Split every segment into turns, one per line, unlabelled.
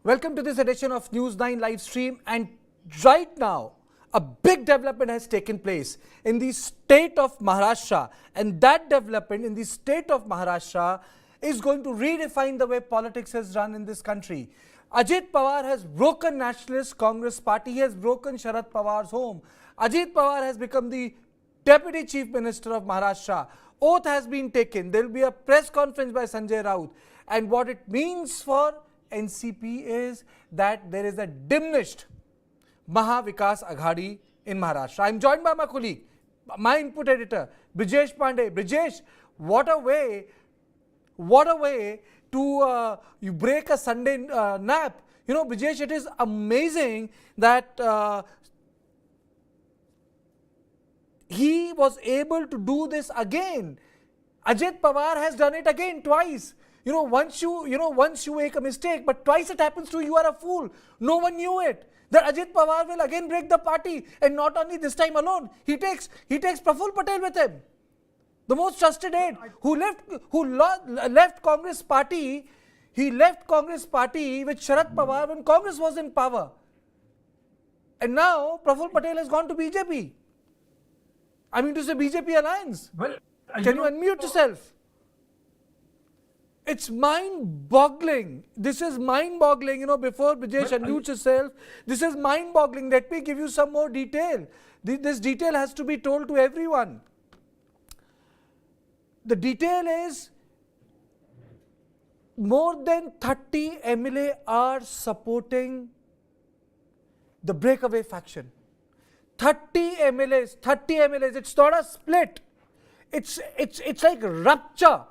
Welcome to this edition of News9 live stream. And right now, a big development has taken place in the state of Maharashtra. And that development in the state of Maharashtra is going to redefine the way politics is run in this country. Ajit Pawar has broken Nationalist Congress Party. He has broken Sharad Pawar's home. Ajit Pawar has become the Deputy Chief Minister of Maharashtra. Oath has been taken. There will be a press conference by Sanjay Raut. And what it means for NCP is that there is a diminished Maha Vikas Aghadi in Maharashtra. I am joined by my colleague, my input editor, Brijesh Pandey. Brijesh, what a way to you break a Sunday nap. You know, Brijesh, it is amazing that he was able to do this again. Ajit Pawar has done it again twice. Once you make a mistake, but twice it happens to you, you are a fool. No one knew it. That Ajit Pawar will again break the party, and not only this time alone. He takes Praful Patel with him, the most trusted aide, who left Congress Party. He left Congress Party with Sharad Pawar when Congress was in power, and now Praful Patel has gone to BJP. I mean to say BJP alliance.
Well,
can you unmute yourself? It's mind-boggling. This is mind-boggling. Before Brijesh unmutes yourself, this is mind-boggling. Let me give you some more detail. This detail has to be told to everyone. The detail is more than 30 MLA are supporting the breakaway faction. 30 MLAs. It's not a split. It's like rupture.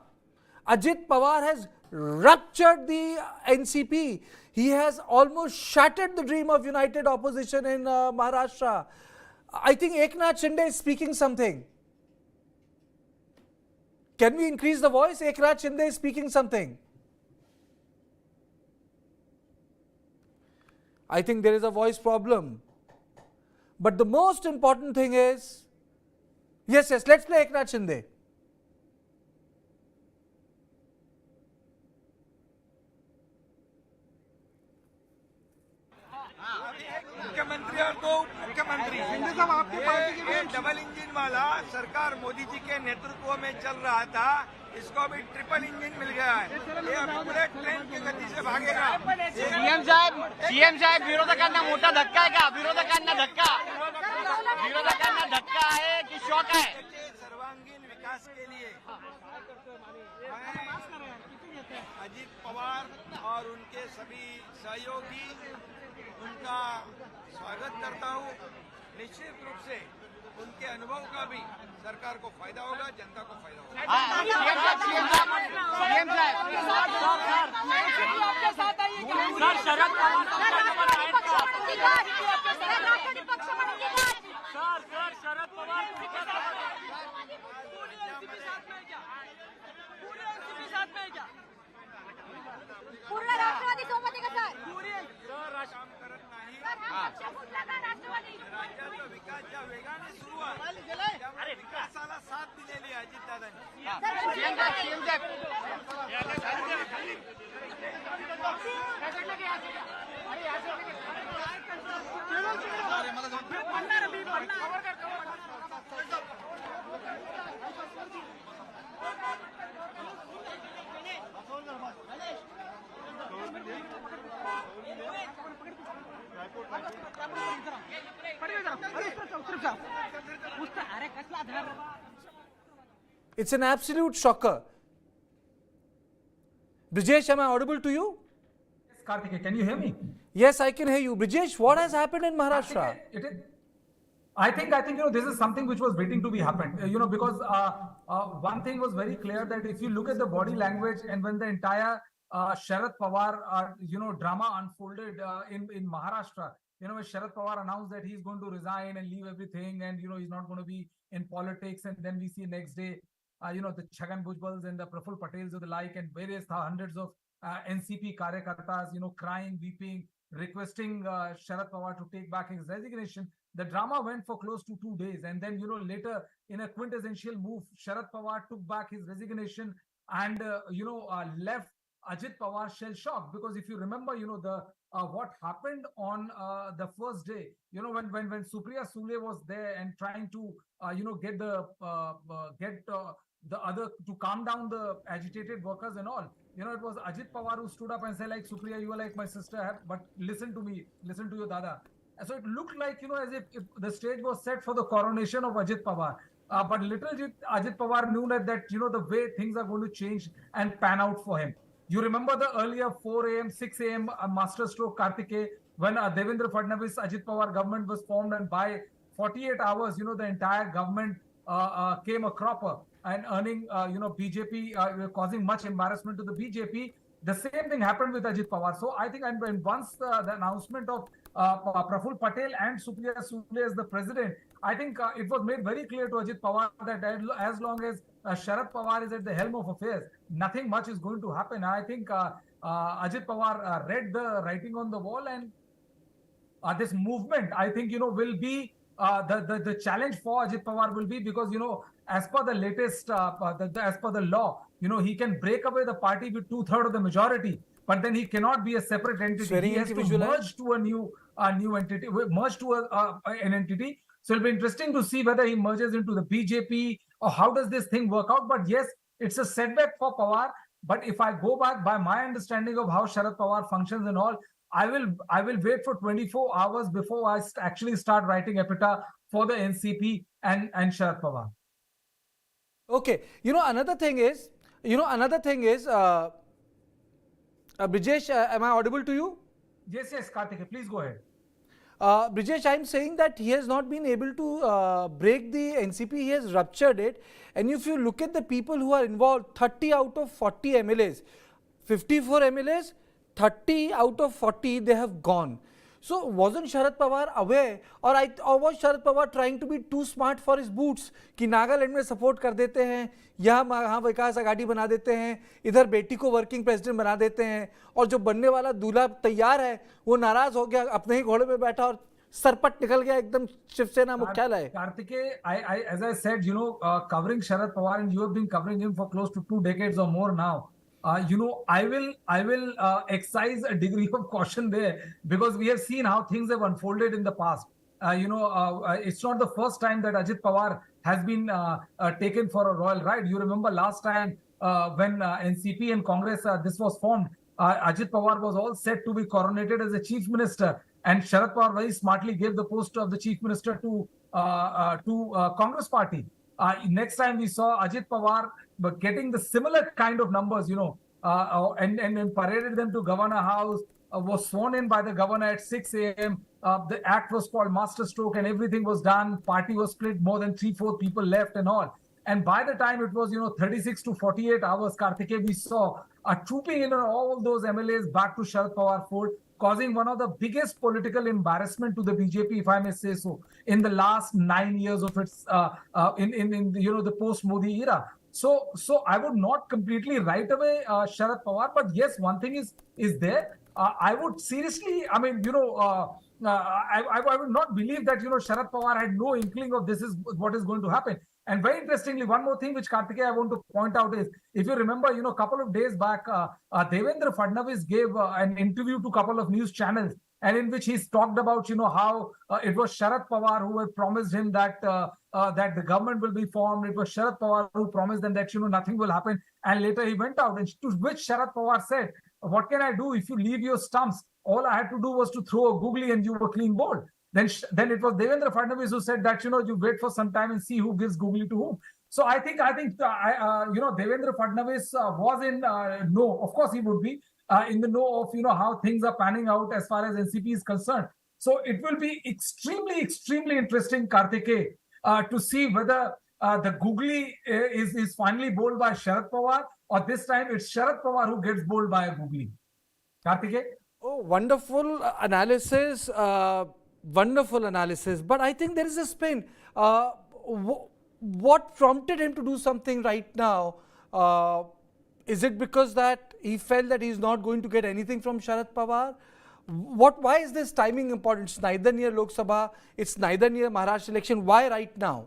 Ajit Pawar has ruptured the NCP. He has almost shattered the dream of united opposition in Maharashtra. I think Eknath Shinde is speaking something. Can we increase the voice? Eknath Shinde is speaking something. I think there is a voice problem. But the most important thing is, yes, let's play Eknath Shinde.
मुख्यमंत्री और दो मुख्यमंत्री ये double engine वाला सरकार मोदी जी के नेतृत्व में चल रहा था, इसको अभी ट्रिपल इंजन मिल गया है। ये अभी बुलेट ट्रेन की गति से भागेगा।
सीएम साहेब विरोधकांना मोठा धक्का आहे का? विरोधकांना धक्का आहे की शॉक आहे?
सर्वांगीण विकास के लिए मैं अजित पवार और उनके सभी सहयोगी उनका स्वागत करता हूं। निश्चित रूप से उनके अनुभव का भी सरकार को फायदा होगा, जनता को फायदा होगा।
सीएम साहेब सर शरद पवार शरद पवार
पूर्ण राष्ट्रवादी सोबत आहे का सर?
काम करत नाही। राज्याचा विकास ज्या वेगाने सुरू आहे त्यामुळे विकासाला साथ दिलेली आहे अजितदादांनी।
It's an absolute shocker. Brijesh, am I audible to you?
Yes, Karthikeya, can you hear me?
Yes, I can hear you. Brijesh, what has happened in Maharashtra?
I think this is something which was waiting to be happened. Because one thing was very clear, that if you look at the body language and when the entire Sharad Pawar drama unfolded in Maharashtra, when Sharad Pawar announced that he's going to resign and leave everything, and he's not going to be in politics, and then we see next day the Chhagan Bhujbals and the Praful Patels of the like, and various hundreds of NCP karyakartas crying, weeping, requesting Sharad Pawar to take back his resignation. The drama went for close to 2 days, and then later, in a quintessential move, Sharad Pawar took back his resignation and left Ajit Pawar shell shocked, because if you remember, the what happened on the first day, when Supriya Sule was there and trying to get the other to calm down the agitated workers and all. It was Ajit Pawar who stood up and said, like, Supriya, you are like my sister, but listen to me, listen to your dada. And so it looked like, as if the stage was set for the coronation of Ajit Pawar. But little Ajit Pawar knew that the way things are going to change and pan out for him. You remember the earlier 4 a.m., 6 a.m. Master Stroke Kartike, when Devendra Fadnavis, Ajit Pawar government was formed, and by 48 hours, the entire government came a cropper and earning, BJP, causing much embarrassment to the BJP. The same thing happened with Ajit Pawar. So I think, and once the announcement of Praful Patel and Supriya Sule as the president, I think it was made very clear to Ajit Pawar that as long as Sharad Pawar is at the helm of affairs, nothing much is going to happen. I think Ajit Pawar read the writing on the wall, and this movement, I think, will be the challenge for Ajit Pawar will be, because, as per the latest, as per the law, he can break away the party with 2/3 of the majority, but then he cannot be a separate entity. He has to merge to a new entity, merge to an entity. So it'll be interesting to see whether he merges into the BJP or how does this thing work out. But yes, it's a setback for Pawar. But if I go back by my understanding of how Sharad Pawar functions and all, I will wait for 24 hours before I actually start writing epitaph for the NCP and Sharad Pawar.
Okay, another thing is, Brijesh, am I audible to you?
Yes, Karthik, please go ahead.
Brijesh, I'm saying that he has not been able to break the NCP, he has ruptured it. And if you look at the people who are involved, 30 out of 40 MLAs, 54 MLAs, 30 out of 40, they have gone. So wasn't Sharad Pawar aware, or was Sharad Pawar trying to be too smart for his boots कि नागालैंड में support कर देते हैं, यहाँ विकास आघाड़ी बना देते हैं, इधर बेटी को वर्किंग प्रेसिडेंट बना देते हैं, और जो बनने वाला दूल्हा तैयार है वो नाराज हो गया, अपने ही घोड़े पे बैठा और सरपट निकल गया एकदम शिवसेना मुख्यालय.
Karthike, as I said, covering Sharad Pawar, and you have been covering him for close to 2 decades or more now. I will excise a degree of caution there, because we have seen how things have unfolded in the past. It's not the first time that Ajit Pawar has been taken for a royal ride. You remember last time when NCP and Congress, this was formed, Ajit Pawar was all set to be coronated as a chief minister, and Sharad Pawar very smartly gave the post of the chief minister to Congress party. Next time we saw Ajit Pawar getting the similar kind of numbers, and paraded them to Governor House, was sworn in by the governor at 6 a.m. The act was called Master Stroke, and everything was done. Party was split, more than 3/4 people left and all. And by the time it was, 36 to 48 hours, Karthike, we saw a trooping in all those MLAs back to Sharad Pawar fold, causing one of the biggest political embarrassment to the BJP, if I may say so, in the last 9 years of its in the post-Modi era. So I would not completely write away Sharad Pawar, but yes, one thing is there. I would seriously, I would not believe that Sharad Pawar had no inkling of this is what is going to happen. And very interestingly, one more thing which Karthike I want to point out is, if you remember, a couple of days back, Devendra Fadnavis gave an interview to a couple of news channels, and in which he's talked about, how it was Sharad Pawar who had promised him that that the government will be formed. It was Sharad Pawar who promised them that, nothing will happen. And later he went out, and to which Sharad Pawar said, what can I do if you leave your stumps? All I had to do was to throw a googly and you were clean bowled. Then it was Devendra Fadnavis who said that, you wait for some time and see who gives googly to whom. So I think Devendra Fadnavis was in know. Of course, he would be in the know of how things are panning out as far as NCP is concerned. So it will be extremely interesting, Karthike, to see whether the googly is finally bowled by Sharad Pawar, or this time it's Sharad Pawar who gets bowled by a googly. Karthike?
Oh, wonderful analysis. Wonderful analysis. But I think there is a spin. What prompted him to do something right now? Is it because that he felt that he's not going to get anything from Sharad Pawar? Why is this timing important? It's neither near Lok Sabha, it's neither near Maharashtra election. Why right now?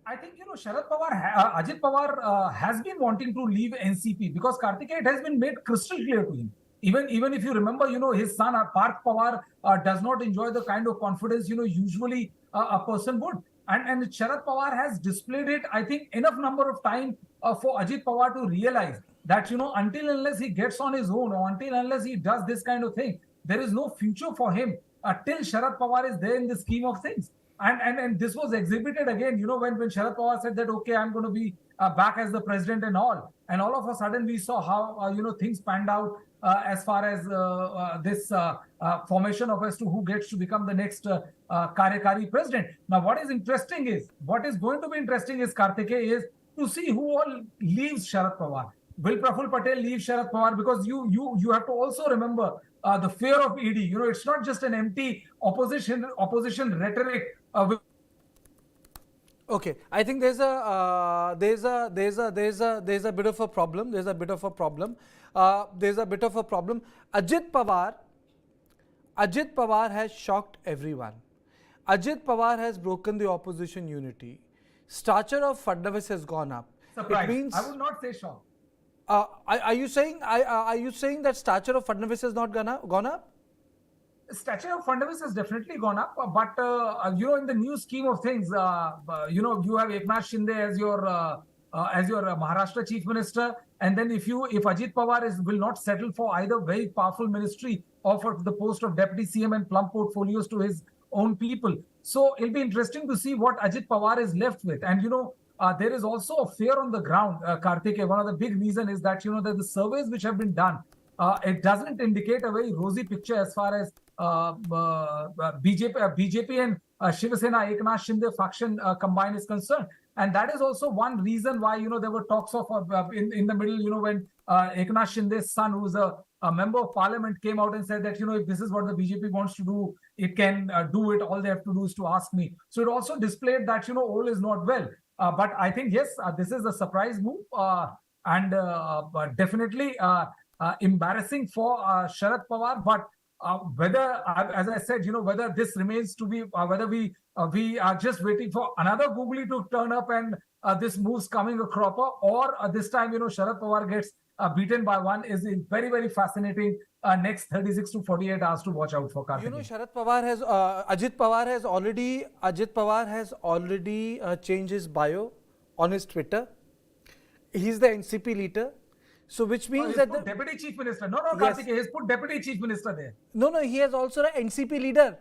I think, Sharad Pawar, Ajit Pawar has been wanting to leave NCP because Kartikeya, it has been made crystal clear to him. Even if you remember, his son Parth Pawar does not enjoy the kind of confidence, usually a person would. And Sharad Pawar has displayed it, I think, enough number of time for Ajit Pawar to realize that, until unless he gets on his own or until unless he does this kind of thing, there is no future for him till Sharad Pawar is there in the scheme of things. And this was exhibited again, when Sharad Pawar said that, okay, I'm going to be back as the president and all of a sudden we saw how, things panned out as far as this formation of as to who gets to become the next Karyakari president. Now, what is going to be interesting is, Kartikeya, is to see who all leaves Sharad Pawar. Will Praful Patel leave Sharad Pawar? Because you have to also remember the fear of ED. It's not just an empty opposition rhetoric.
Okay, I think there's a bit of a problem. Ajit Pawar has shocked everyone. Ajit Pawar has broken the opposition unity. Stature of Fadnavis has gone up.
Surprise.
It means,
I would not say shock.
are you saying that stature of Fadnavis has not gone up?
Stature of Fadnavis has definitely gone up, but in the new scheme of things, you have Eknath Shinde as your Maharashtra chief minister, and then if Ajit Pawar will not settle for either very powerful ministry or for the post of deputy CM and plump portfolios to his own people, so it'll be interesting to see what Ajit Pawar is left with. And there is also a fear on the ground, Kartikeya. One of the big reasons is that that the surveys which have been done, it doesn't indicate a very rosy picture as far as BJP and Shiv Sena Eknath Shinde faction combined is concerned. And that is also one reason why there were talks of in the middle, when Eknath Shinde's son, who's a member of parliament, came out and said that if this is what the BJP wants to do, it can do it. All they have to do is to ask me. So it also displayed that all is not well. But I think yes, this is a surprise move and definitely embarrassing for Sharad Pawar. But whether, as I said, whether this remains to be, whether we are just waiting for another googly to turn up and this move's coming a cropper, or this time, Sharad Pawar gets beaten by one, is very, very fascinating. Next 36 to 48 hours to watch out for, Kartikeya.
Sharad Pawar has, Ajit Pawar has already changed his bio on his Twitter. He's the NCP leader. So which means that the
deputy chief minister. No,
yes.
Kartikeya, he's put deputy chief minister there.
No, he has also an NCP leader.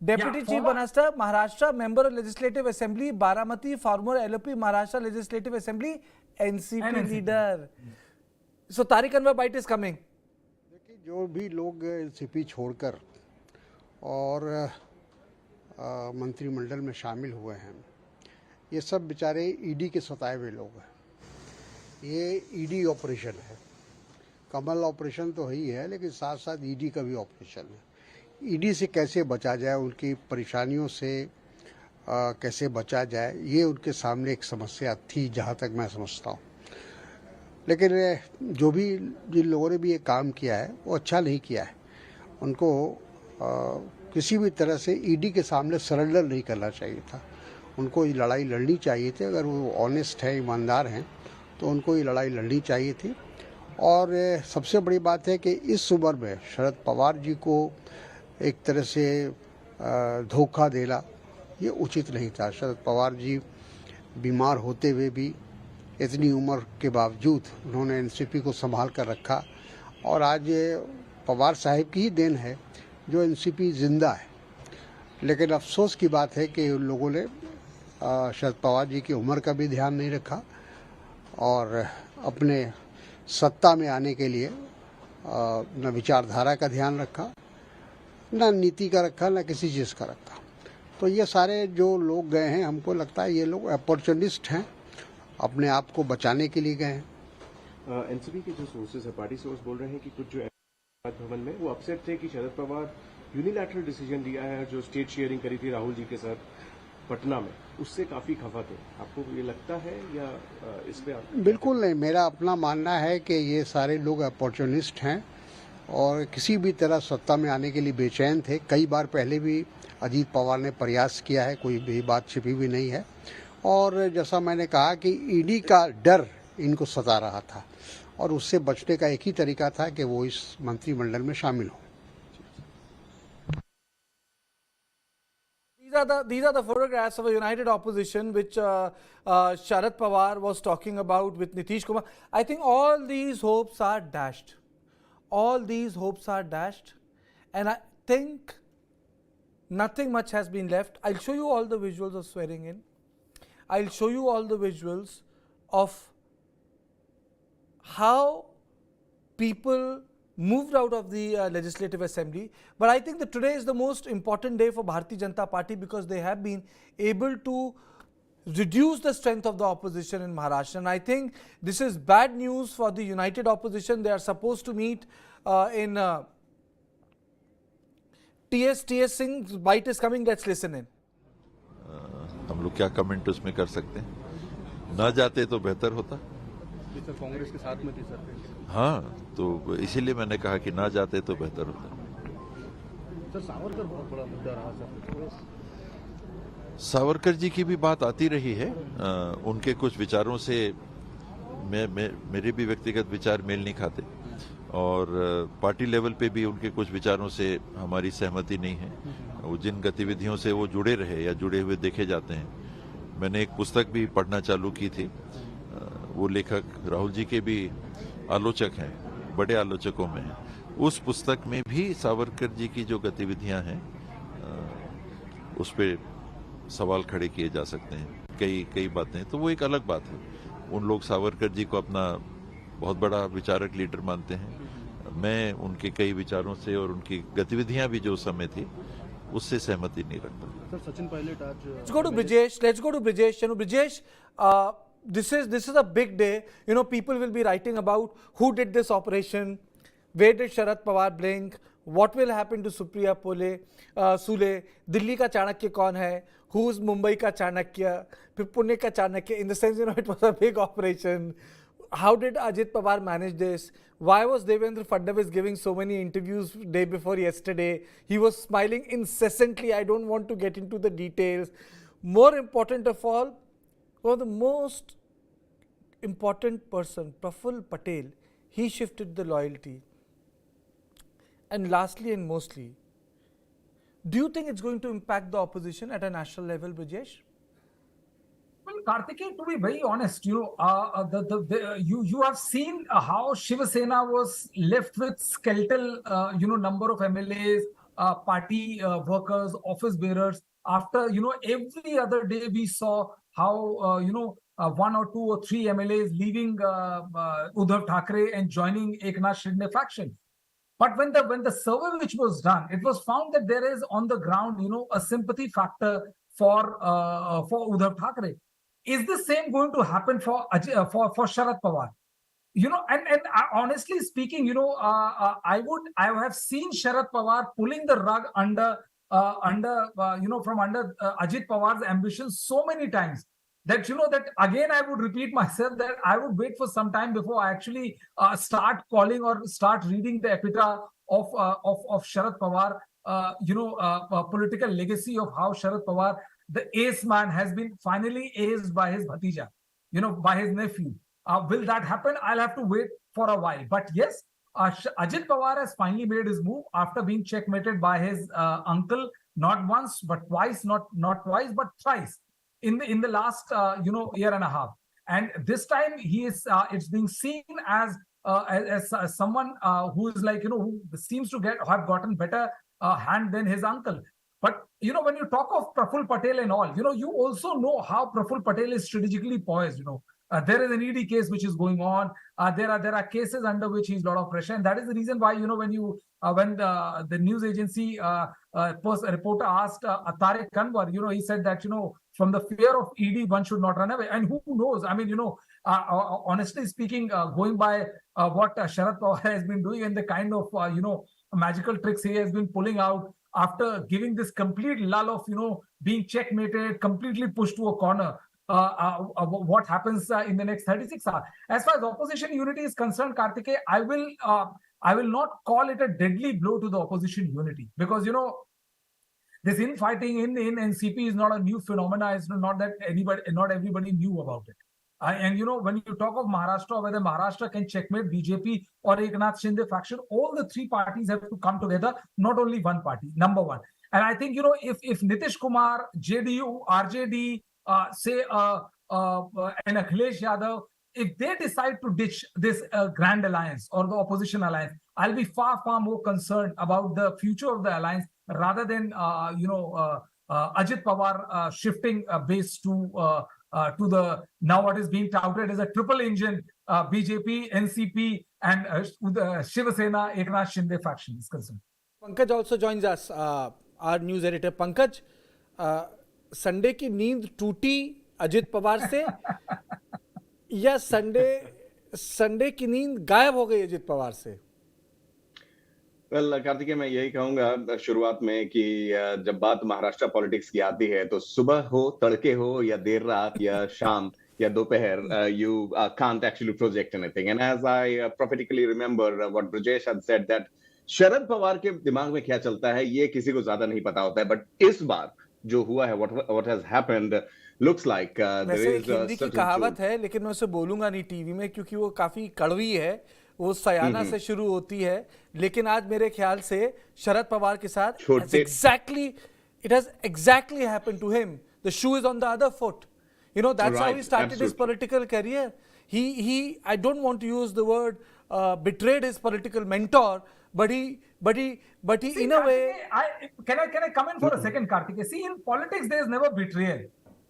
Deputy Chief Minister, Maharashtra, Member of Legislative Assembly, Baramati, former LOP, Maharashtra Legislative Assembly, NCP leader. So Tariq Anwar bite is coming.
देखिए, जो भी लोग NCP छोड़कर और मंत्रिमंडल में शामिल हुए हैं, ये सब बेचारे ईडी के सताए हुए लोग हैं। ये ईडी ऑपरेशन है, कमल ऑपरेशन तो ही है, लेकिन साथ साथ ईडी का भी ऑपरेशन है। ईडी से कैसे बचा जाए, उनकी परेशानियों से कैसे बचा जाए, ये उनके सामने एक समस्या थी, जहाँ तक मैं समझता हूँ। लेकिन जिन लोगों ने भी ये काम किया है, वो अच्छा नहीं किया है। उनको किसी भी तरह से ईडी के सामने सरेंडर नहीं करना चाहिए था। उनको ये लड़ाई लड़नी चाहिए थी। अगर वो ऑनेस्ट है, ईमानदार हैं, तो उनको ये लड़ाई लड़नी चाहिए थी। और सबसे बड़ी बात है कि इस उम्र में शरद पवार जी को एक तरह से धोखा देना ये उचित नहीं था। शरद पवार जी बीमार होते हुए भी इतनी उम्र के बावजूद उन्होंने एनसीपी को संभाल कर रखा, और आज पवार साहब की ही देन है जो एनसीपी जिंदा है। लेकिन अफसोस की बात है कि उन लोगों ने शरद पवार जी की उम्र का भी ध्यान नहीं रखा और अपने सत्ता में आने के लिए न विचारधारा का ध्यान रखा, न नीति का रखा, न किसी चीज़ का रखा। तो ये सारे जो लोग गए हैं, हमको लगता है ये लोग अपॉर्चुनिस्ट हैं, अपने आप को बचाने के लिए गए हैं।
एनसीपी के जो सोर्सेज है, पार्टी सोर्स बोल रहे हैं कि कुछ जो राज भवन में वो अपसेट थे कि शरद पवार यूनिलैटरल डिसीजन लिया है, जो स्टेट शेयरिंग करी थी राहुल जी के साथ पटना में, उससे काफी खफा थे। आपको ये लगता है या इस पे
बिल्कुल नहीं। मेरा अपना मानना है कि ये सारे लोग अपॉर्चुनिस्ट हैं और किसी भी तरह सत्ता में आने के लिए बेचैन थे। कई बार पहले भी अजीत पवार ने प्रयास किया है, कोई भी बात छिपी हुई नहीं है। और जैसा मैंने कहा कि ईडी का डर इनको सता रहा था और उससे बचने का एक ही तरीका था कि वो इस मंत्रिमंडल में शामिल हों।
These are the photographs of a united opposition which Sharad Pawar was talking about with Nitish Kumar. I think all these hopes are dashed. All these hopes are dashed, and I think nothing much has been left. I'll show you all the visuals of swearing in. I'll show you all the visuals of how people moved out of the Legislative Assembly. But I think that today is the most important day for Bharatiya Janata Party because they have been able to reduce the strength of the opposition in Maharashtra. And I think this is bad news for the united opposition. They are supposed to meet in TS Singh's bite is coming. Let's listen in.
हम लोग क्या comment उसमें कर सकते हैं? ना जाते तो बेहतर होता।
कांग्रेस के साथ में थी सर।
हाँ, तो इसीलिए मैंने कहा कि ना जाते तो बेहतर होता।
सर सावरकर बहुत बड़ा मुद्दा रहा सर।
सावरकर जी की भी बात आती रही है। उनके कुछ विचारों से मेरे भी व्यक्तिगत विचार मेल नहीं खाते और पार्टी लेवल पे भी उनके कुछ विचारों से हमारी सहमति नहीं है। वो जिन गतिविधियों से वो जुड़े रहे या जुड़े हुए देखे जाते हैं। मैंने एक पुस्तक भी पढ़ना चालू की थी। वो लेखक राहुल जी के भी आलोचक हैं, बड़े आलोचकों में हैं। उस पुस्तक में भी सावरकर जी की जो गतिविधियां हैं उस पर सवाल खड़े किए जा सकते हैं। कई बातें, तो वो एक अलग बात है। उन लोग सावरकर जी को अपना बहुत बड़ा विचारक लीडर मानते हैं। मैं उनके कई विचारों से और उनकी गतिविधियां भी जो उस समय थी उससे सहमति नहीं रखता।
सर सचिन पायलट आज
Let's go to Brijesh. Let's go to Brijesh. Brijesh, this is a big day. People will be writing about who did this operation, where did Sharad Pawar blink, what will happen to Supriya Sule, Delhi का चाणक्य कौन है, who is Mumbai का चाणक्य, फिर पुणे का Chanakya. In the sense, it was a big operation. How did Ajit Pawar manage this? Why was Devendra Fadnavis giving so many interviews day before yesterday? He was smiling incessantly. I don't want to get into the details. More important of all, the most important person, Praful Patel, he shifted the loyalty. And lastly and mostly, do you think it's going to impact the opposition at a national level, Brijesh?
Well, Kartikeya, to be very honest, you have seen how Shiva Sena was left with skeletal, number of MLAs, party workers, office bearers. After every other day we saw how 1 or 2 or 3 MLAs leaving Uddhav Thackeray and joining Eknath Shinde faction. But when the survey which was done, it was found that there is on the ground, a sympathy factor for Uddhav Thackeray. Is the same going to happen for Sharad Pawar? And honestly speaking, I have seen Sharad Pawar pulling the rug under Ajit Pawar's ambitions so many times that that again I would repeat myself that I would wait for some time before I actually start calling or start reading the epitaph of Sharad Pawar. Political legacy of how Sharad Pawar, the ace man, has been finally aced by his bhatija, by his nephew. Will that happen? I'll have to wait for a while. But yes, Ajit Pawar has finally made his move after being checkmated by his uncle, not once but twice, not twice but thrice in the last year and a half. And this time he is it's being seen as someone who is who seems to have gotten better hand than his uncle. But when you talk of Praful Patel and all, you also know how Praful Patel is strategically poised. There is an ED case which is going on. There are cases under which he's a lot of pressure, and that is the reason why when the news agency reporter asked Tariq Kanwar, he said that from the fear of ED one should not run away. And who knows? I mean, honestly speaking, going by what Sharad Pawar has been doing and the kind of magical tricks he has been pulling out after giving this complete lull of being checkmated, completely pushed to a corner. What happens in the next 36 hours? As far as opposition unity is concerned, Kartikeya, I will not call it a deadly blow to the opposition unity because This infighting in NCP is not a new phenomena. It's not that not everybody knew about it. And when you talk of Maharashtra, whether Maharashtra can checkmate BJP or Eknath Shinde faction, all the three parties have to come together, not only one party, number one. And I think, if Nitish Kumar, JDU, RJD, and Akhilesh Yadav, if they decide to ditch this grand alliance or the opposition alliance, I'll be far, far more concerned about the future of the alliance rather than, Ajit Pawar shifting base to the now what is being touted as a triple engine BJP, NCP, and the Shiva Sena Eknath Shinde faction is concerned.
Pankaj also joins us, our news editor. Pankaj, Sunday की नींद टूटी अजित पवार से या Sunday की नींद गायब हो गई अजित पवार से?
वेल कार्तिकेय, मैं यही कहूंगा शुरुआत में कि जब बात महाराष्ट्र पॉलिटिक्स की आती है तो सुबह हो, तड़के हो, या देर रात, या शाम, या दोपहर, you can't actually project anything. And as I prophetically remember what Brajesh had said, that Sharad Pawar के दिमाग में क्या चलता है ये किसी को ज्यादा नहीं पता होता है. बट इस बार जो हुआ है, what has happened looks like there is a
Hindi की कहावत है, लेकिन मैं उसे बोलूंगा नहीं टीवी में क्योंकि वो काफी कड़वी है, वो सयाना से शुरू होती है. लेकिन आज मेरे ख्याल से शरद पवार के साथ it has exactly happened to him. The shoe is on the other foot. That's how he started his political career. He I don't want to use the word betrayed his political mentor, but he see, in a way.
Can I come in for a second, Karthikeya? See, in politics there is never betrayal.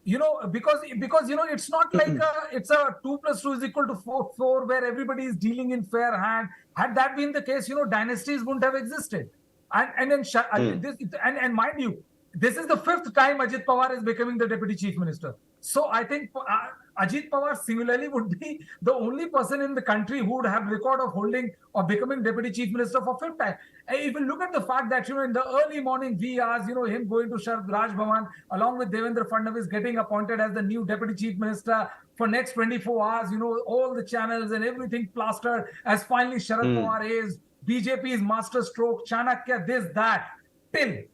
Because it's not like it's a 2 + 2 = 4 where everybody is dealing in fair hand. Had that been the case, dynasties wouldn't have existed. And then mind you, this is the 5th time Ajit Pawar is becoming the deputy chief minister. So I think Ajit Pawar similarly would be the only person in the country who would have record of holding or becoming deputy chief minister for 5th time. If you look at the fact that, in the early morning we asked, him going to Raj Bhawan along with Devendra Fadnavis getting appointed as the new deputy chief minister for next 24 hours, all the channels and everything plastered as finally Sharad Pawar is BJP's master stroke, Chanakya, this, that, till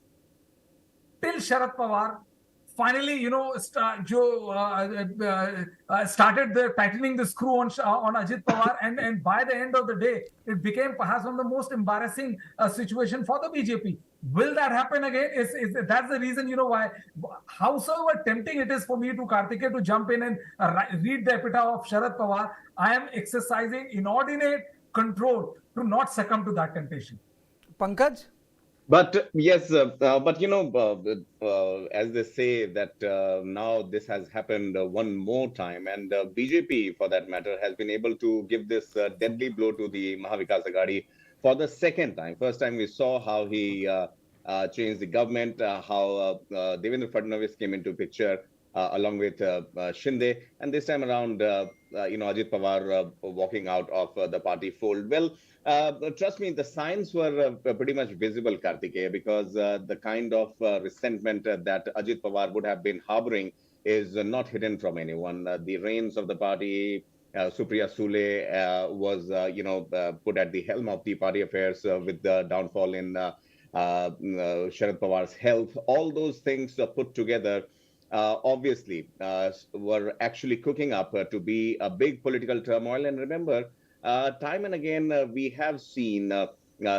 Sharad Pawar finally, started tightening the screw on Ajit Pawar, and by the end of the day, it became perhaps one of the most embarrassing situation for the BJP. Will that happen again? That's the reason, why, howsoever tempting it is for me to Karthikeya to jump in and read the epitaph of Sharad Pawar, I am exercising inordinate control to not succumb to that temptation.
Pankaj?
But yes, as they say that now this has happened one more time, and BJP, for that matter, has been able to give this deadly blow to the Mahavikas Aghadi for the second time. First time we saw how he changed the government, how Devendra Fadnavis came into picture along with Shinde, and this time around, Ajit Pawar walking out of the party fold. Well, trust me, the signs were pretty much visible, Karthikeya, because the kind of resentment that Ajit Pawar would have been harboring is not hidden from anyone. The reins of the party, Supriya Sule was, put at the helm of the party affairs with the downfall in Sharad Pawar's health. All those things put together obviously were actually cooking up to be a big political turmoil. And remember, time and again, we have seen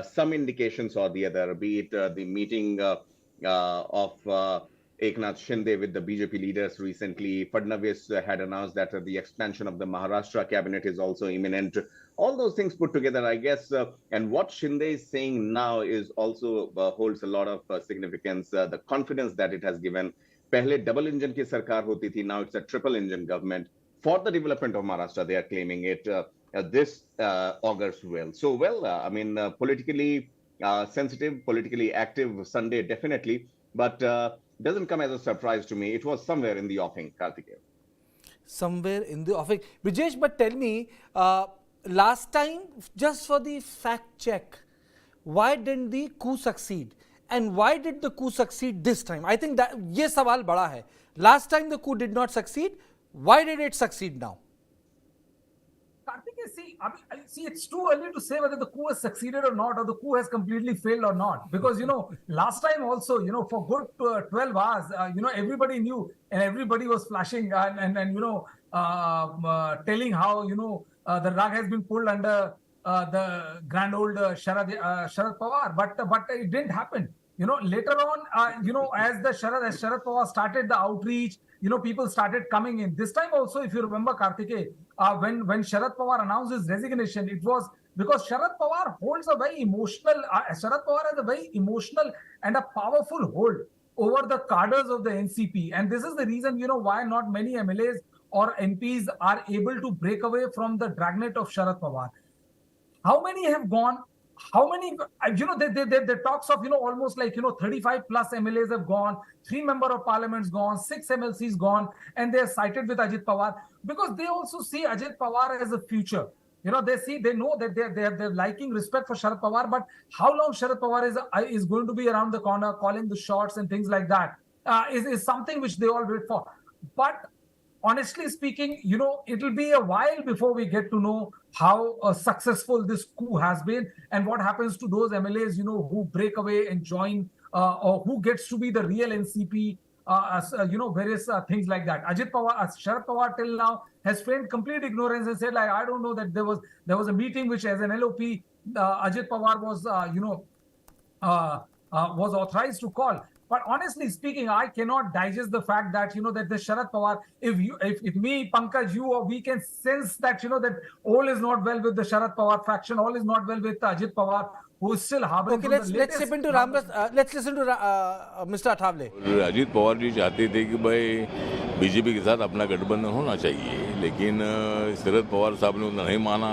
some indications or the other, be it the meeting of Eknath Shinde with the BJP leaders recently. Fadnavis had announced that the expansion of the Maharashtra cabinet is also imminent. All those things put together, I guess, and what Shinde is saying now is also holds a lot of significance. The confidence that it has given. Pehle double engine ki sarkar hoti thi, now it's a triple engine government for the development of Maharashtra. They are claiming it. This augurs well. So, politically sensitive, politically active Sunday, definitely, but doesn't come as a surprise to me. It was somewhere in the offing, Karthikeya.
Somewhere in the offing. Brijesh, but tell me, last time, just for the fact check, why didn't the coup succeed? And why did the coup succeed this time? I think that ये सवाल बड़ा है. Last time the coup did not succeed. Why did it succeed now?
Karthikeya, See, it's too early to say whether the coup has succeeded or not, or the coup has completely failed or not. Because, last time also, for good 12 hours, everybody knew and everybody was flashing telling how, the rug has been pulled under the grand old Sharad Pawar. But it didn't happen. Later on, as Sharad Pawar started the outreach, people started coming in. This time also, if you remember, Kartikeya, when Sharad Pawar announced his resignation, it was because Sharad Pawar has a very emotional and a powerful hold over the cadres of the NCP. And this is the reason, why not many MLAs or MPs are able to break away from the dragnet of Sharad Pawar. How many have gone? How many, the talks of, almost like, 35 plus MLAs have gone, 3 member of parliaments gone, 6 MLCs gone, and they are sided with Ajit Pawar because they also see Ajit Pawar as a future. They know that they're liking respect for Sharad Pawar, but how long Sharad Pawar is going to be around the corner, calling the shots and things like that is something which they all wait for. But honestly speaking, it'll be a while before we get to know how successful this coup has been and what happens to those MLAs, who break away and join, or who gets to be the real NCP, various things like that. Ajit Pawar, Sharad Pawar till now has feigned complete ignorance and said, like, I don't know that there was a meeting which, as an LOP, Ajit Pawar was, was authorized to call. But honestly speaking, I cannot digest the fact that, that the Sharad Pawar, if me, Pankaj, you, or we can sense that, that all is not well with the Sharad Pawar faction, all is not well with Ajit Pawar, who is still harboring.
Okay, let's listen to let's listen to Mr. Athavale.
Ajit Pawar ji चाहते थे कि भाई BJP के साथ अपना गठबंधन होना चाहिए, लेकिन शरद पवार साहब ने उन्हें नहीं माना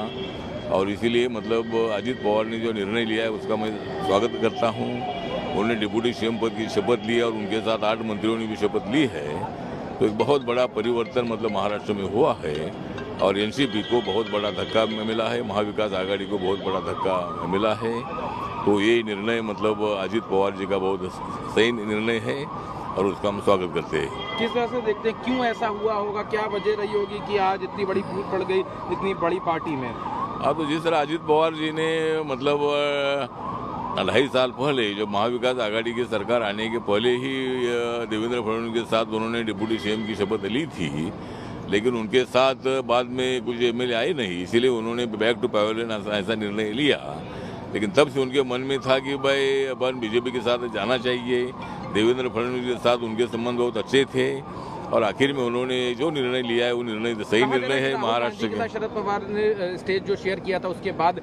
और इसीलिए मतलब अजीत पवार ने जो निर्णय लिया है उसका मैं स्वागत करता हूं। उन्होंने डिप्टी सीएम पद की शपथ ली और उनके साथ 8 मंत्रियों ने भी शपथ ली है, तो एक बहुत बड़ा परिवर्तन मतलब महाराष्ट्र में हुआ है और एनसीपी को बहुत बड़ा धक्का मिला है, महाविकास आघाड़ी को बहुत बड़ा धक्का मिला है। तो ये निर्णय मतलब अजीत पवार जी का बहुत सही निर्णय है और उसका हम स्वागत करते हैं।
किस तरह से देखते हैं, क्यों ऐसा हुआ होगा, क्या वजह रही होगी कि आज इतनी बड़ी फूट पड़ गई इतनी बड़ी पार्टी में?
हाँ, तो जिस तरह अजीत पवार जी ने मतलब 2.5 साल पहले जब महाविकास आघाड़ी की सरकार आने के पहले ही देवेंद्र फडणवीस के साथ उन्होंने डिप्टी सीएम की शपथ ली थी, लेकिन उनके साथ बाद में कुछ एमएलए आए नहीं, इसीलिए उन्होंने बैक टू पैवेलियन ऐसा निर्णय लिया। लेकिन तब से उनके मन में था कि भाई अपन बीजेपी के साथ जाना चाहिए। देवेंद्र फडणवीस के साथ उनके संबंध बहुत अच्छे थे और आखिर में उन्होंने जो निर्णय लिया है वो निर्णय सही निर्णय है महाराष्ट्र के।
शरद पवार ने स्टेज जो शेयर किया था उसके बाद।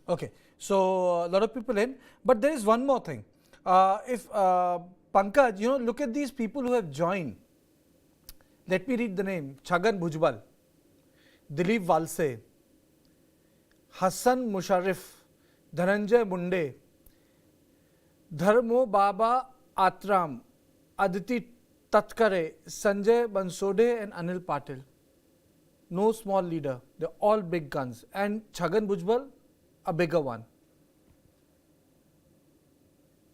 Okay, so a lot of people in, but there is one more thing. If Pankaj, look at these people who have joined. Let me read the name: Chhagan Bhujbal, Dilip Walse, Hassan Musharraf, Dhananjay Munde, Dharmo Baba Atram, Aditi Tatkare, Sanjay Bansode and Anil Patil. No small leader, they're all big guns. And Chhagan Bhujbal, a bigger one.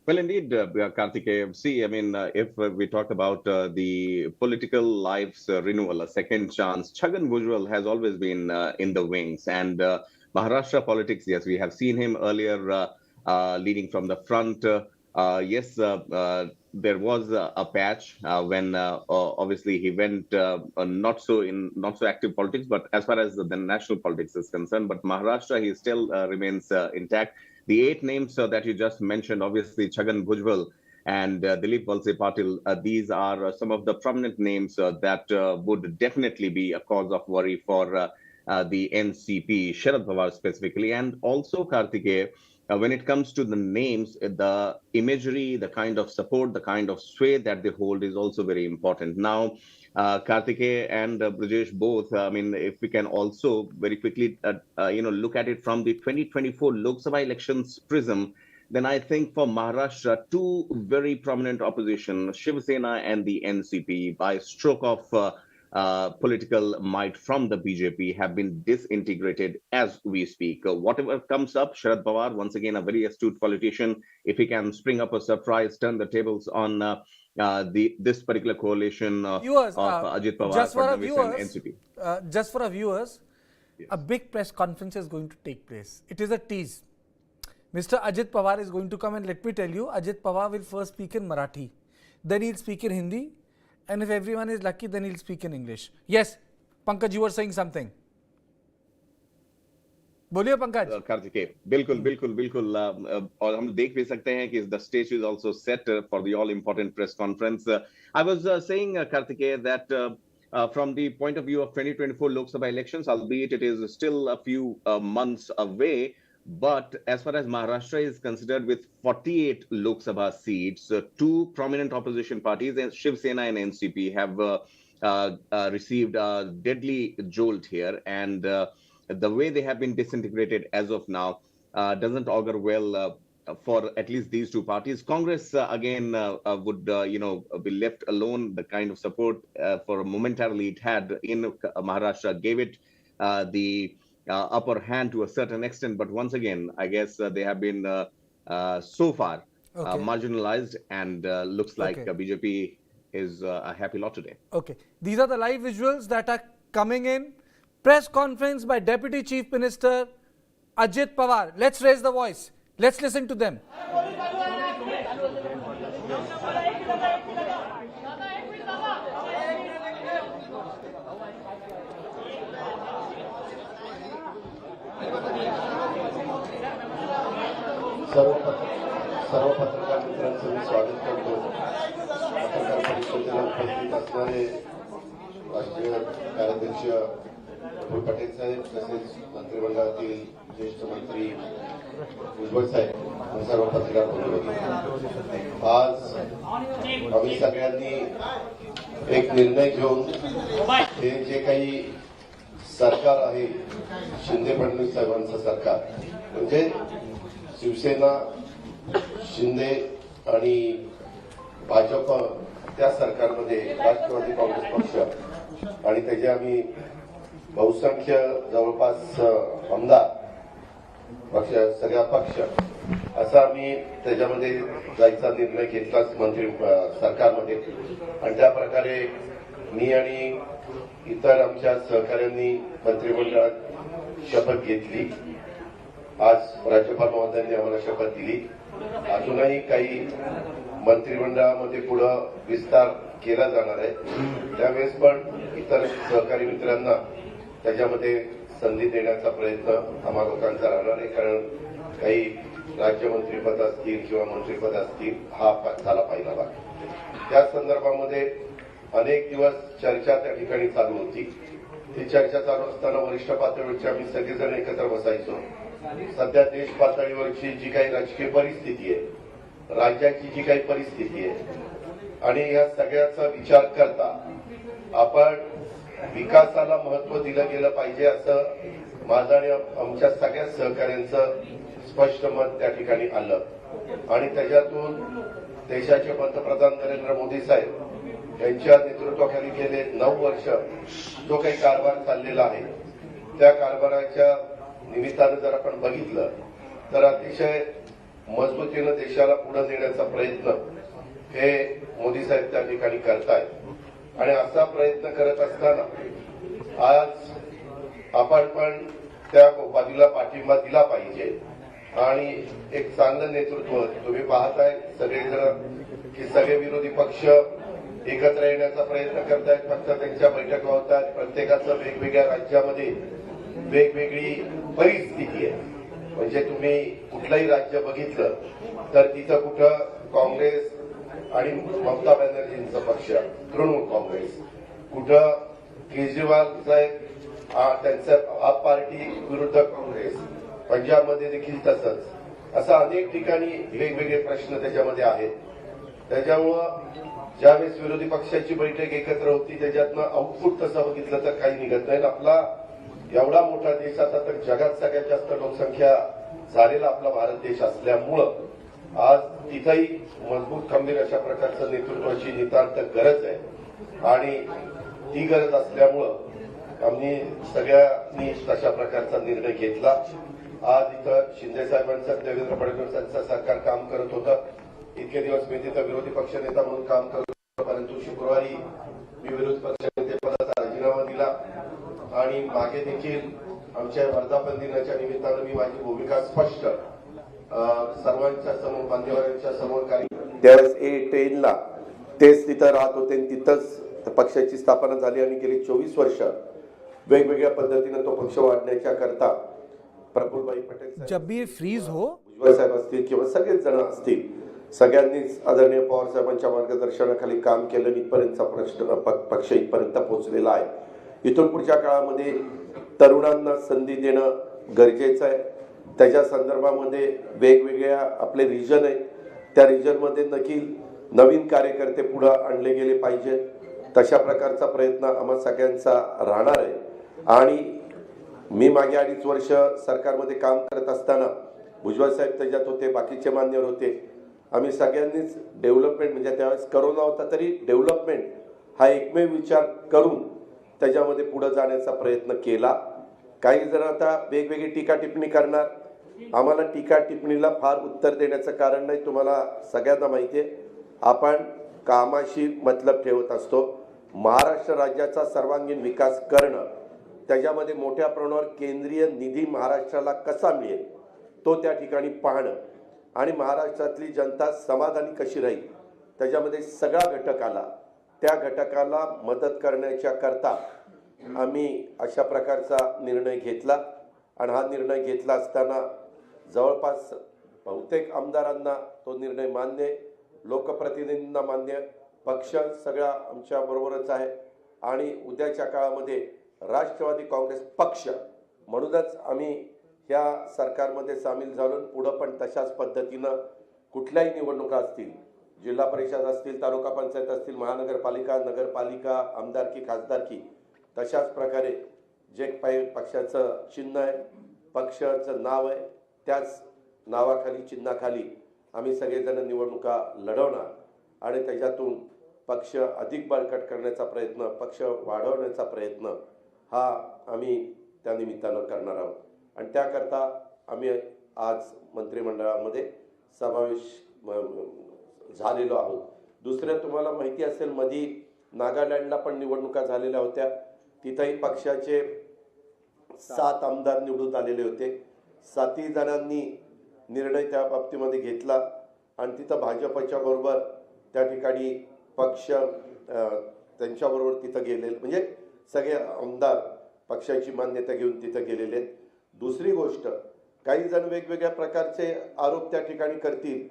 Well, indeed, Kartikeya. See, I mean, if we talk about the political life's renewal, a second chance, Chhagan Bhujbal has always been in the wings. And Maharashtra politics, yes, we have seen him earlier leading from the front. Yes, there was a patch when obviously he went not so active politics, but as far as the national politics is concerned, but Maharashtra, he still remains intact. The 8 names that you just mentioned, obviously Chhagan Bhujbal and Dilip Walse Patil, these are some of the prominent names that would definitely be a cause of worry for the NCP, Sharad Pawar specifically, and also Kartikeya. When it comes to the names, the imagery, the kind of support, the kind of sway that they hold is also very important. Now, Kartikeya and Brajesh both, I mean, if we can also very quickly, look at it from the 2024 Lok Sabha elections prism, then I think for Maharashtra, 2 very prominent opposition, Shiv Sena and the NCP, by stroke of political might from the BJP, have been disintegrated as we speak. Whatever comes up, Sharad Pawar, once again a very astute politician, if he can spring up a surprise, turn the tables on this particular coalition of Ajit Pawar,
just for our
and
viewers,
NCP.
Just for our viewers, a big press conference is going to take place. It is a tease. Mr. Ajit Pawar is going to come, and let me tell you, Ajit Pawar will first speak in Marathi, then he'll speak in Hindi, and if everyone is lucky, then he'll speak in English. Yes, Pankaj, you were saying something. बोलिए पंकज।
कार्तिकेय, बिल्कुल और हम देख भी सकते हैं कि the stage is also set for the all important press conference. I was saying, Kartikeya, that from the point of view of 2024 Lok Sabha elections, albeit it is still a few months away, but as far as Maharashtra is considered, with 48 Lok Sabha seats, two prominent opposition parties, Shiv Sena and NCP, have received a deadly jolt here, and the way they have been disintegrated as of now doesn't augur well for at least these two parties. Congress again would be left alone. The kind of support for momentarily it had in Maharashtra gave it the upper hand to a certain extent, but once again I guess they have been so far marginalized, and looks like BJP is a happy lot today.
Okay, these are the live visuals that are coming in. Press conference by Deputy Chief Minister Ajit Pawar. Let's raise the voice. Let's listen to them.
सर्व पत्रकार मित्रांचं मी स्वागत करतो. पत्रकार परिषदेला उपस्थित असणारे राष्ट्रीय कार्याध्यक्ष अबुल पटेल साहेब, तसेच मंत्रिमंडळातील ज्येष्ठ मंत्री भुजबळ साहेब, सर्व पत्रकार बंधू, आज आम्ही सगळ्यांनी एक निर्णय घेऊन हे जे काही सरकार आहे, शिंदे फडणवीस साहेबांचं सरकार, म्हणजे शिवसेना, शिंदे आणि भाजप त्या सरकारमध्ये राष्ट्रवादी काँग्रेस पक्ष आणि त्याचे आम्ही बहुसंख्य जवळपास आमदार पक्ष, सगळा पक्ष, असा आम्ही त्याच्यामध्ये जायचा निर्णय घेतलाच मंत्री सरकारमध्ये, आणि त्या प्रकारे मी आणि इतर आमच्या सहकाऱ्यांनी मंत्रिमंडळात शपथ घेतली. आज राज्यपाल महोदयांनी आम्हाला शपथ दिली. अजूनही काही मंत्रिमंडळामध्ये पुढे विस्तार केला जाणार आहे, त्यावेळेस पण इतर सहकारी मित्रांना त्याच्यामध्ये संधी देण्याचा प्रयत्न आम्हा लोकांचा राहणार आहे, कारण काही राज्यमंत्रीपद असतील किंवा मंत्रीपद असतील, हा झाला पहिला भाग. त्या संदर्भामध्ये अनेक दिवस चर्चा त्या ठिकाणी चालू होती. ती चर्चा चालू असताना वरिष्ठ पातळीवरची आम्ही सगळेजण एकत्र बसायचो. सध्या देश पातळीवरची जी काही राजकीय परिस्थिती आहे, राज्याची जी काही परिस्थिती आहे, आणि या सगळ्याचा विचार करता आपण विकासाला महत्व दिलं गेलं पाहिजे, असं माझं आणि आमच्या सगळ्या सहकाऱ्यांचं स्पष्ट मत त्या ठिकाणी आलं. आणि त्याच्यातून देशाचे पंतप्रधान नरेंद्र मोदी साहेब यांच्या नेतृत्वाखाली गेले 9 वर्ष जो काही कारभार चाललेला आहे, त्या कारभाराच्या निमित्तानं जर आपण बघितलं तर अतिशय मजबूतीनं देशाला पुढे नेण्याचा प्रयत्न हे मोदी साहेब त्या ठिकाणी करतायत. आणि असा प्रयत्न करत असताना आज आपण पण त्या बाजूला पाठिंबा दिला पाहिजे. आणि एक चांगलं नेतृत्व तुम्ही पाहताय सगळेजण की सगळे विरोधी पक्ष एकत्र येण्याचा प्रयत्न करतायत, फक्त त्यांच्या बैठका होतात. प्रत्येकाचं वेगवेगळ्या राज्यामध्ये वेगवेगळी परिस्थिती आहे. म्हणजे तुम्ही कुठलंही राज्य बघितलं तर तिथं कुठं काँग्रेस आणि ममता बॅनर्जींचा पक्ष, तृणमूल काँग्रेस, कुठं केजरीवाल साहेब त्यांचं आप पार्टी विरुद्ध काँग्रेस, पंजाबमध्ये देखील तसंच, असं अनेक ठिकाणी वेगवेगळे प्रश्न त्याच्यामध्ये आहेत. त्याच्यामुळं ज्यावेळेस विरोधी पक्षाची बैठक एकत्र होती त्याच्यातनं आउटपुट तसं बघितलं तर काही निघत नाही. आपला एवढा मोठा देश, आता तर जगात सगळ्यात जास्त लोकसंख्या झालेला आपला भारत देश असल्यामुळं आज तिथंही मजबूत खंबीर अशा प्रकारचं नेतृत्वाची नितांत गरज आहे. आणि ती गरज असल्यामुळं आम्ही सगळ्यांनी तशा प्रकारचा निर्णय घेतला. आज इथं शिंदे साहेबांचं, देवेंद्र फडणवीसांचं सरकार काम करत होतं. इतके दिवस मी तिथं विरोधी पक्षनेता म्हणून काम करत होतो, परंतु शुक्रवारी मी विरोधी पक्षनेते पदाचा राजीनामा दिला. आणि मागे देखील आमच्या वर्धापन दिनाच्या निमित्तानं मी माझी भूमिका स्पष्ट सर्वांच्या समोर, मान्यवरांच्या समोर काही त्यावेळेस ट्रेनला तेच तिथं राहत होते आणि तिथंच पक्षाची स्थापना झाली आणि गेली 24 वर्ष वेगवेगळ्या पद्धतीने तो पक्ष वाढण्याच्या करता प्रफुल्लभाई पटेल
जब भी ये फ्रीज हो,
भुजबळ साहेब असतील किंवा सगळेच जण असतील, सगळ्यांनीच आदरणीय पवार साहेबांच्या मार्गदर्शनाखाली काम केलं. इथपर्यंतचा प्रश्न पक्ष इथपर्यंत पोहोचलेला आहे. इथून पुढच्या काळामध्ये तरुणांना संधी देणं गरजेचं आहे. त्याच्या संदर्भामध्ये वेगवेगळ्या आपले रिजन आहे, त्या रिजनमध्ये नक्की नवीन कार्यकर्ते पुढे आणले गेले पाहिजे. तशा प्रकारचा प्रयत्न आम्हा सगळ्यांचा राहणार आहे. आणि मी मागे 2.5 वर्ष सरकारमध्ये काम करत असताना भुजबळ साहेब त्याच्यात होते, बाकीचे मान्यवर होते. आम्ही सगळ्यांनीच डेव्हलपमेंट, म्हणजे त्यावेळेस करोना होता तरी डेव्हलपमेंट हा एकमेव विचार करून त्याच्यामध्ये पुढे जाण्याचा प्रयत्न केला. काही जण आता वेगवेगळी टीका टिप्पणी करणार. आम्हाला टीका टिप्पणीला फार उत्तर देण्याचं कारण नाही. तुम्हाला सगळ्यांना माहिती आहे, आपण कामाशी मतलब ठेवत असतो. महाराष्ट्र राज्याचा सर्वांगीण विकास करणं, त्याच्यामध्ये मोठ्या प्रमाणावर केंद्रीय निधी महाराष्ट्राला कसा मिळेल तो त्या ठिकाणी पाहणं आणि महाराष्ट्रातली जनता समाधानी कशी राहील त्याच्यामध्ये सगळा घटक आला. त्या घटकाला मदत करण्याच्या करता आम्ही अशा प्रकारचा निर्णय घेतला. आणि हा निर्णय घेतला असताना जवळपास बहुतेक आमदारांना तो निर्णय मान्य आहे, लोकप्रतिनिधींना मान्य, पक्ष सगळा आमच्या बरोबरच आहे. आणि उद्याच्या काळामध्ये राष्ट्रवादी काँग्रेस पक्ष म्हणूनच आम्ही ह्या सरकारमध्ये सामील झालो. पुढं पण तशाच पद्धतीनं कुठल्याही निवडणुका असतील, जिल्हा परिषद असतील, तालुका पंचायत असतील, महानगरपालिका, नगरपालिका, आमदारकी, खासदारकी, तशाच प्रकारे जे पक्षाचं चिन्ह आहे, पक्षाचं नाव आहे, त्याच नावाखाली, चिन्हाखाली आम्ही सगळेजण निवडणुका लढवणार. आणि त्याच्यातून पक्ष अधिक बळकट करण्याचा प्रयत्न, पक्ष वाढवण्याचा प्रयत्न हा आम्ही त्या निमित्तानं करणार आहोत. आणि त्याकरता आम्ही आज मंत्रिमंडळामध्ये समावेश झालेलो आहोत. दुसरं तुम्हाला माहिती असेल, मधी नागालँडला पण निवडणुका झालेल्या होत्या. तिथंही पक्षाचे 7 आमदार निवडून आलेले होते. 7 जणांनी निर्णय त्या बाबतीमध्ये घेतला आणि तिथं भाजपच्या बरोबर त्या ठिकाणी पक्ष त्यांच्याबरोबर तिथं गेलेले, म्हणजे सगळे आमदार पक्षाची मान्यता घेऊन तिथं गेलेले आहेत. दुसरी गोष्ट, काही जण वेगवेगळ्या प्रकारचे आरोप त्या ठिकाणी करतील.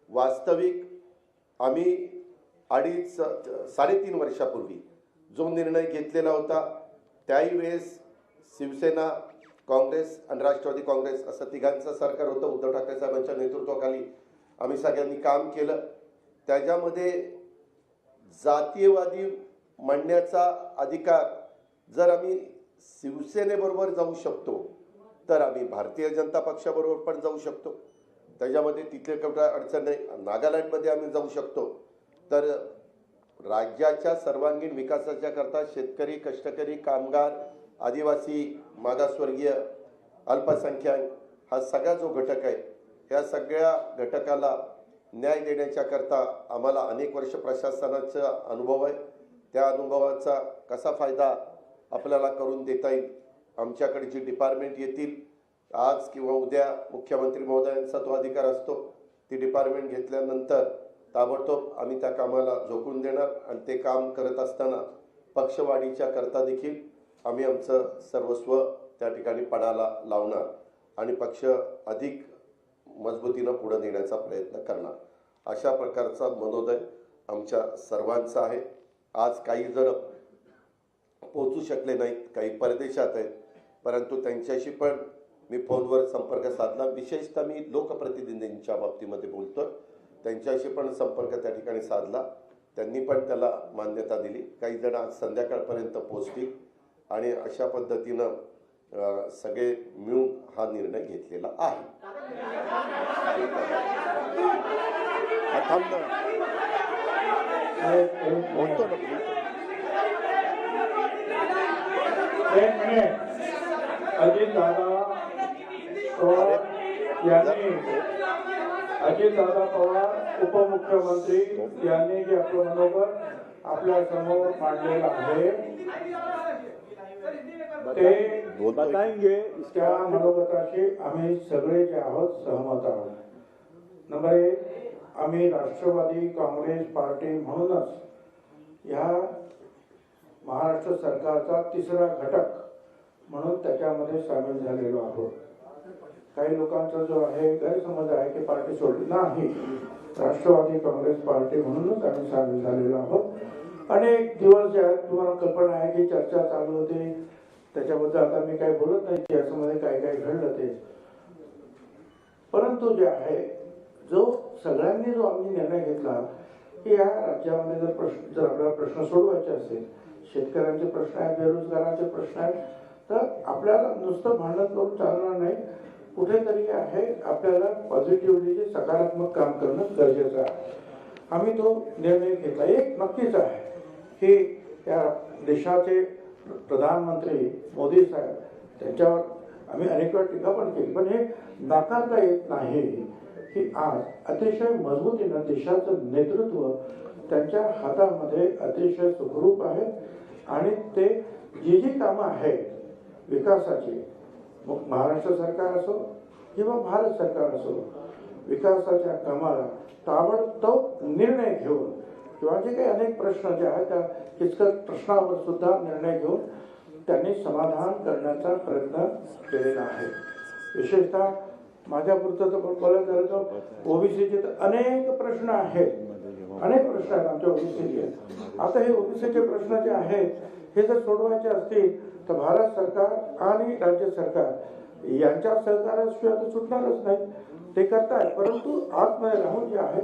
वास्तविक आम्ही 3.5 वर्षापूर्वी जो निर्णय घेतलेला होता, त्याही वेळेस शिवसेना, काँग्रेस आणि राष्ट्रवादी काँग्रेस असं तिघांचं सरकार होतं. उद्धव ठाकरे साहेबांच्या नेतृत्वाखाली आम्ही सगळ्यांनी काम केलं. त्याच्यामध्ये जातीयवादी म्हणण्याचा अधिकार जर आम्ही शिवसेनेबरोबर जाऊ शकतो तर आम्ही भारतीय जनता पक्षाबरोबर पण जाऊ शकतो. त्याच्यामध्ये तिथले कुठं अडचण नाही. नागालँडमध्ये आम्ही जाऊ शकतो. तर राज्याच्या सर्वांगीण विकासाच्या करता शेतकरी, कष्टकरी, कामगार, आदिवासी, मागासवर्गीय, अल्पसंख्याक हा सगळा जो घटक आहे, या सगळ्या घटकाला न्याय देण्याच्या करता आम्हाला अनेक वर्ष प्रशासनाचा अनुभव आहे. त्या अनुभवाचा कसा फायदा आपल्याला करून देता येईल, आमच्याकडे जी डिपार्टमेंट येतील आज किंवा उद्या, मुख्यमंत्री महोदयांचा तो अधिकार असतो. ती डिपार्टमेंट घेतल्यानंतर ताबडतोब आम्ही त्या कामाला झोकून देणार आणि ते काम करत असताना पक्षवाढीच्या करता देखील आम्ही आमचं सर्वस्व त्या ठिकाणी पणाला लावणार आणि पक्ष अधिक मजबूतीनं पुढे नेण्याचा प्रयत्न करणार. अशा प्रकारचा मनोदय आमच्या सर्वांचा आहे. आज काही जण पोहोचू शकले नाहीत, काही परदेशात आहेत, परंतु त्यांच्याशी पण मी फोनवर संपर्क साधला. विशेषतः मी लोकप्रतिनिधींच्या बाबतीमध्ये बोलतोय, त्यांच्याशी पण संपर्क त्या ठिकाणी साधला. त्यांनी पण त्याला मान्यता दिली. काही जण आज संध्याकाळपर्यंत पोहोचतील आणि अशा पद्धतीनं सगळे मिळून हा निर्णय घेतलेला आहे.
अजितदादा पवार उपमुख्यमंत्री यांनी जे आपलं मनोगत आपल्या समोर मांडलेलं आहे, ते बताएंगे. त्या मनोगताशी आम्ही सगळे जे आहोत सहमत आहोत. नंबर 1, आम्ही राष्ट्रवादी काँग्रेस पार्टी म्हणूनच ह्या महाराष्ट्र सरकारचा तिसरा घटक म्हणून त्याच्यामध्ये सामील झालेलो आहोत. काही लोकांचा जो आहे गैरसमज आहे की पार्टी सोडली नाही, राष्ट्रवादी काँग्रेस पार्टी म्हणूनच आम्ही सामील झालेलो आहोत. अनेक दिवस जे आहेत तुम्हाला कल्पना आहे की चर्चा चालू होती, त्याच्याबद्दल आता मी काही बोलत नाही की याच्यामध्ये काय काय घडलं ते. परंतु जे आहे जो सगळ्यांनी जो आम्ही निर्णय घेतला की या राज्यामध्ये जर आपल्याला प्रश्न सोडवायचे असेल, शेतकऱ्यांचे प्रश्न आहेत, बेरोजगारांचे प्रश्न आहेत, तर आपल्याला नुसतं भांडण करून चालणार नाही. कुठेतरी आहे आपल्याला पॉझिटिव्हली सकारात्मक काम करणं गरजेचं आहे. आम्ही तो निर्णय घेतला. एक नक्कीच आहे की या देशाचे प्रधानमंत्री मोदी साहेब त्यांच्यावर आम्ही अनेक वेळा टीका पण केली, पण हे नाकारता येत नाही की आज अतिशय मजबूतीनं देशाचं नेतृत्व त्यांच्या हातामध्ये अतिशय सुखरूप आहे. आणि ते जी कामं आहेत विकासाची, मग महाराष्ट्र सरकार असो किंवा भारत सरकार असो, विकासाच्या कामाला ताबडतोब निर्णय घेऊन किंवा जे काही अनेक प्रश्न जे आहेत त्या किचकट प्रश्नावर सुद्धा निर्णय घेऊन त्यांनी समाधान करण्याचा प्रयत्न केलेला आहे. विशेषतः माझ्यापुरतं तर बोलायचं झालं तर ओबीसीचे तर अनेक प्रश्न आहेत, अनेक प्रश्न आहेत आमच्या ओबीसीचे. आता हे ओबीसीचे प्रश्न जे आहेत हे जर सोडवायचे असतील तर भारत सरकार आणि राज्य सरकार यांच्या सहकार्याशिवाय तर सुटणारच नाही. ते करतायत, परंतु आतमध्ये राहून जे आहे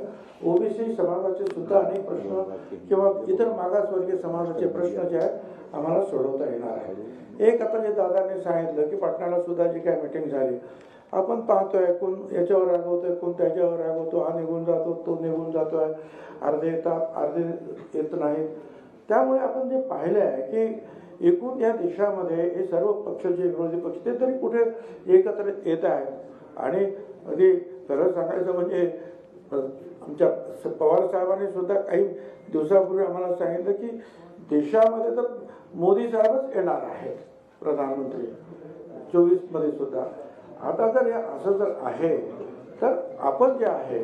ओबीसी समाजाचे सुद्धा अनेक प्रश्न किंवा इतर मागासवर्गीय समाजाचे प्रश्न जे आहेत आम्हाला सोडवता येणार आहे. एक आता जे दादाने सांगितलं की पाटणाला सुद्धा जी काय मीटिंग झाली, आपण पाहतोय कोण याच्यावर रागवतोय, कोण त्याच्यावर रागवतो, हा निघून जातो, तो निघून जातोय, अर्धे येतात अर्धे येत नाहीत. त्यामुळे आपण जे पाहिलं आहे की एकूण या देशामध्ये हे सर्व पक्ष जे विरोधी पक्ष ते तरी कुठे एकत्र येत आहेत. आणि अगदी खरं सांगायचं म्हणजे आमच्या पवार साहेबांनी सुद्धा काही दिवसापूर्वी आम्हाला सांगितलं की देशामध्ये तर मोदी साहेबच येणार आहेत प्रधानमंत्री 24 सुद्धा. आता जर असं जर आहे तर आपण जे आहे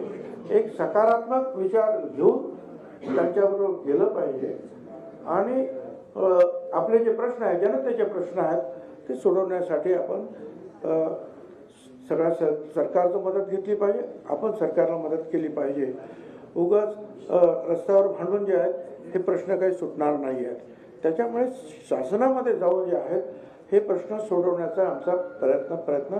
एक सकारात्मक विचार घेऊन त्यांच्याबरोबर गेलं पाहिजे आणि आपले जे प्रश्न आहेत, जनतेचे प्रश्न आहेत, ते सोडवण्यासाठी आपण सगळ्या सरकारचं मदत घेतली पाहिजे, आपण सरकारला मदत केली पाहिजे. उगाच रस्त्यावर भांडून जे आहेत हे प्रश्न काही सुटणार नाही आहेत. त्याच्यामुळे शासनामध्ये जाऊन जे आहेत हे प्रश्न सोडवण्याचा आमचा प्रयत्न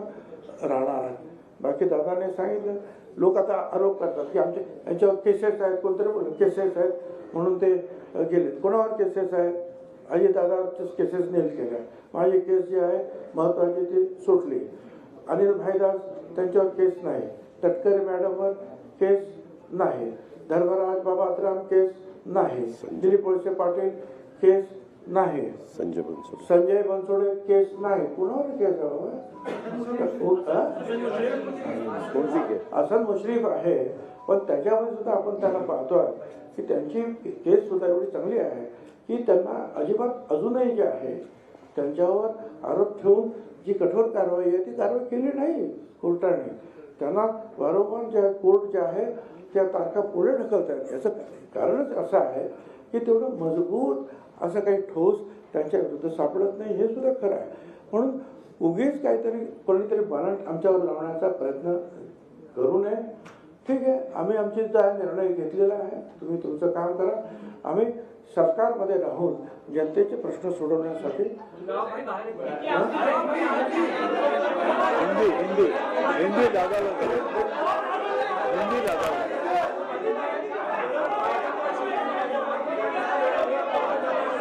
राहणार आहे. बाकी दादाने सांगितलं, लोक आता आरोप करतात की आमचे यांच्यावर केसेस आहेत, कोणतरी बोललं केसेस आहेत म्हणून ते गेलेत. कोणावर केसेस आहेत? अजित दादावरच केसेस नील केल्या. माझी केस जी आहे महत्त्वाची ती सुटली. अनिल भाईदास त्यांच्यावर केस नाही. तटकरे मॅडमवर केस नाही. धर्मराज बाबात्राम केस नाही. दिलीप वळसे पाटील केस नाही. संजय बनसोडे केस नाही. कुणावर केस हसन मुश्रीफ आहे, पण त्याच्यामध्ये सुद्धा आपण त्यांना पाहतोय की त्यांची केस सुद्धा एवढी चांगली आहे की त्यांना अजिबात अजूनही जे आहे त्यांच्यावर आरोप ठेवून जी कठोर कारवाई आहे ती कारवाई केली नाही कोर्टाने. त्यांना वारंवार जे कोर्ट जे आहे त्या तारखा पुढे ढकलत आहेत. याचं कारणच असं आहे की तेवढं मजबूत असं काही ठोस त्यांच्या विरुद्ध सापडत नाही, हे सुद्धा खरं आहे. म्हणून उगीच काहीतरी कोणीतरी बाणट आमच्यावर लावण्याचा प्रयत्न करू नये. ठीक आहे, आम्ही आमची निर्णय घेतलेला आहे, तुम्ही तुमचं काम करा. आम्ही सरकारमध्ये राहून जनतेचे प्रश्न सोडवण्यासाठी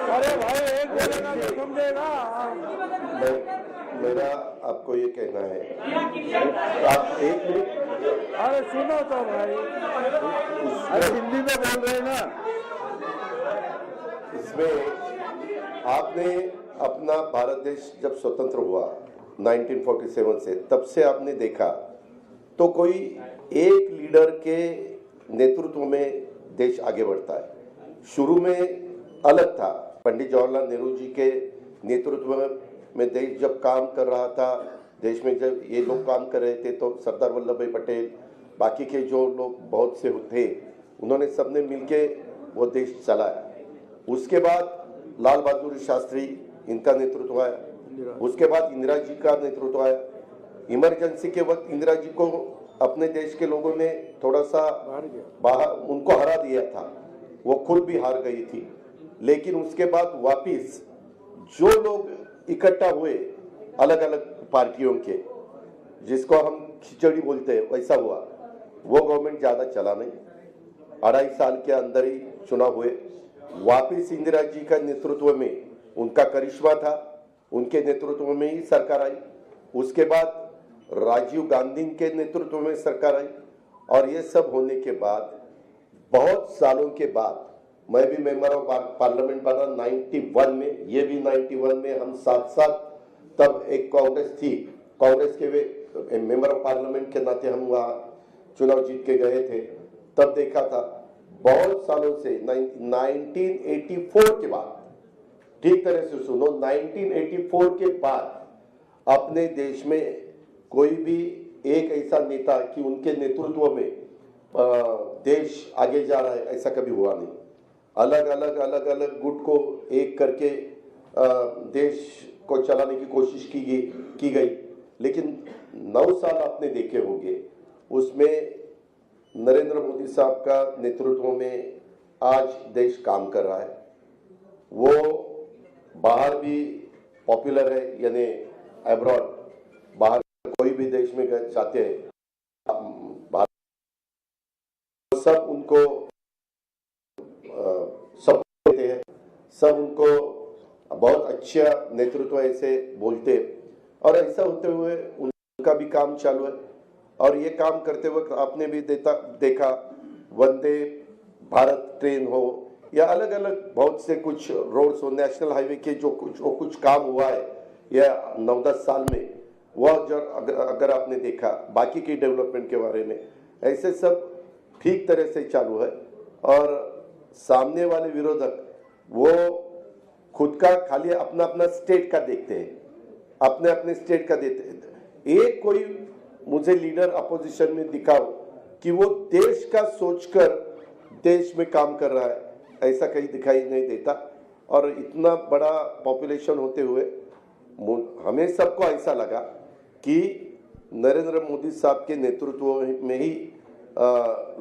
अरे भाई एक बोलेगा तो समझेगा. मेरा आपको ये कहना है, आप एक मिनट,
अरे सुनो तो भाई,
अरे हिंदी में बोल रहे हैं ना. इसमें आपने अपना भारत देश जब स्वतंत्र हुआ 1947 से, तब से आपने देखा तो कोई एक लीडर के नेतृत्व में देश आगे बढ़ता है. शुरू में अलग था, पंडित जवाहरलाल नेहरू जी के नेतृत्व में देश जब काम कर रहा था, देश में जब ये लोग काम कर रहे थे तो सरदार वल्लभ भाई पटेल, बाकी के जो लोग बहुत से थे, उन्होंने सबने मिलके वो देश चलाया। उसके बाद लाल बहादुर शास्त्री, इनका नेतृत्व आया। उसके बाद इंदिरा जी का नेतृत्व आया। इमरजेंसी के वक्त इंदिरा जी को अपने देश के लोगों ने थोड़ा सा बाहर उनको हरा दिया था, वो खुद भी हार गई थी। लेकिन उसके बाद वापिस जो लोग इकट्ठा हुए अलग अलग पार्टियों के, जिसको हम खिचड़ी बोलते हैं, वैसा हुआ। वो गवर्नमेंट ज्यादा चला नहीं, 2.5 साल के अंदर ही चुनाव हुए। वापिस इंदिरा जी का नेतृत्व में उनका करिश्मा था, उनके नेतृत्व में ही सरकार आई। उसके बाद राजीव गांधी के नेतृत्व में सरकार आई। और ये सब होने के बाद बहुत सालों के बाद मैं भी मेंबर ऑफ पार्लियामेंट बना 91 में, ये भी 91 में, हम साथ साथ, तब एक कांग्रेस थी, कांग्रेस के वे मेंबर ऑफ पार्लियामेंट के नाते हम वहाँ चुनाव जीत के गए थे। तब देखा था बहुत सालों से 1984 के बाद, ठीक तरह से सुनो, 1984 के बाद अपने देश में कोई भी एक ऐसा नेता कि उनके नेतृत्व में देश आगे जा रहा है, ऐसा कभी हुआ नहीं। अलग अलग गुट को एक करके देश को चलाने की कोशिश की गई। लेकिन 9 साल आपने देखे होंगे, उसमें नरेंद्र मोदी साहब का नेतृत्व में आज देश काम कर रहा है। वो बाहर भी पॉपुलर है, यानी अब्रॉड, बाहर कोई भी देश में जाते हैं, सब उनको सब देते हैं, सब उनको बहुत अच्छा नेतृत्व ऐसे बोलते हैं। और ऐसा होते हुए उनका भी काम चालू है। और ये काम करते वक्त आपने भी देखा वंदे भारत ट्रेन हो या अलग अलग बहुत से कुछ रोड्स हो, नेशनल हाईवे के जो कुछ काम हुआ है या 9-10 साल में, वह जो अगर आपने देखा बाकी की डेवलपमेंट के बारे में, ऐसे सब ठीक तरह से चालू है। और सामने वाले विरोधक वो खुद का खाली अपना अपना स्टेट का देखते हैं, अपने अपने स्टेट का देते हैं। एक कोई मुझे लीडर अपोजिशन में दिखाओ कि वो देश का सोचकर देश में काम कर रहा है, ऐसा कहीं दिखाई नहीं देता। और इतना बड़ा पॉपुलेशन होते हुए हमें सबको ऐसा लगा कि नरेंद्र मोदी साहब के नेतृत्व में ही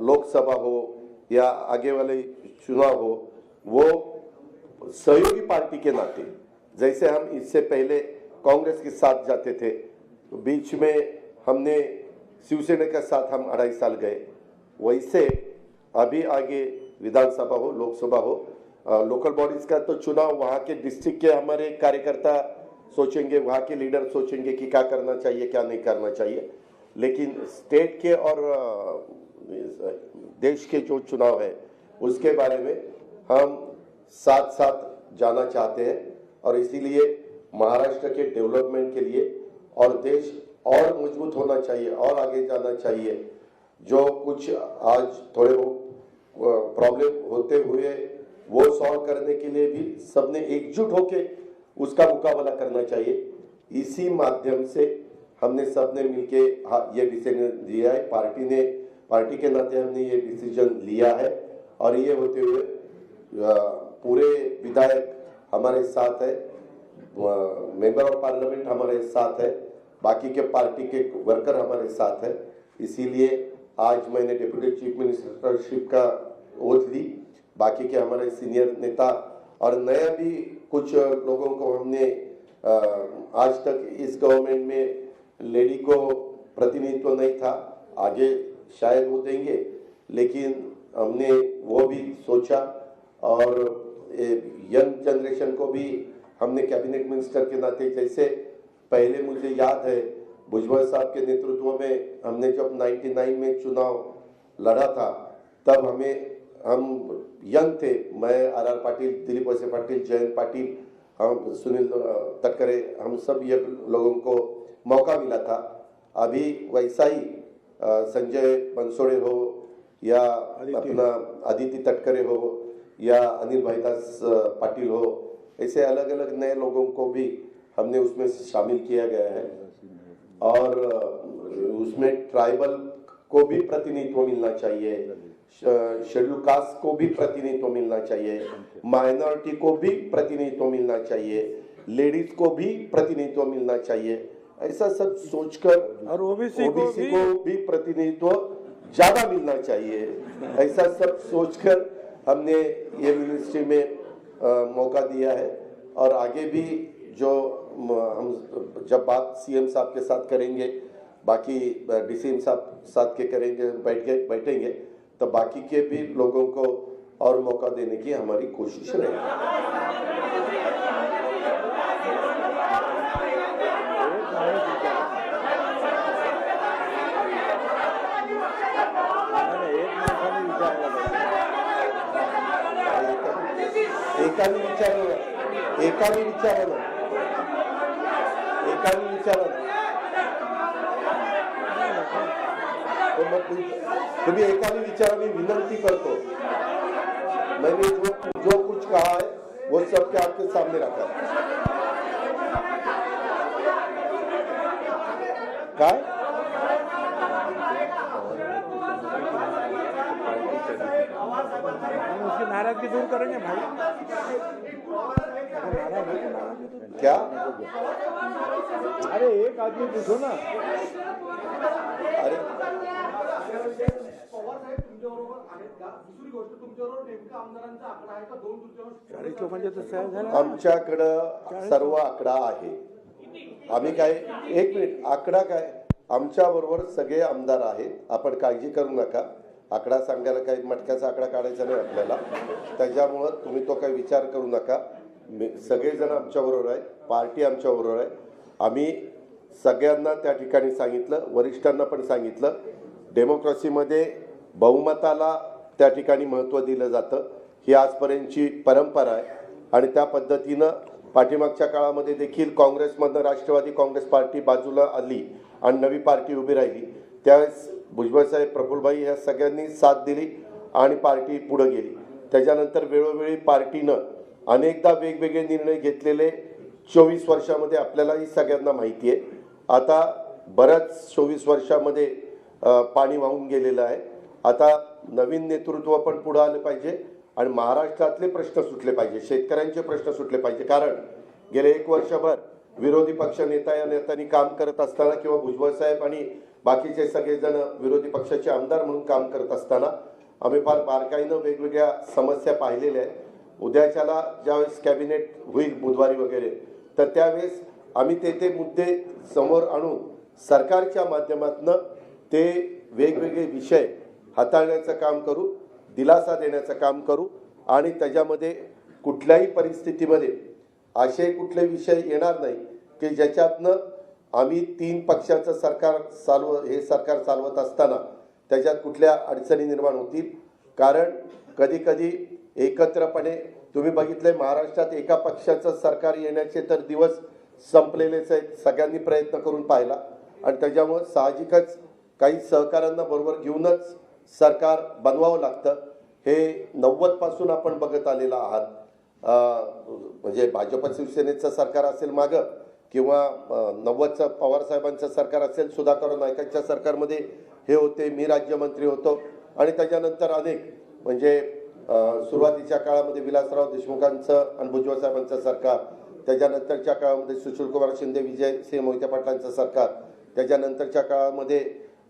लोकसभा हो या आगे वाले चुनाव हो, वो सहयोगी पार्टी के नाते, जैसे हम इससे पहले कांग्रेस के साथ जाते थे, तो बीच में हमने शिवसेना के साथ हम 2.5 साल गए, वैसे अभी आगे विधानसभा हो, लोकसभा हो, लोकल बॉडीज का तो चुनाव वहाँ के डिस्ट्रिक्ट के हमारे कार्यकर्ता सोचेंगे, वहाँ के लीडर सोचेंगे कि क्या करना चाहिए क्या नहीं करना चाहिए। लेकिन स्टेट के और देश के जो चुनाव है उसके बारे में हम साथ साथ जाना चाहते हैं। और इसीलिए महाराष्ट्र के डेवलपमेंट के लिए और देश और मजबूत होना चाहिए और आगे जाना चाहिए। जो कुछ आज थोड़े बहुत प्रॉब्लम होते हुए वो सॉल्व करने के लिए भी सबने एकजुट होके उसका मुकाबला करना चाहिए। इसी माध्यम से हमने सबने मिलके ये डिसीजन लिया है, पार्टी के नाते हमने ये डिसीजन लिया है। और ये होते हुए पूरे विधायक हमारे साथ है, मेंबर ऑफ पार्लियामेंट हमारे साथ है, बाकी के पार्टी के वर्कर हमारे साथ है। इसीलिए आज मैंने डिप्टी चीफ मिनिस्टरशिप का ओथ ली। बाकी के हमारे सीनियर नेता और नया भी कुछ लोगों को हमने आज तक इस गवर्नमेंट में लेडी को प्रतिनिधित्व नहीं था, आगे शायद वो देंगे, लेकिन हमने वो भी सोचा। और यंग जनरेशन को भी हमने कैबिनेट मिनिस्टर के नाते, जैसे पहले मुझे याद है भुजबल साहब के नेतृत्व में हमने जब 99 में चुनाव लड़ा था, तब हम यंग थे, मैं आर पाटिल, दिलीप वैसे पाटिल, जयंत पाटिल, हम सुनील तटकरे, हम सब ये लोगों को मौका मिला था। अभी वैसा ही संजय बंसोड़े हो या अपना आदित्य तटकरे हो या अनिल भाईदास पाटिल हो, ऐसे अलग अलग नए लोगों को भी हमने उसमें शामिल किया गया है और उसमें ट्राइबल को भी प्रतिनिधित्व मिलना चाहिए, शेड्यूल कास्ट को भी प्रतिनिधित्व मिलना चाहिए, माइनॉरिटी को भी प्रतिनिधित्व मिलना चाहिए, लेडीज को भी प्रतिनिधित्व मिलना चाहिए। ऐसा सब सोचकर
और ओबीसी
को भी प्रतिनिधित्व ज्यादा मिलना चाहिए, ऐसा सब सोचकर हमने ये मिनिस्ट्री में मौका दिया है। और आगे भी जो हम जब बात सीएम साहब के साथ करेंगे, बाकी डीसीएम साहब साथ के करेंगे, बैठेंगे तो बाकी के भी लोगों को और मौका देने की हमारी कोशिश रहेगी। एकाने विचारलं तुम्ही एकाने विचारा, मी विनंती करतो, मैंने जो कुछ कहा है वो सबके आपके सामने रखा है। काय
उसकी नाराजगी दूर करेंगे भाई।
क्या?
अरे एक आदमी पूछो ना।
अरे आमच्याकडं सर्व आकडा आहे। आम्ही काय एक मिनिट, आकडा काय आमच्या बरोबर सगळे आमदार आहेत, आपण काळजी करू नका। आकडा सांगायला काही मटक्याचा आकडा काढायचा नाही आपल्याला, त्याच्यामुळं तुम्ही तो काही विचार करू नका। सगळेजण आमच्या बरोबर आहे, पार्टी आमच्या बरोबर आहे। आम्ही सगळ्यांना त्या ठिकाणी सांगितलं, वरिष्ठांना पण सांगितलं, डेमोक्रेसीमध्ये बहुमताला त्या ठिकाणी महत्त्व दिलं जातं, ही आजपर्यंतची परंपरा आहे। आणि त्या पद्धतीनं पाठीमागच्या काळामध्ये देखील काँग्रेसमधनं राष्ट्रवादी काँग्रेस पार्टी बाजूला आली आणि नवी पार्टी उभी राहिली, त्यावेळेस भुजबळ साहेब, प्रफुल्लभाई ह्या सगळ्यांनी साथ दिली आणि पार्टी पुढे गेली। त्याच्यानंतर वेळोवेळी पार्टीनं अनेकदा वेगवेगळे निर्णय घेतलेले 24 वर्षामध्ये आपल्यालाही सगळ्यांना माहिती आहे। आता बऱ्याच 24 वर्षामध्ये पाणी वाहून गेलेलं आहे। आता नवीन नेतृत्व पण पुढे आले पाहिजे आणि महाराष्ट्रातले प्रश्न सुटले पाहिजे, शेतकऱ्यांचे प्रश्न सुटले पाहिजे। कारण गेले 1 वर्षभर विरोधी पक्ष नेता या नेत्यांनी काम करत असताना किंवा भुजबळ साहेब आणि बाकीचे सगळेजण विरोधी पक्षाचे आमदार म्हणून काम करत असताना आम्ही फार बारकाईनं वेगवेगळ्या समस्या पाहिलेल्या आहेत। उद्याच्याला ज्यावेळेस कॅबिनेट होईल बुधवारी वगैरे, तर त्यावेळेस आम्ही ते मुद्दे समोर आणून सरकारच्या माध्यमातून ते वेगवेगळे विषय हाताळण्याचं काम करू, दिलासा देण्याचं काम करू आणि त्याच्यामध्ये कुठल्याही परिस्थितीमध्ये असे कुठले विषय येणार नाही की ज्याच्यातनं आम्ही 3 पक्षाचं सरकार चालवत असताना त्याच्यात कुठल्या अडचणी निर्माण होतील। कारण कधी कधी एकत्रपणे तुम्ही बघितले महाराष्ट्रात एका पक्षाचं सरकार येण्याचे तर दिवस संपलेलेच आहेत, सगळ्यांनी प्रयत्न करून पाहिला आणि त्याच्यामुळे साहजिकच काही सहकाऱ्यांना बरोबर घेऊनच सरकार बनवावं लागतं। हे 90 पासून आपण बघत आलेला आहात, म्हणजे भाजप शिवसेनेचं सरकार असेल मागं किंवा 90चं पवार साहेबांचं सरकार असेल, सुधाकर नायकांच्या सरकारमध्ये हे होते, मी राज्यमंत्री होतो आणि त्याच्यानंतर अनेक म्हणजे सुरुवातीच्या काळामध्ये विलासराव देशमुखांचं आणि भुजबळ साहेबांचं सरकार, त्याच्यानंतरच्या काळामध्ये सुशीलकुमार शिंदे, विजयसिंह मोहिते पाटलांचं सरकार, त्याच्यानंतरच्या काळामध्ये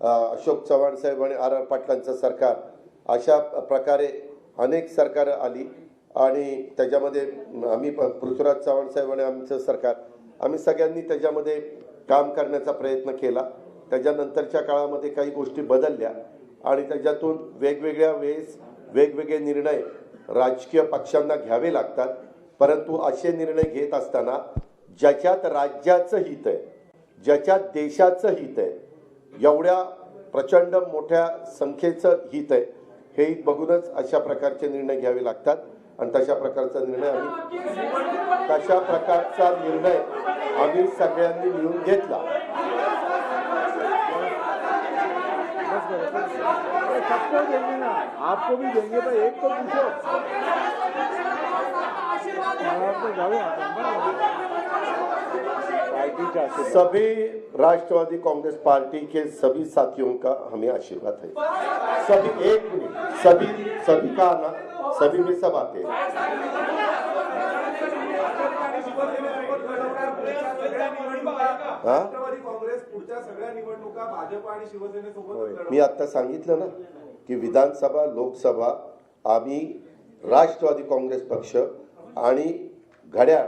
अशोक चव्हाण साहेब आणि आर पाटलांचं सरकार, अशा प्रकारे अनेक सरकार आली आणि त्याच्यामध्ये आम्ही पृथ्वीराज चव्हाण साहेब आणि आमचं सरकार, आम्ही सगळ्यांनी त्याच्यामध्ये काम करण्याचा प्रयत्न केला। त्याच्यानंतरच्या काळामध्ये काही गोष्टी बदलल्या आणि त्याच्यातून वेगवेगळ्या वेळेस वेगवेगळे निर्णय राजकीय पक्षांना घ्यावे लागतात, परंतु असे निर्णय घेत असताना ज्याच्यात राज्याचं हित आहे, ज्याच्यात देशाचं हित आहे, एवढ्या प्रचंड मोठ्या संख्येचं हित आहे, हे हित बघूनच अशा प्रकारचे निर्णय घ्यावे लागतात आणि तशा प्रकारचा निर्णय आम्ही सगळ्यांनी मिळून घेतला।
सबको देंगे ना, आपको भी देंगे, तो एक तो पूछो।
सभी राष्ट्रवादी कांग्रेस पार्टी के सभी साथियों का हमें आशीर्वाद है। सभी एक मिनट, सभी का आना, सभी में सब आते हैं। मी आता सांगितलं ना की विधानसभा लोकसभा आम्ही राष्ट्रवादी काँग्रेस पक्ष आणि घड्याळ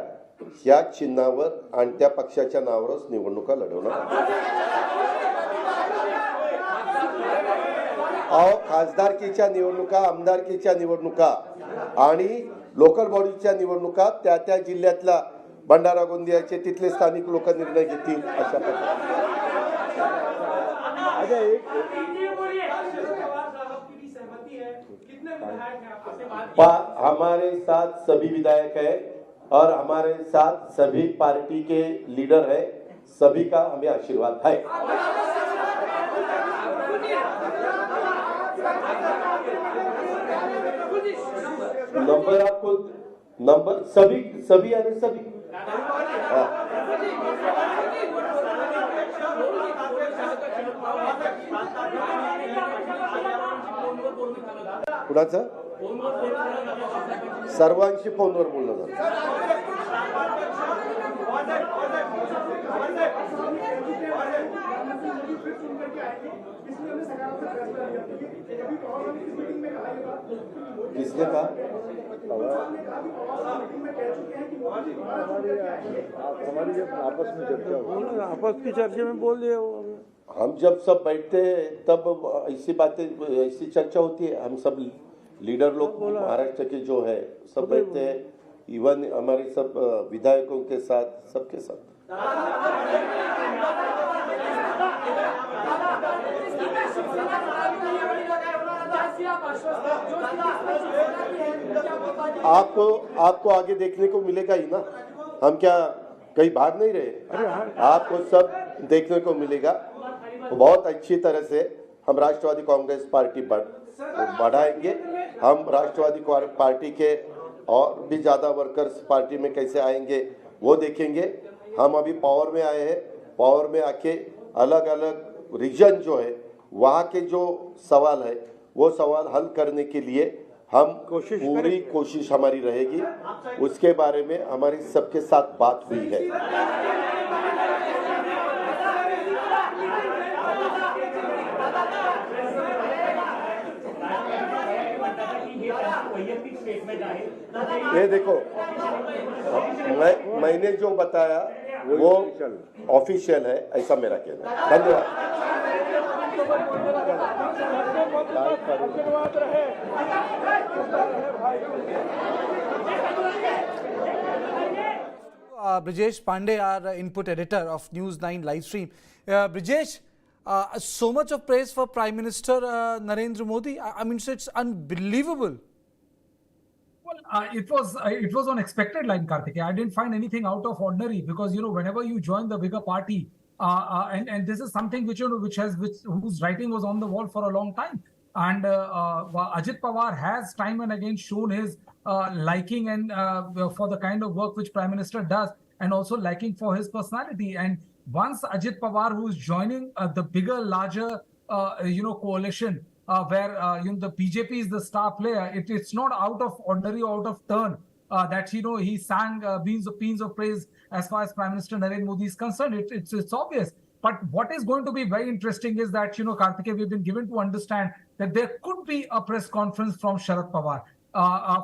या चिन्हावर आणि त्या पक्षाच्या नावावरच निवडणुका लढवणार। अहो खासदारकीच्या निवडणुका, आमदारकीच्या निवडणुका आणि लोकल बॉडीच्या निवडणुका त्या त्या जिल्ह्यातला भंडारा गोंदियाचे तिथले स्थानिक लोक निर्णय घेतील अशा प्रकारे। हमारे साथ सभी विधायक है और हमारे साथ सभी पार्टी के लीडर है, सभी का हमें आशीर्वाद है। नंबर आपको नंबर सभी यानी सभी कुणाचं सर्वांशी फोनवर बोलणं झालं। किसने कहा?
हमारी जब आपस में चर्चा हो, आपस की चर्चा में बोल दिए वो।
हम जब सब बैठते हैं तब ऐसी बातें, ऐसी चर्चा होती है। हम सब लीडर लोग महाराष्ट्र के जो है सब बैठते हैं, इवन हमारे सब विधायकों के साथ, सबके साथ। आपको आगे देखने को मिलेगा ही ना। हम क्या कहीं भाग नहीं रहे, आपको सब देखने को मिलेगा। बहुत अच्छी तरह से हम राष्ट्रवादी कांग्रेस पार्टी बढ़ाएंगे। हम राष्ट्रवादी पार्टी के और भी ज्यादा वर्कर्स पार्टी में कैसे आएंगे वो देखेंगे। हम अभी पावर में आए हैं, पावर में आके अलग अलग रीजन जो है वहाँ के जो सवाल है वो सवाल हल करने के लिए हम पूरी कोशिश हमारी रहेगी। उसके बारे में हमारी सबके साथ बात हुई है। ये देखो, मैंने जो बताया वो ऑफिशियल है, ऐसा मेरा कहना है। धन्यवाद।
Brijesh Pandey, our input editor of News9 live stream. Brijesh, so much of praise for Prime Minister Narendra Modi. I mean, it's unbelievable.
Well, it was on expected line, Karthikeya. I didn't find anything out of ordinary because whenever you join the bigger party, and this is something whose writing was on the wall for a long time. And Ajit Pawar has time and again shown his liking and for the kind of work which Prime Minister does, and also liking for his personality. And once Ajit Pawar, who is joining the bigger, larger, coalition, where the BJP is the star player, it's not out of ordinary or out of turn that he sang beans of praise as far as Prime Minister Narendra Modi is concerned. It's obvious. But what is going to be very interesting is that, Karthikeya, we've been given to understand that there could be a press conference from Sharad Pawar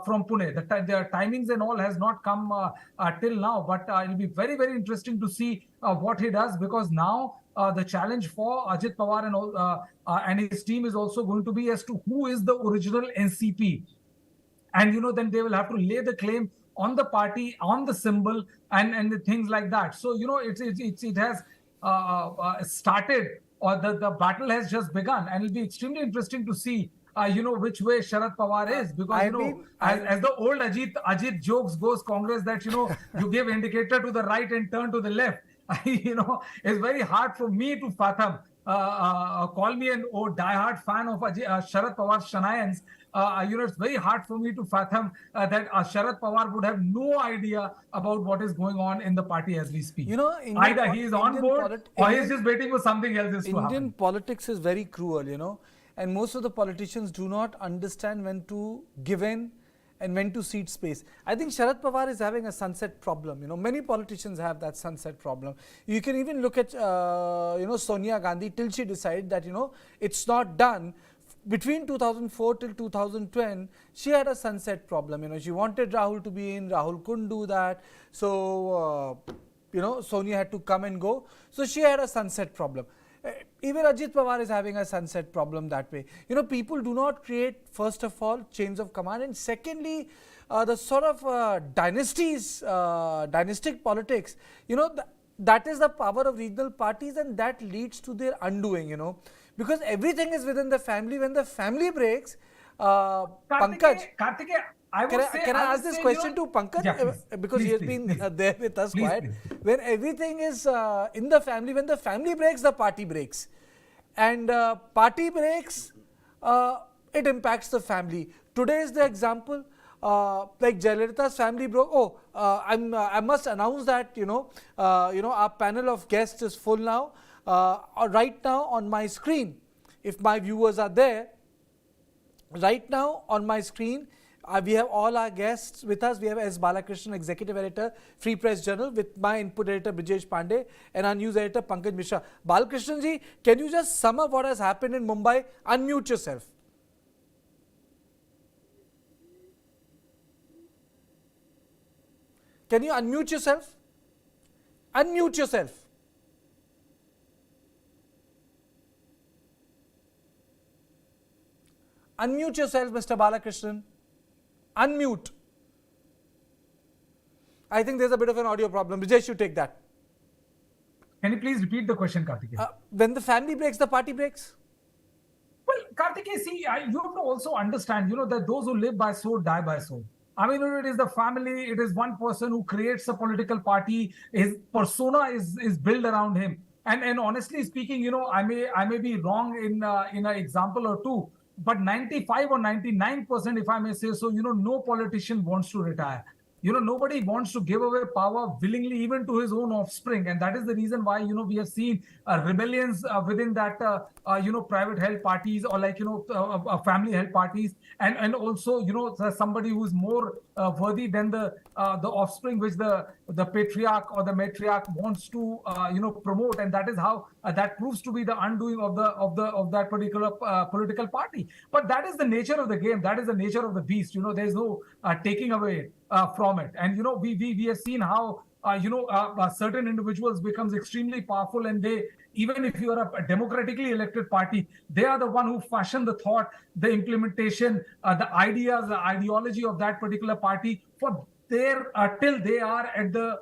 from Pune. The timings and all has not come till now, but it'll be very, very interesting to see what he does, because now the challenge for Ajit Pawar and his team is also going to be as to who is the original NCP. And, then they will have to lay the claim on the party, on the symbol, and things like that. So, it has started, or the battle has just begun, and it'll be extremely interesting to see which way Sharad Pawar is, because as the old Ajit jokes goes, Congress, that you give indicator to the right and turn to the left. It's very hard for me to fathom call me an diehard fan of Sharad Pawar's shenanigans, it's very hard for me to fathom that Sharad Pawar would have no idea about what is going on in the party as we speak. Either he is on board or he is just waiting for something else to happen.
Indian politics is very cruel, and most of the politicians do not understand when to give in and when to cede space. I think Sharad Pawar is having a sunset problem. Many politicians have that sunset problem. You can even look at, Sonia Gandhi till she decided that, it's not done. Between 2004 till 2010, she had a sunset problem. She wanted Rahul to be in, Rahul couldn't do that. So, Sonia had to come and go. So she had a sunset problem. Even Ajit Pawar is having a sunset problem that way. People do not create, first of all, chains of command, and secondly, the sort of dynastic politics, that is the power of regional parties, and that leads to their undoing, because everything is within the family. When the family breaks, Pankaj, can I ask this question to Pankaj?
Yeah,
because he has been there with us quiet. When everything is in the family, when the family breaks, the party breaks. And party breaks, it impacts the family. Today is the example. Like Jayalalitha's family broke. I must announce that, our panel of guests is full now. Right now on my screen, if my viewers are there, right now on my screen, we have all our guests with us. We have S. Balakrishnan, Executive Editor, Free Press Journal, with my input editor, Brijesh Pandey, and our news editor, Pankaj Mishra. Balakrishnan ji, can you just sum up what has happened in Mumbai? Unmute yourself. Can you unmute yourself? Unmute yourself. Unmute yourself, Mr. Balakrishnan. Unmute. I think there's a bit of an audio problem. Brijesh, you take that.
Can you please repeat the question, Kartikeya?
When the family breaks, the party breaks?
Well, Kartikeya, see, you have to also understand, that those who live by sword die by sword. I mean, it is the family, it is one person who creates a political party, his persona is built around him. And honestly speaking, I may be wrong in an example or two, but 95 or 99%, if I may say so, no politician wants to retire. Nobody wants to give away power willingly, even to his own offspring. And that is the reason why, we have seen rebellions within that, private held parties or family held parties. And also, somebody who is more worthy than the offspring which the patriarch or the matriarch wants to, promote. And that is how that proves to be the undoing of that particular political party. But that is the nature of the game. That is the nature of the beast. There's no taking away from it. And we have seen how certain individuals becomes extremely powerful, and they, even if you are a democratically elected party, they are the one who fashion the thought, the implementation, the ideas, the ideology of that particular party for their till they are at the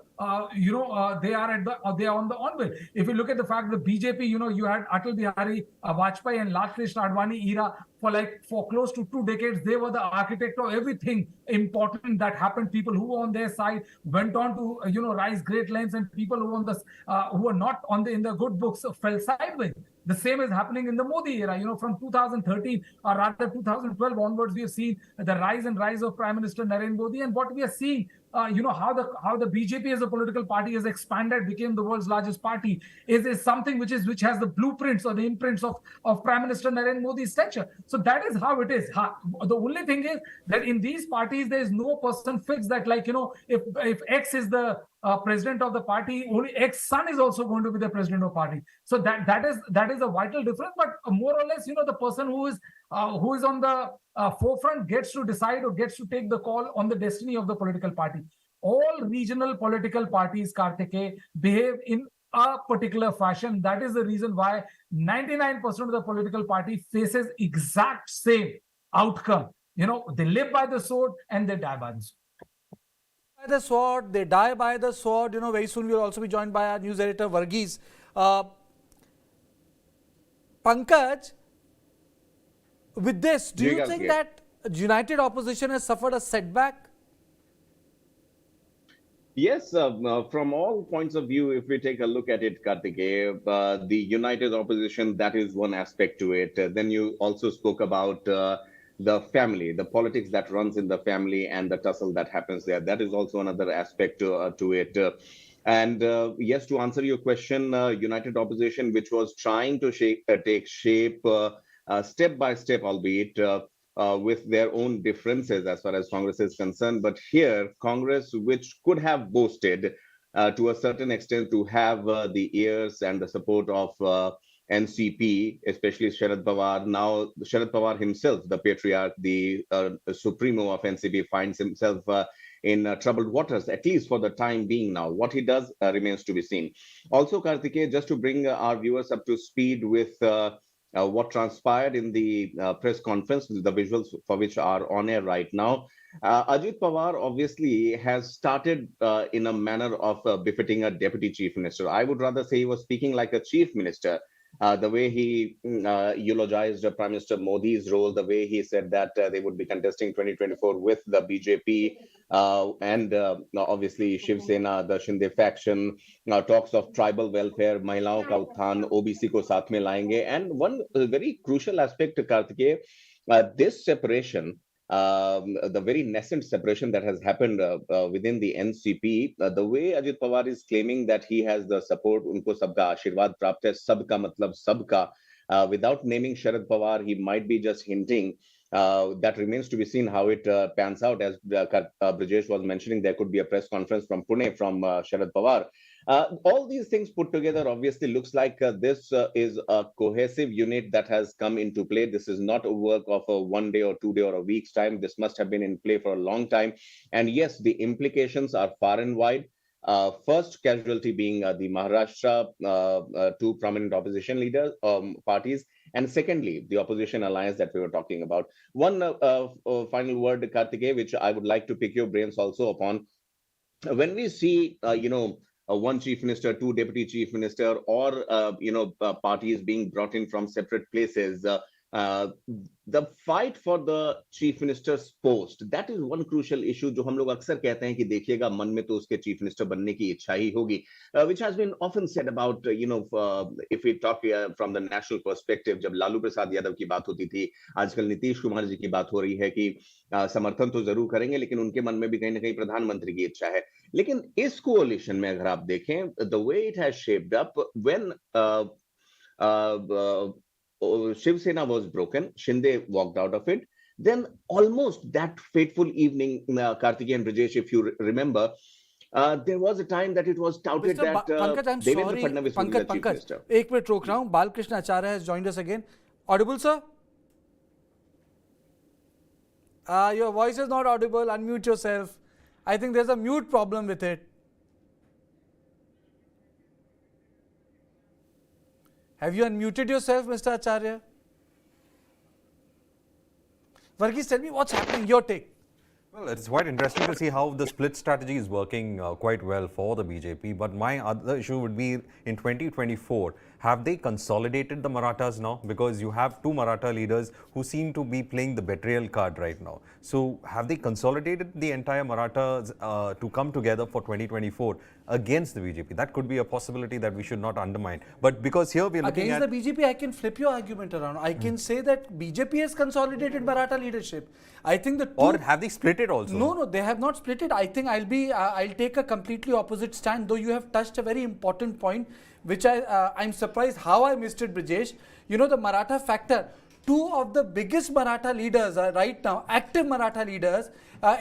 they are on the onward. If you look at the fact that BJP, you had Atal Bihari Vajpayee and Lal Krishna Advani era for close to 2 decades. They were the architect of everything important that happened. People who were on their side went on to rise great lengths, and people who were not in the good books fell sideways. The same is happening in the Modi era. From 2013 or rather 2012 onwards, we have seen the rise of Prime Minister Narendra Modi, and what we are seeing, how the BJP as a political party has expanded, became the world's largest party, is something which has the blueprints or the imprints of Prime Minister Narendra Modi's stature. So that is how it is. The only thing is that in these parties, there is no person fixed that, if X is the president of the party, only X son is also going to be the president of the party. So that is a vital difference. But more or less, the person who is on the forefront gets to decide or gets to take the call on the destiny of the political party. All regional political parties, Kartikeya, behave in a particular fashion. That is the reason why 99% of the political party faces exact same outcome. They live by the sword and they die by the sword.
By the sword, they die by the sword. Very soon we will also be joined by our news editor Varghese. Pankaj, with this, do you think that united opposition has suffered a setback?
Yes, from all points of view, if we take a look at it, Kartikeya, the united opposition, that is one aspect to it. Then you also spoke about the family, the politics that runs in the family and the tussle that happens there. That is also another aspect to it. And yes, to answer your question, united opposition, which was trying to take shape step by step, albeit. With their own differences as far as Congress is concerned. But here, Congress, which could have boasted to a certain extent to have the ears and the support of NCP, especially Sharad Pawar. Now, Sharad Pawar himself, the patriarch, the supremo of NCP, finds himself in troubled waters, at least for the time being now. What he does remains to be seen. Also, Kartikeya, just to bring our viewers up to speed with what transpired in the press conference, the visuals for which are on air right now. Ajit Pawar obviously has started in a manner of befitting a deputy chief minister. I would rather say he was speaking like a chief minister. The way he eulogized Prime Minister Modi's role, the way he said that they would be contesting 2024 with the BJP and obviously Shiv Sena, the Shinde faction, talks of tribal welfare, महिलाओं का उत्थान, OBC को साथ में लाएंगे. And one very crucial aspect, Kartikeya, this separation, the very nascent separation that has happened within the NCP, the way Ajit Pawar is claiming that he has the support, उनको सबका आशीर्वाद प्राप्त है, सबका मतलब सबका, without naming Sharad Pawar, he might be just hinting. That remains to be seen how it pans out. As Brijesh was mentioning, there could be a press conference from Pune from Sharad Pawar. All these things put together obviously looks like this is a cohesive unit that has come into play. This is not a work of a 1 day or 2 day or a week's time. This must have been in play for a long time. And yes, the implications are far and wide. First casualty being the Maharashtra, two prominent opposition leaders, parties, and secondly, the opposition alliance that we were talking about. One final word, Kartikeya, which I would like to pick your brains also upon. When we see, one chief minister, two deputy chief minister, or parties being brought in from separate places, uh, the fight for the chief minister's post, that is one crucial issue जो हम लोग अक्सर कहते हैं कि देखिएगा मन में तो उसके chief minister बनने की इच्छा ही होगी, which has been often said about if we talk from the national perspective. जब लालू प्रसाद यादव की बात होती थी, आजकल नीतीश कुमार जी की बात हो रही है कि समर्थन तो जरूर करेंगे लेकिन उनके मन में भी कहीं ना कहीं प्रधानमंत्री की इच्छा है. लेकिन इस कोalition में अगर आप देखें, the way it has shaped up, when Shiv Sena was broken, Shinde walked out of it. Then almost that fateful evening, Kartikeya and Brijesh, if you remember, there was a time that it was touted that
Pankaj, I'm
Devendra
sorry.
Fadnavis would be the chief minister.
एक minute रोक रहा हूँ. Balkrishna Acharya has joined us again. Audible, sir? Your voice is not audible. Unmute yourself. I think there's a mute problem with it. Have you unmuted yourself, Mr. Acharya? Varghese, tell me what's happening. Your take.
Well, it's quite interesting to see how the split strategy is working quite well for the BJP. But my other issue would be in 2024, have they consolidated the Marathas now? Because you have two Maratha leaders who seem to be playing the betrayal card right now. So have they consolidated the entire Marathas to come together for 2024 against the BJP? That could be a possibility that we should not undermine. But because here we're looking
against the BJP, I can flip your argument around. I can say that BJP has consolidated Maratha leadership. I think the two,
or have they split it also?
No, they have not split it. I think I'll take a completely opposite stand. Though you have touched a very important point, which I'm surprised how I missed it, Brijesh. You know, the Maratha factor. Two of the biggest Maratha leaders are right now, active Maratha leaders,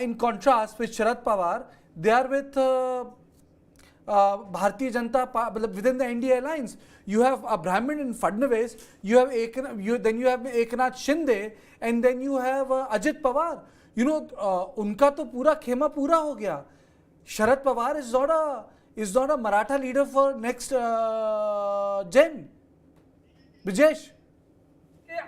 in contrast with Sharad Pawar, they are with Bharatiya Janata Party, within the NDA alliance. You have a Brahmin in Fadnavis, then you have Eknath Shinde, and then you have Ajit Pawar. You know, उनका तो पूरा खेमा पूरा हो गया. Sharad Pawar is not a Maratha leader for next gen. Brijesh.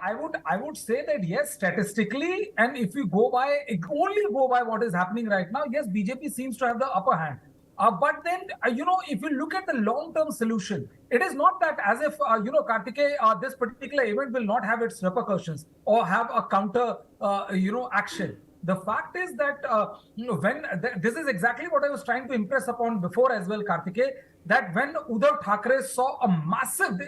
I would say that yes, statistically, and if we go by only go by what is happening right now, yes, BJP seems to have the upper hand. But then, if you look at the long-term solution, it is not that as if, Kartikeya, this particular event will not have its repercussions or have a counter, action. The fact is that this is exactly what I was trying to impress upon before as well, Kartikeya, that when Uddhav Thackeray saw a massive,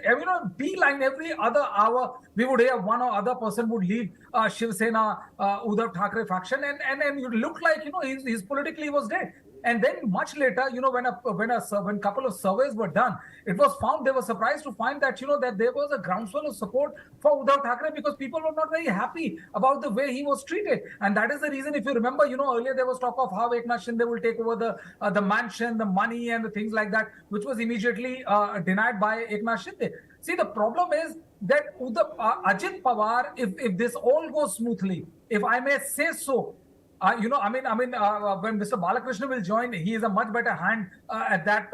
beeline every other hour, we would hear one or other person would leave Shiv Sena, Uddhav Thackeray faction, and it looked like, he's politically was dead. And then much later, when couple of surveys were done, it was found, they were surprised to find that, that there was a groundswell of support for Uddhav Thackeray because people were not very happy about the way he was treated. And that is the reason, if you remember, earlier there was talk of how Eknath Shinde will take over the mansion, the money and the things like that, which was immediately denied by Eknath Shinde. See, the problem is that Ajit Pawar, if this all goes smoothly, if I may say so, when Mr. Balakrishna will join, he is a much better hand at that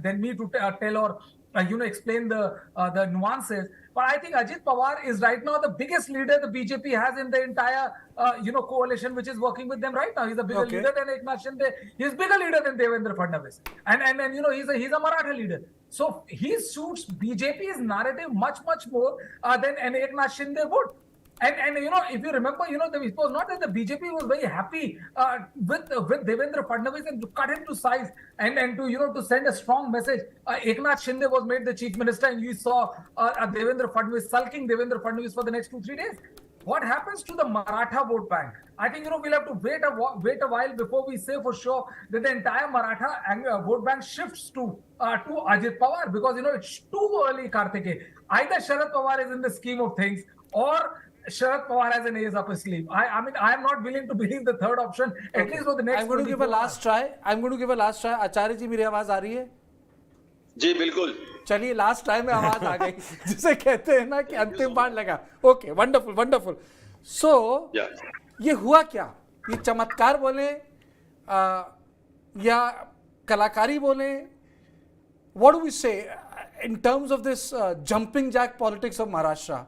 than me to tell or explain the nuances. But I think Ajit Pawar is right now the biggest leader the BJP has in the entire coalition which is working with them right now. He's a bigger leader than Eknath Shinde. He's bigger leader than Devendra Fadnavis, and he's a Maratha leader. So he suits BJP's narrative much more than Eknath Shinde would. And if you remember, it was not that the BJP was very happy with Devendra Fadnavis and to cut him to size and to send a strong message. Eknath Shinde was made the chief minister, and you saw Devendra Fadnavis sulking Devendra Fadnavis for the next 2-3 days. What happens to the Maratha vote bank? I think we'll have to wait a while before we say for sure that the entire Maratha vote bank shifts to Ajit Pawar, because it's too early, Kartikeya. Either Sharad Pawar is in the scheme of things, or Sharad Pawar has an ace up his sleeve. I am not willing to believe the third option, at least for the next.
I'm going to give a last try. Acharya ji, मेरी आवाज आ रही है?
जी बिल्कुल.
चलिए, last time में आवाज आ गई, जिसे कहते हैं ना कि अंतिम बार लगा. Okay, wonderful. सो ये हुआ क्या? ये चमत्कार बोले या कलाकारी बोले? What do we say in terms of this jumping jack politics of Maharashtra?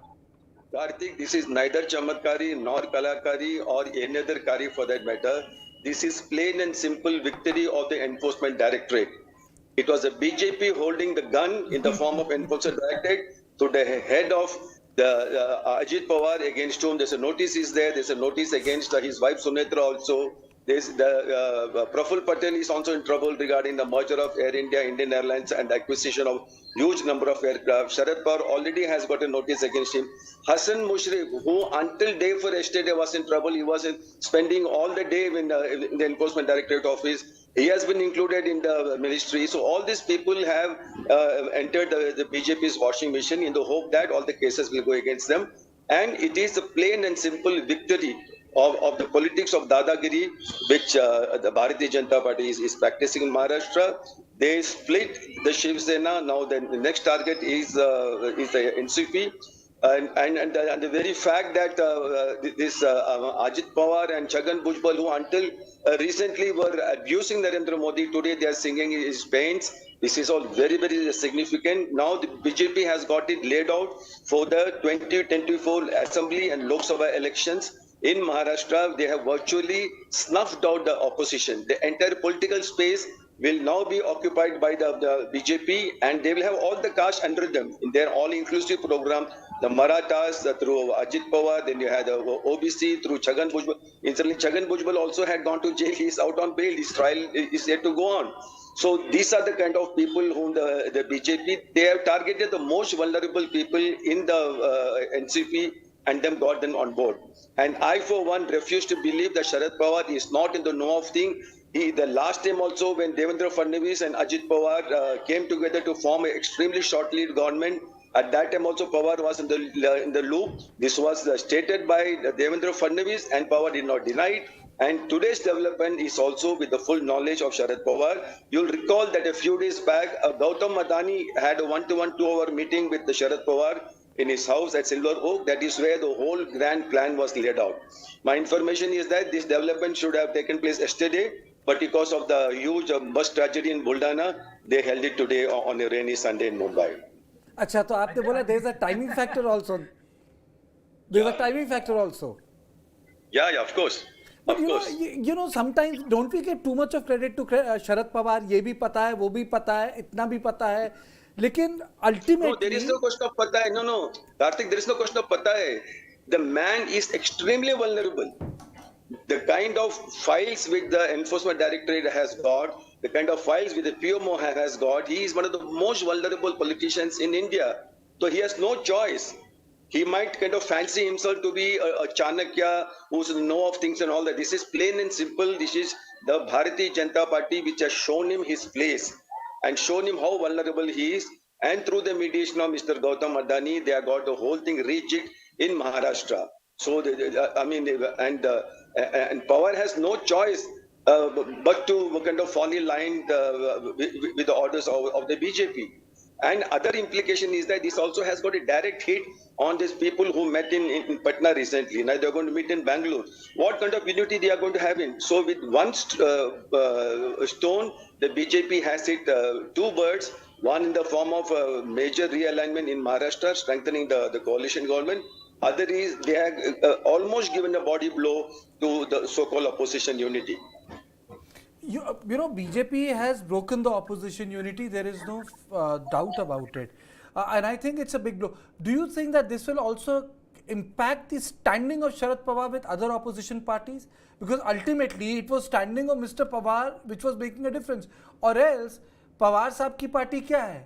Karthik, this is neither chamatkari nor kalakari or any other kari for that matter. This is plain and simple victory of the Enforcement Directorate. It was the BJP holding the gun in the form of Enforcement Directorate to the head of the Ajit Pawar, against whom there's a notice is there. There's a notice against his wife Sunetra also. There's Praful Patel is also in trouble regarding the merger of Air India, Indian Airlines, and the acquisition of huge number of aircraft. Sharad Pawar already has got a notice against him. Hassan Mushrif, who until day for yesterday was in trouble, he was spending all the day in the Enforcement Directorate office. He has been included in the ministry. So all these people have entered the BJP's washing machine in the hope that all the cases will go against them. And it is a plain and simple victory of the politics of Dadagiri, which the Bharatiya Janata Party is practicing in Maharashtra. They split the Shiv Sena. Now the next target is the NCP. And the very fact that this Ajit Pawar and Chhagan Bhujbal, who until recently were abusing Narendra Modi, today they are singing his pains. This is all very, very significant. Now the BJP has got it laid out for the 2024 Assembly and Lok Sabha elections. In Maharashtra, they have virtually snuffed out the opposition. The entire political space will now be occupied by the BJP, and they will have all the caste under them in their all-inclusive program. The Marathas through Ajit Pawar, then you had the OBC through Chhagan Bhujbal. Incidentally, Chhagan Bhujbal also had gone to jail. He's out on bail. His trial is yet to go on. So these are the kind of people whom the BJP, they have targeted the most vulnerable people in the NCP and then got them on board. And I, for one, refuse to believe that Sharad Pawar is not in the know of things. The last time also, when Devendra Fadnavis and Ajit Pawar came together to form an extremely short-lived government, at that time also Pawar was in the loop. This was stated by Devendra Fadnavis, and Pawar did not deny it. And today's development is also with the full knowledge of Sharad Pawar. You'll recall that a few days back, Gautam Adani had a 1-to-1 2-hour meeting with the Sharad Pawar in his house at Silver Oak. That is where the whole grand plan was laid out. My information is that this development should have taken place yesterday, but because of the huge bus tragedy in Buldana, they held it today on a rainy Sunday in Mumbai.
अच्छा, तो आपने बोला there is a timing factor also. There is a timing factor also.
Yeah, of course.
But you know, sometimes don't we give too much of credit to Sharad Pawar? ये भी पता है, वो भी पता है, इतना भी पता है. लेकिन ultimately,
no, there is no question of pata hai. No, Karthik, there is no question of pata hai. The man is extremely vulnerable. The kind of files which the Enforcement Directorate has got, the kind of files which the PMO has got, he is one of the most vulnerable politicians in India. So he has no choice. He might kind of fancy himself to be a Chanakya who's know of things and all that. This is plain and simple. This is the Bharatiya Janata Party which has shown him his place and shown him how vulnerable he is. And through the mediation of Mr. Gautam Adani, they have got the whole thing rejigged in Maharashtra. So, and Pawar has no choice but to kind of fall in line with the orders of the BJP. And other implication is that this also has got a direct hit on these people who met in Patna recently. Now they're going to meet in Bangalore. What kind of unity they are going to have in? So with one stone, the BJP has hit two birds. One in the form of a major realignment in Maharashtra, strengthening the coalition government. Other is they have almost given a body blow to the so-called opposition unity.
You know, BJP has broken the opposition unity. There is no doubt about it. And I think it's a big blow. Do you think that this will also impact the standing of Sharad Pawar with other opposition parties? Because ultimately it was standing of Mr. Pawar which was making a difference. Or else, Pawar साहब की party क्या है?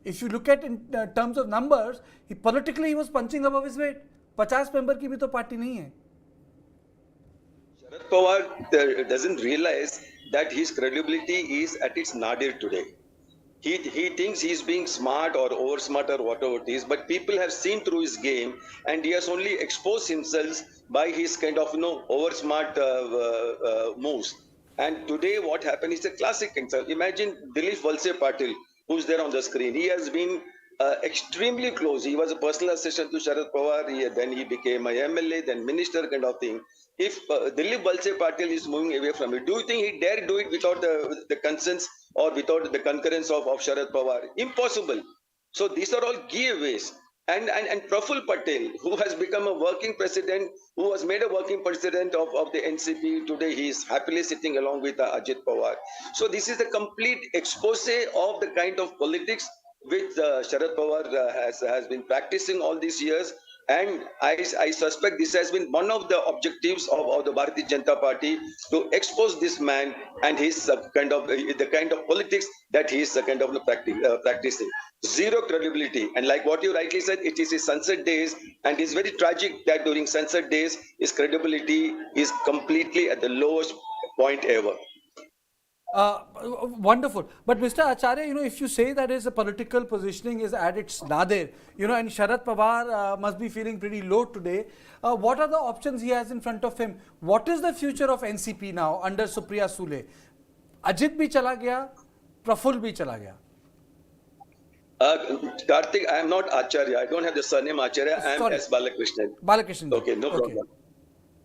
If you look at in terms of numbers, politically he was punching above his weight. 50 member की भी तो party नहीं है.
Sharad Pawar doesn't realize that his credibility is at its nadir today. He thinks he's being smart or over smart or whatever it is, but people have seen through his game, and he has only exposed himself by his kind of over smart moves. And today what happened is a classic example. Imagine Dilip Valse Patil, who's there on the screen. He has been extremely close. He was a personal assistant to Sharad Pawar. Then he became a MLA, then minister kind of thing. If Dilip Valse Patil is moving away from it, do you think he dare do it without the consent or without the concurrence of Sharad Pawar? Impossible. So these are all giveaways. And Praful Patel, who has become a working president, who was made a working president of the NCP, today he is happily sitting along with Ajit Pawar. So this is a complete expose of the kind of politics which Sharad Pawar has been practicing all these years. And I suspect this has been one of the objectives of the Bharatiya Janata Party, to expose this man and his the kind of politics that he is kind of practicing. Zero credibility. And like what you rightly said, it is his sunset days, and it's very tragic that during sunset days, his credibility is completely at the lowest point ever.
Wonderful. But Mr. Acharya, if you say that his political positioning is at its nadir, and Sharad Pawar must be feeling pretty low today, what are the options he has in front of him? What is the future of NCP now under Supriya Sule? Ajit bhi chala gaya, Praful bhi chala gaya.
Karthik, I am not Acharya. I don't have the surname Acharya. I am S. Balakrishnan.
Balakrishnan.
Okay, no problem.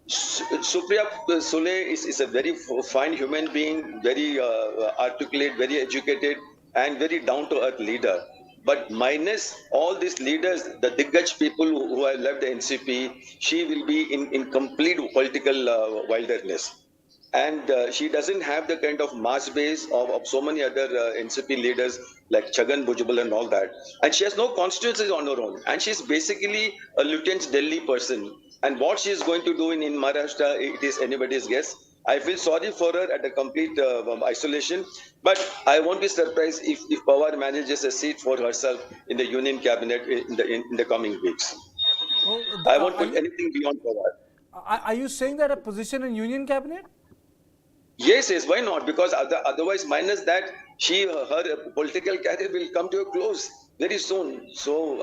Supriya Sule is a very fine human being, very articulate, very educated, and very down-to-earth leader. But minus all these leaders, the Diggaj people who have left the NCP, she will be in complete political wilderness. And she doesn't have the kind of mass base of so many other NCP leaders like Chhagan Bhujbal and all that. And she has no constituencies on her own. And she's basically a Lieutenant Delhi person. And what she is going to do in Maharashtra, it is anybody's guess. I feel sorry for her at a complete isolation. But I won't be surprised if Pawar manages a seat for herself in the Union Cabinet in the coming weeks. I won't put anything beyond Pawar.
Are you saying that a position in Union Cabinet?
Yes, why not? Because otherwise, minus that, her political career will come to a close very soon. So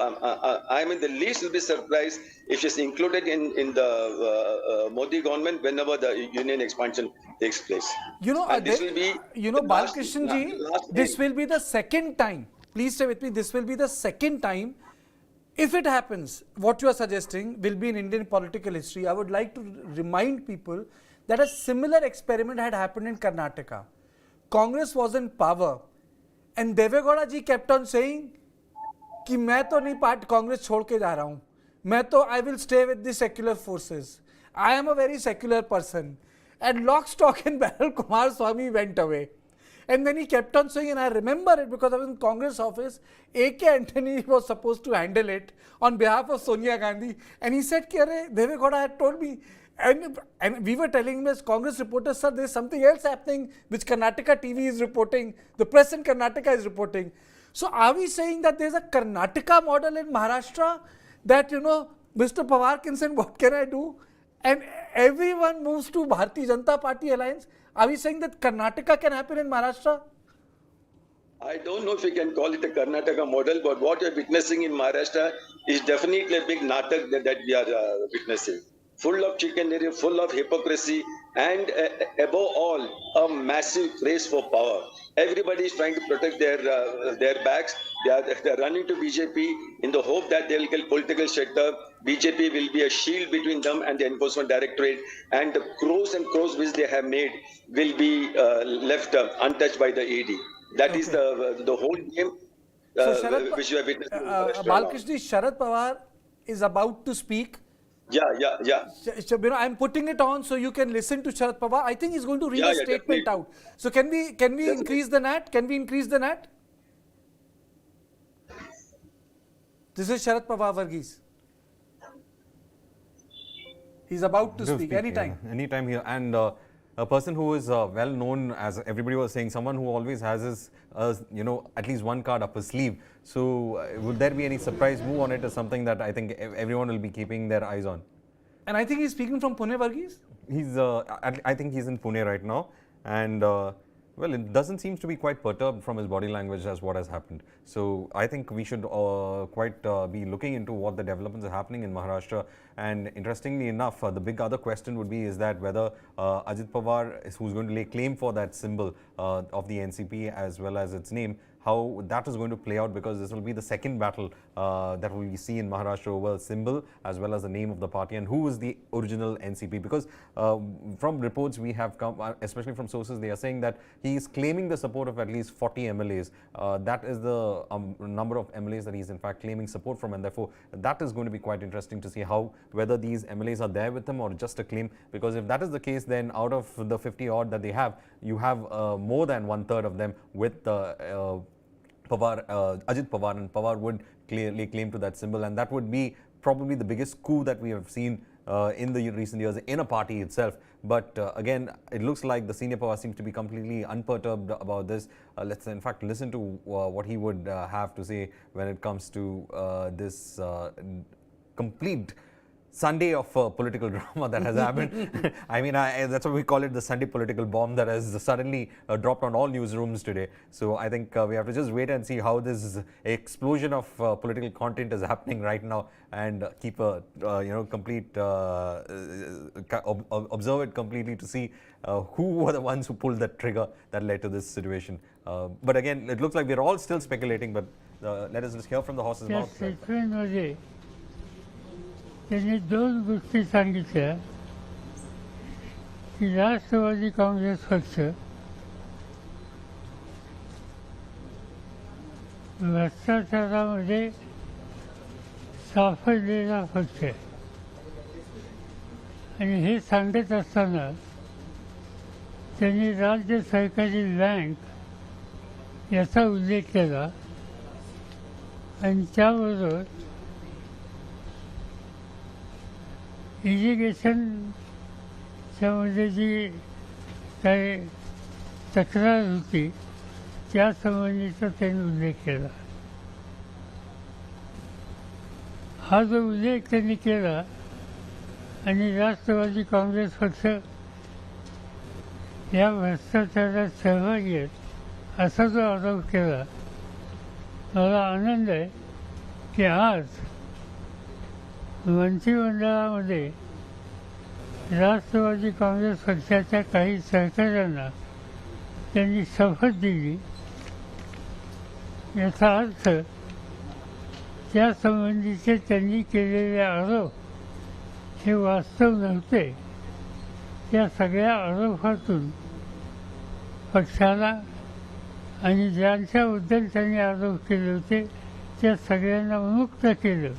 I'm in the least will be surprised if she's included in the Modi government whenever the union expansion takes place. This will be
Balakrishnan ji, this will be the second time. Please stay with me. This will be the second time. If it happens, what you are suggesting will be in Indian political history. I would like to remind people that a similar experiment had happened in Karnataka. Congress was in power, and Deve Gowda ji kept on saying कि मैं तो नहीं कांग्रेस छोड़ के जा रहा हूँ, मैं तो I will stay with the secular forces. I am a very secular person. And lock, stock and barrel, Kumar Swamy went away. And then he kept on saying, and I remember it because I was in Congress office, A.K. Antony was supposed to handle it on behalf of Sonia Gandhi. And he said, Deve Gowda had told me, And we were telling him as Congress reporters, sir, there's something else happening which Karnataka TV is reporting, the press in Karnataka is reporting. So are we saying that there's a Karnataka model in Maharashtra that, Mr. Pawar can say, what can I do? And everyone moves to Bharatiya Janata Party alliance. Are we saying that Karnataka can happen in Maharashtra?
I don't know if we can call it a Karnataka model, but what we're witnessing in Maharashtra is definitely a big natak that we are witnessing. Full of chicanery, full of hypocrisy, and above all, a massive race for power. Everybody is trying to protect their backs. They are running to BJP in the hope that they will get political shelter. BJP will be a shield between them and the Enforcement Directorate, and the crores and crores which they have made will be left untouched by the ED. That is the whole game which we are witnessing.
Balkrishna, Sharad Pawar is about to speak.
Yeah.
I'm putting it on so you can listen to Sharad Pawar. I think he's going to read a statement out. So can we increase the NAT? Can we increase the NAT? This is Sharad Pawar, Varghese. He's about to speak anytime.
Yeah. Anytime here. And a person who is well known, as everybody was saying, someone who always has his, at least one card up his sleeve. So would there be any surprise move on it, or something that I think everyone will be keeping their eyes on?
And I think he's speaking from Pune, Varghese?
I think he's in Pune right now. And well, it doesn't seem to be quite perturbed from his body language as what has happened. So I think we should quite be looking into what the developments are happening in Maharashtra. And interestingly enough, the big other question would be is that whether Ajit Pawar, who's going to lay claim for that symbol of the NCP as well as its name, how that is going to play out, because this will be the second battle that we see in Maharashtra over symbol as well as the name of the party and who is the original NCP. Because from reports we have come, especially from sources, they are saying that he is claiming the support of at least 40 MLAs. That is the number of MLAs that he is in fact claiming support from, and therefore that is going to be quite interesting to see whether these MLAs are there with him or just a claim. Because if that is the case, then out of the 50 odd that they have, you have more than 1/3 of them with Pawar, Ajit Pawar, and Pawar would clearly claim to that symbol, and that would be probably the biggest coup that we have seen in the recent years in a party itself. But again, it looks like the senior Pawar seems to be completely unperturbed about this. Let's in fact listen to what he would have to say when it comes to this complete Sunday of political drama that has happened. I mean, that's what we call it, the Sunday political bomb that has suddenly dropped on all newsrooms today. So I think we have to just wait and see how this explosion of political content is happening right now, and keep a complete observe it completely to see who were the ones who pulled that trigger that led to this situation. But again, it looks like we're all still speculating. But let us just hear from the horse's mouth.
त्यांनी दोन गोष्टी सांगितल्या की राष्ट्रवादी काँग्रेस पक्ष भ्रष्टाचारामध्ये सापडलेला पक्ष आहे. आणि हे सांगत असताना त्यांनी राज्य सहकारी बँक याचा उल्लेख केला आणि त्याबरोबर इरिगेशनच्यामध्ये जी काही तक्रार होती त्यासंबंधीचा त्यांनी उल्लेख केला. हा जो उल्लेख त्यांनी केला आणि राष्ट्रवादी काँग्रेस पक्ष या भ्रष्टाचारात सहभागी आहेत असा जो आरोप केला, मला आनंद आहे की आज मंत्रिमंडळामध्ये राष्ट्रवादी काँग्रेस पक्षाच्या काही सहकाऱ्यांना त्यांनी शपथ दिली. याचा अर्थ त्यासंबंधीचे त्यांनी केलेले आरोप हे वास्तव नव्हते. त्या सगळ्या आरोपातून पक्षाला आणि ज्यांच्याबद्दल त्यांनी आरोप केले होते त्या सगळ्यांना मुक्त केलं.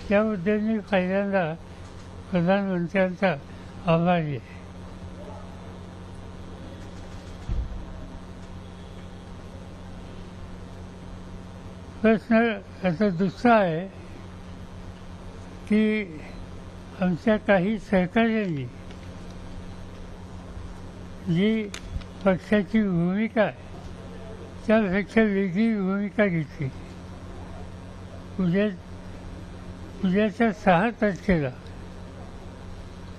त्याबद्दल मी पहिल्यांदा प्रधानमंत्र्यांचा आभारी आहे. प्रश्न याचा दुसरा आहे की आमच्या काही सहकार्यांनी जी पक्षाची भूमिका आहे त्यापेक्षा वेगळी भूमिका घेतली. उद्याच्या 6 तारखेला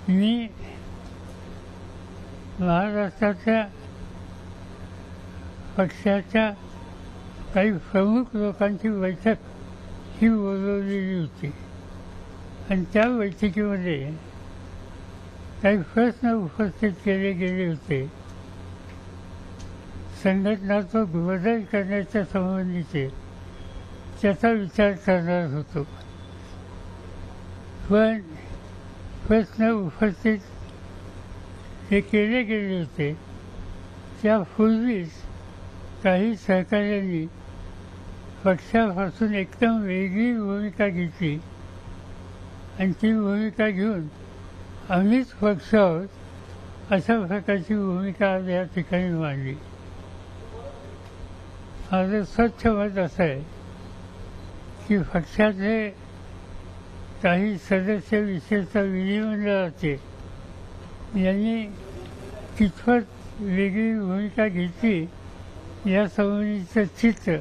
मी महाराष्ट्राच्या पक्षाच्या काही प्रमुख लोकांची बैठक ही बोलवलेली होती आणि त्या बैठकीमध्ये काही प्रश्न उपस्थित केले गेले होते. संघटनात्मक बदल करण्याच्या संबंधीचे त्याचा विचार करणार होतो. पण प्रश्न उपस्थित हे केले गेले होते त्यापूर्वीच काही सहकार्यांनी पक्षापासून एकदम वेगळी भूमिका घेतली आणि ती भूमिका घेऊन आम्हीच पक्ष आहोत अशा प्रकारची भूमिका आज या ठिकाणी मांडली. माझं स्वच्छ मत असं आहे की पक्षाचे काही सदस्य विशेषतः विधिमंडळाचे यांनी कितपत वेगळी भूमिका घेतली या संबंधीचं चित्र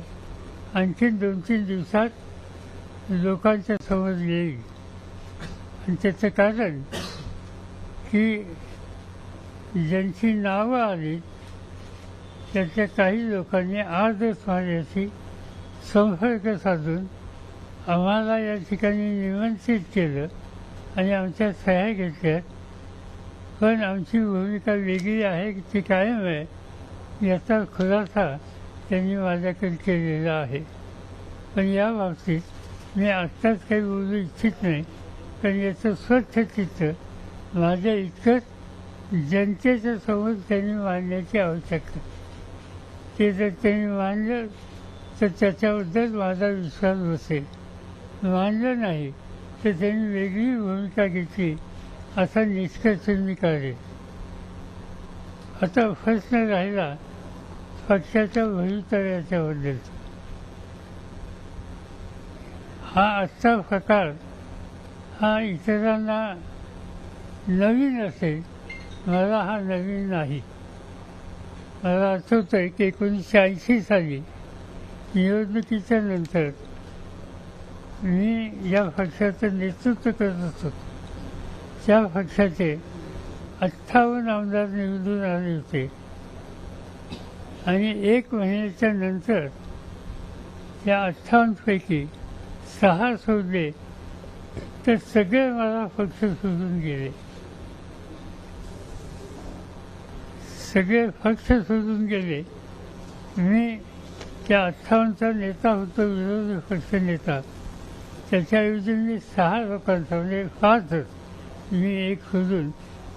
आणखी 2-3 दिवसात लोकांच्या समोर येईल. आणि त्याचं कारण की ज्यांची नावं आली त्यातल्या काही लोकांनी आजच माझ्याशी संपर्क साधून आम्हाला या ठिकाणी निमंत्रित केलं आणि आमच्या सह्या घेतल्या. पण आमची भूमिका वेगळी आहे ती कायम आहे याचा खुलासा त्यांनी माझ्याकडे केलेला आहे. पण या बाबतीत मी आत्ताच काही बोलू इच्छित नाही कारण याचं स्वच्छ चित्र माझ्या इतकंच जनतेच्या समोर त्यांनी मांडण्याची आवश्यकता. ते जर त्यांनी मांडलं तर त्याच्याबद्दल माझा विश्वास बसेल. मानलं नाही तर त्यांनी वेगळी भूमिका घेतली असा निष्कर्ष मी काढेल. आता प्रश्न राहिला पक्षाच्या भवितव्याच्याबद्दल. हा आजचा प्रकार हा इतरांना नवीन असेल, मला हा नवीन नाही. मला आठवतं आहे की 1980 साली निवडणुकीच्या नंतर मी या पक्षाचं नेतृत्व करत होतो. त्या पक्षाचे 58 आमदार निवडून आले होते आणि 1 महिन्याच्या नंतर त्या 58 पैकी 6 सोडले तर सगळे मला पक्ष सोडून गेले. सगळे पक्ष सोडून गेले. मी त्या 58चा नेता होतो, विरोधी पक्ष नेता. त्याच्याऐवजी मी 6 लोकांचा म्हणजे 5च, मी 1 सोडून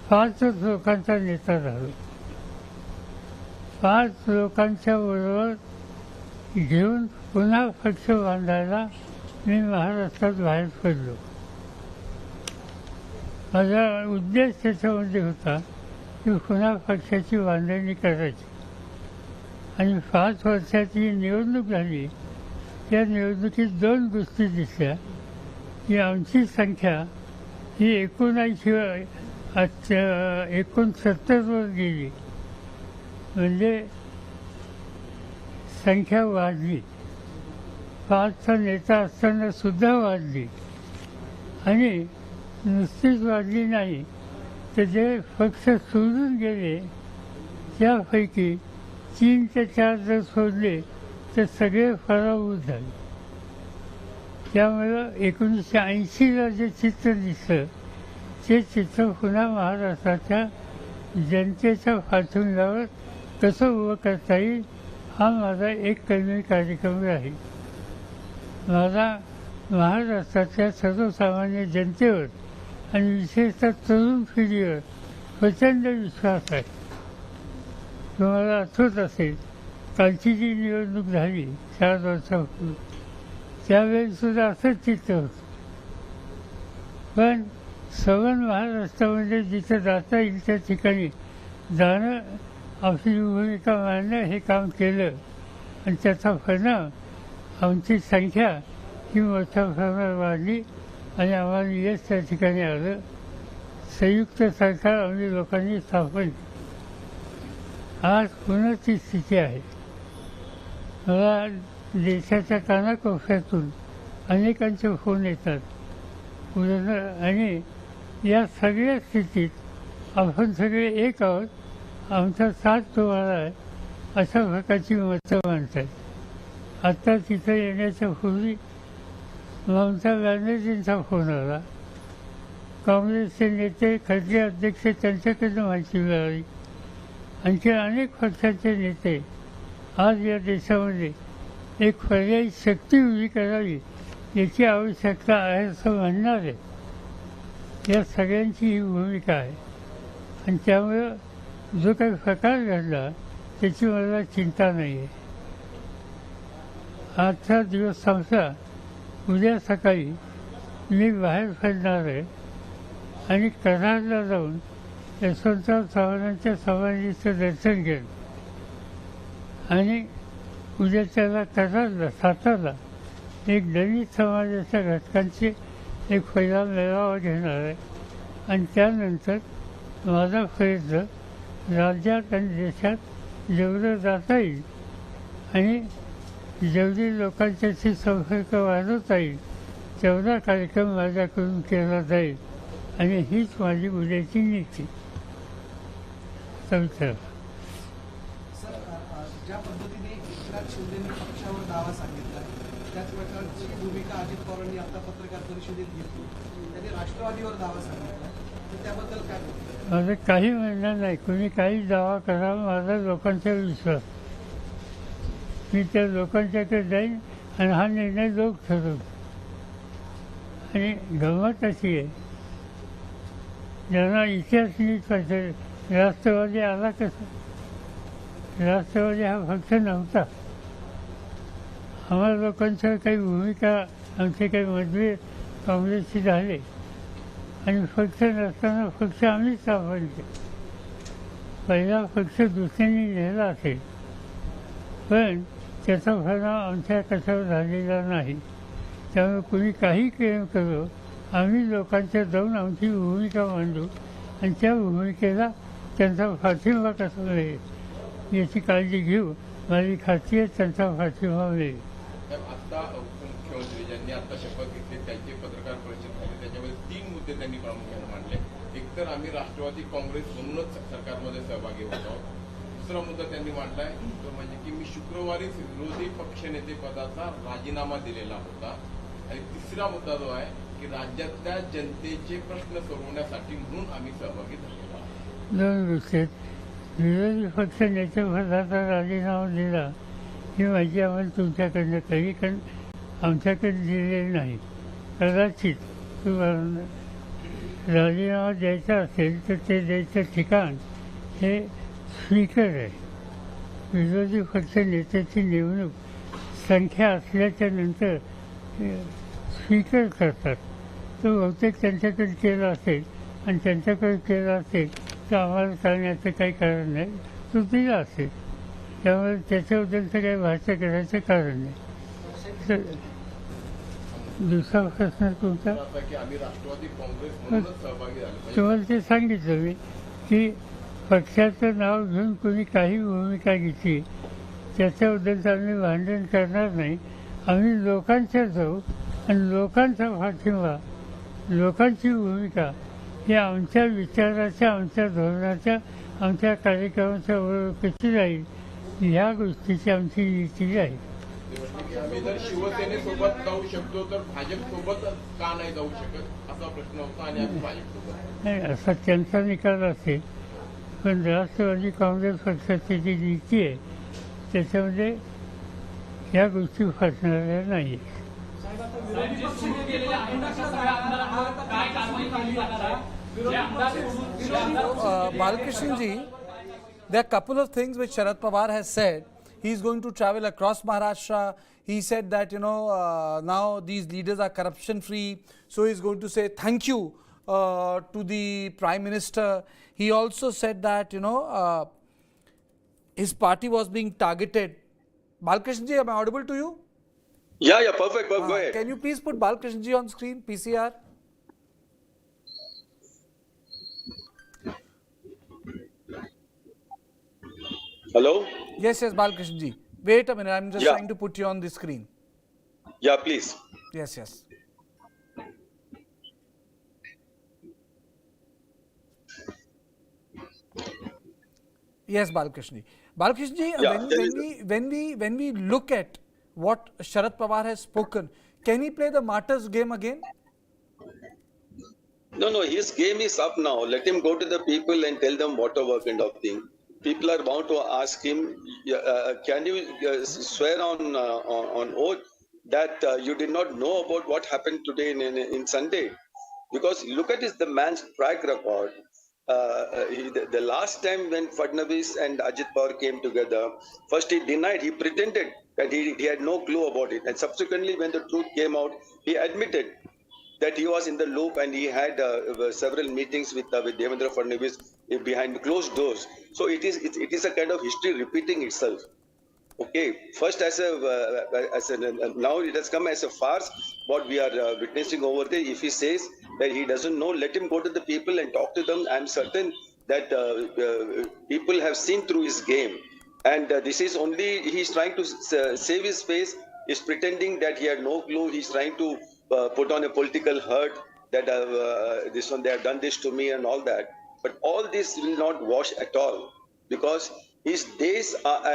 5च लोकांचा नेता झालो. 5 लोकांच्या बरोबर घेऊन पुन्हा पक्ष बांधायला मी महाराष्ट्रात बाहेर पडलो. माझा उद्देश त्याच्यामध्ये होता की पुन्हा पक्षाची बांधणी करायची. आणि 5 वर्षाची निवडणूक झाली. त्या निवडणुकीत 2 गोष्टी दिसल्या की आमची संख्या ही 69वर गेली, म्हणजे संख्या वाढली. 5चा नेता असताना सुद्धा वाढली. आणि नुसतीच वाढली नाही तर जे पक्ष सोडून गेले त्यापैकी 3 ते 4 जर सोडले तर सगळे पराभूत झाले. त्यामुळं 1980ला जे चित्र दिसलं ते चित्र पुन्हा महाराष्ट्राच्या जनतेच्या पाठिंब्यावर कसं उभं करता येईल हा माझा एक कलमी कार्यक्रम आहे. माझा महाराष्ट्राच्या सर्वसामान्य जनतेवर आणि विशेषतः तरुण पिढीवर प्रचंड विश्वास आहे. तुम्हाला आठवत असेल कालची जी निवडणूक झाली 4 वर्षापूर्वी त्यावेळीसुद्धा असंच चित्र होतं. पण सवन महाराष्ट्रामध्ये जिथं जाता येईल त्या ठिकाणी जाणं, आपली भूमिका मांडणं हे काम केलं आणि त्याचा परिणाम आमची संख्या ही मोठ्या प्रमाणात वाढली आणि आम्हाला यश त्या ठिकाणी आलं. संयुक्त सरकार आम्ही लोकांनी स्थापन केलं. आज पुन्हा ती स्थिती आहे. मला देशाच्या कानाकोपऱ्यातून अनेकांचे फोन येतात आणि या सगळ्या स्थितीत आपण सगळे एक आहोत, आमचा साथ तुम्हाला आहे, अशा प्रकारची मतं मांडतात. आत्ता तिथं येण्याच्या पूर्वी ममता बॅनर्जींचा फोन आला. काँग्रेसचे नेते, खडसे अध्यक्ष त्यांच्याकडनं माहिती मिळाली. आणखी अनेक पक्षांचे नेते आज या देशामध्ये एक पर्यायी शक्ती उभी करावी याची आवश्यकता आहे असं म्हणणार आहे. या सगळ्यांची ही भूमिका आहे आणि त्यामुळं जो काही प्रकार घडला त्याची मला चिंता नाही आहे. आजचा दिवस संपला. उद्या सकाळी मी बाहेर पडणार आहे आणि कराडला जाऊन यशवंतराव चव्हाणांच्या समाधीचं दर्शन घेईन आणि उद्या त्याला कराडला, सातारला एक दलित समाजाच्या घटकांचे एक पहिला मेळावा घेणार आहे आणि त्यानंतर माझा प्रयत्न राज्यात आणि देशात जेवढं जाता येईल आणि जेवढी लोकांच्याशी संपर्क वाढवता येईल तेवढा कार्यक्रम माझ्याकडून केला जाईल आणि हीच माझी उद्याची नीती.
सर, ज्या पद्धतीने एकनाथ शिंदेंनी पक्षावर दावा सांगितला त्याच प्रकारची भूमिका अजित पवारांनी आता पत्रकार परिषदेत घेतली. त्यांनी राष्ट्रवादीवर दावा सांगितला, तर त्याबद्दल काय?
माझं काही म्हणणं नाही. कुणी काही दावा करा, माझा लोकांचा विश्वास. मी त्या लोकांच्याकडे जाईन आणि हा निर्णय लोक ठरवतो. आणि गंमत अशी आहे, ज्यांना इतिहास नीट पाहिजे, राष्ट्रवादी आला कसा? राष्ट्रवादी हा पक्ष नव्हता. आम्हाला लोकांच्या काही भूमिका, आमचे काही मतभेद काँग्रेसशी झाले आणि पक्ष नसताना पक्ष आम्ही स्थापन केला. पहिला पक्ष दुसऱ्यांनी नेला असेल पण त्याचा परिणाम आमच्या कशावर झालेला नाही. त्यामुळे कुणी काही क्लेम करो, आम्ही लोकांच्या जाऊन आमची भूमिका मांडू आणि त्या भूमिकेला त्यांचा पाठिंबा कसा मिळेल याची काळजी घेऊ. माझी खात्री आहे त्यांचा पाठिंबा मिळेल.
आता उपमुख्यमंत्री ज्यांनी आता शपथ घेतली त्यांची पत्रकार परिषद झाली, त्याच्यामध्ये 3 मुद्दे त्यांनी प्रामुख्याने मांडले. एकतर आम्ही राष्ट्रवादी काँग्रेस म्हणूनच सरकारमध्ये सहभागी होत आहोत. दुसरा मुद्दा त्यांनी मांडलाय तो म्हणजे की मी शुक्रवारीच विरोधी पक्षनेते पदाचा राजीनामा दिलेला होता. आणि तिसरा मुद्दा जो आहे की राज्यातल्या जनतेचे प्रश्न सोडवण्यासाठी म्हणून आम्ही सहभागी झालेलो आहोत.
2 गोष्टी आहेत. विरोधी पक्ष नेतेपदाचा राजीनामा दिला ही माहिती आम्हाला तुमच्याकडनं कळली, कारण आमच्याकडे दिलेली नाही. कदाचित तुम्हाला राजीनामा द्यायचा असेल तर ते द्यायचं ठिकाण हे स्पीकर आहे. विरोधी पक्ष नेत्याची नेमणूक संख्या असल्याच्या नंतर स्पीकर करतात. तो बहुतेक त्यांच्याकडे केला असेल आणि त्यांच्याकडे केला असेल तर आम्हाला करण्याचं काही कारण नाही. तो दिला असेल, त्यामुळे त्याच्याबद्दलचं काही भाष्य करायचं कारण नाही. तर दुसरा प्रश्न तुमचा, तुम्हाला ते सांगितलं मी की पक्षाचं नाव घेऊन कोणी काही भूमिका घेतली त्याच्याबद्दलचं आम्ही भांडण करणार नाही. आम्ही लोकांच्या जाऊ आणि लोकांचा पाठिंबा, लोकांची भूमिका ही आमच्या विचाराच्या, आमच्या धोरणाच्या, आमच्या कार्यक्रमाच्या बरोबर कशी राहील ह्या गोष्टीची आमची नीती आहे.
आम्ही जर शिवसेनेसोबत जाऊ शकतो तर भाजपसोबत का नाही जाऊ शकत असा प्रश्न होता आणि आम्ही भाजपसोबत
नाही असा त्यांचा निकाल असेल. पण राष्ट्रवादी काँग्रेस पक्षाची जी नीती आहे त्याच्यामध्ये ह्या गोष्टी फसणाऱ्या नाही.
Balkrishan ji, there are a couple of things which Sharad Pawar has said. He is going to travel across Maharashtra. He said that, now these leaders are corruption free. So he is going to say thank you to the Prime Minister. He also said that, his party was being targeted. Balkrishan ji, am I audible to you?
Yeah, perfect. Go ahead.
Can you please put Balakrishna ji on screen, PCR?
Hello?
Yes, Balakrishna ji. Wait a minute, I'm just
Yeah.
trying to put you on the screen.
Yeah, please.
Yes. Yes, Balakrishna ji. Balakrishna ji, when we look at what Sharad Pawar has spoken, can he play the martyrs game again?
No, his game is up now. Let him go to the people and tell them whatever kind of thing. People are bound to ask him, can you swear on oath that you did not know about what happened today in Sunday? Because look at the man's track record. The last time when Fadnavis and Ajit Pawar came together, first he denied, he pretended that he had no clue about it. And subsequently, when the truth came out, he admitted that he was in the loop and he had several meetings with Devendra Fadnavis behind closed doors. So it is a kind of history repeating itself. Okay, first as a now it has come as a farce. What we are witnessing over there, if he says that he doesn't know, let him go to the people and talk to them. I'm certain that people have seen through his game, and this is only he's trying to save his face. He's pretending that he had no clue. He's trying to put on a political hurt that they have done this to me and all that. But all this will not wash at all, because his days are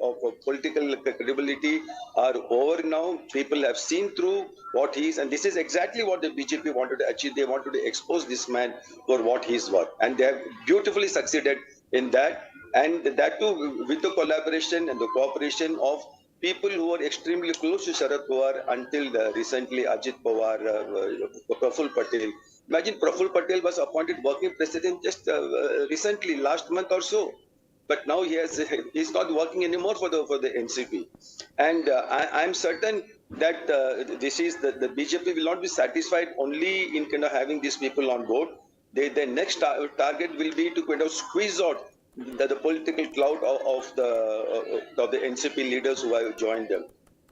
of political credibility are over now. People have seen through what he is, and this is exactly what the BJP wanted to achieve. They wanted to expose this man for what he is worth, and they have beautifully succeeded in that. And that too with the collaboration and the cooperation of people who were extremely close to Sharad Pawar until recently, Ajit Pawar, Praful Patel. Imagine Praful Patel was appointed working president just recently, last month or so. But now he's not working anymore for the NCP. And I'm certain that this is the BJP will not be satisfied only in kind of having these people on board. The next target will be to kind of squeeze out the political clout of the NCP leaders who have joined them.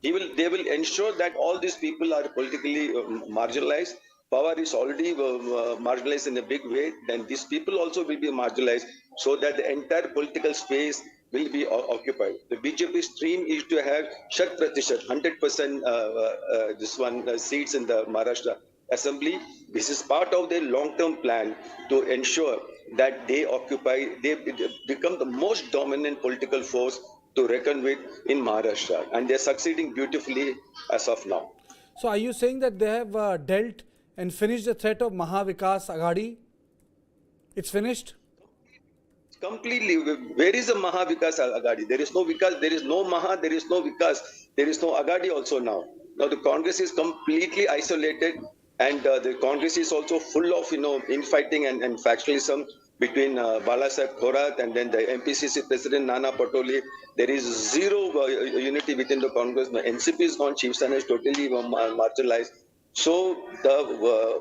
They will ensure that all these people are politically marginalized. Power is already marginalized in a big way. Then these people also will be marginalized, so that the entire political space will be occupied. The BJP's dream is to have Shat Pratishat, 100% seats in the Maharashtra Assembly. This is part of their long-term plan to ensure that they become the most dominant political force to reckon with in Maharashtra, and they're succeeding beautifully as of now.
So are you saying that they have dealt and finished the threat of Mahavikas Aghadi? It's finished?
Completely. Where is the Mahavikas Aghadi? There is no Vikas, there is no Maha, there is no Vikas, there is no Aghadi also now. Now the Congress is completely isolated, and the Congress is also full of infighting and factionalism between Balasaheb Thorat and then the MPCC President Nana Patole. There is zero unity within the Congress. The NCP is gone, Shiv Sena is totally marginalized. So the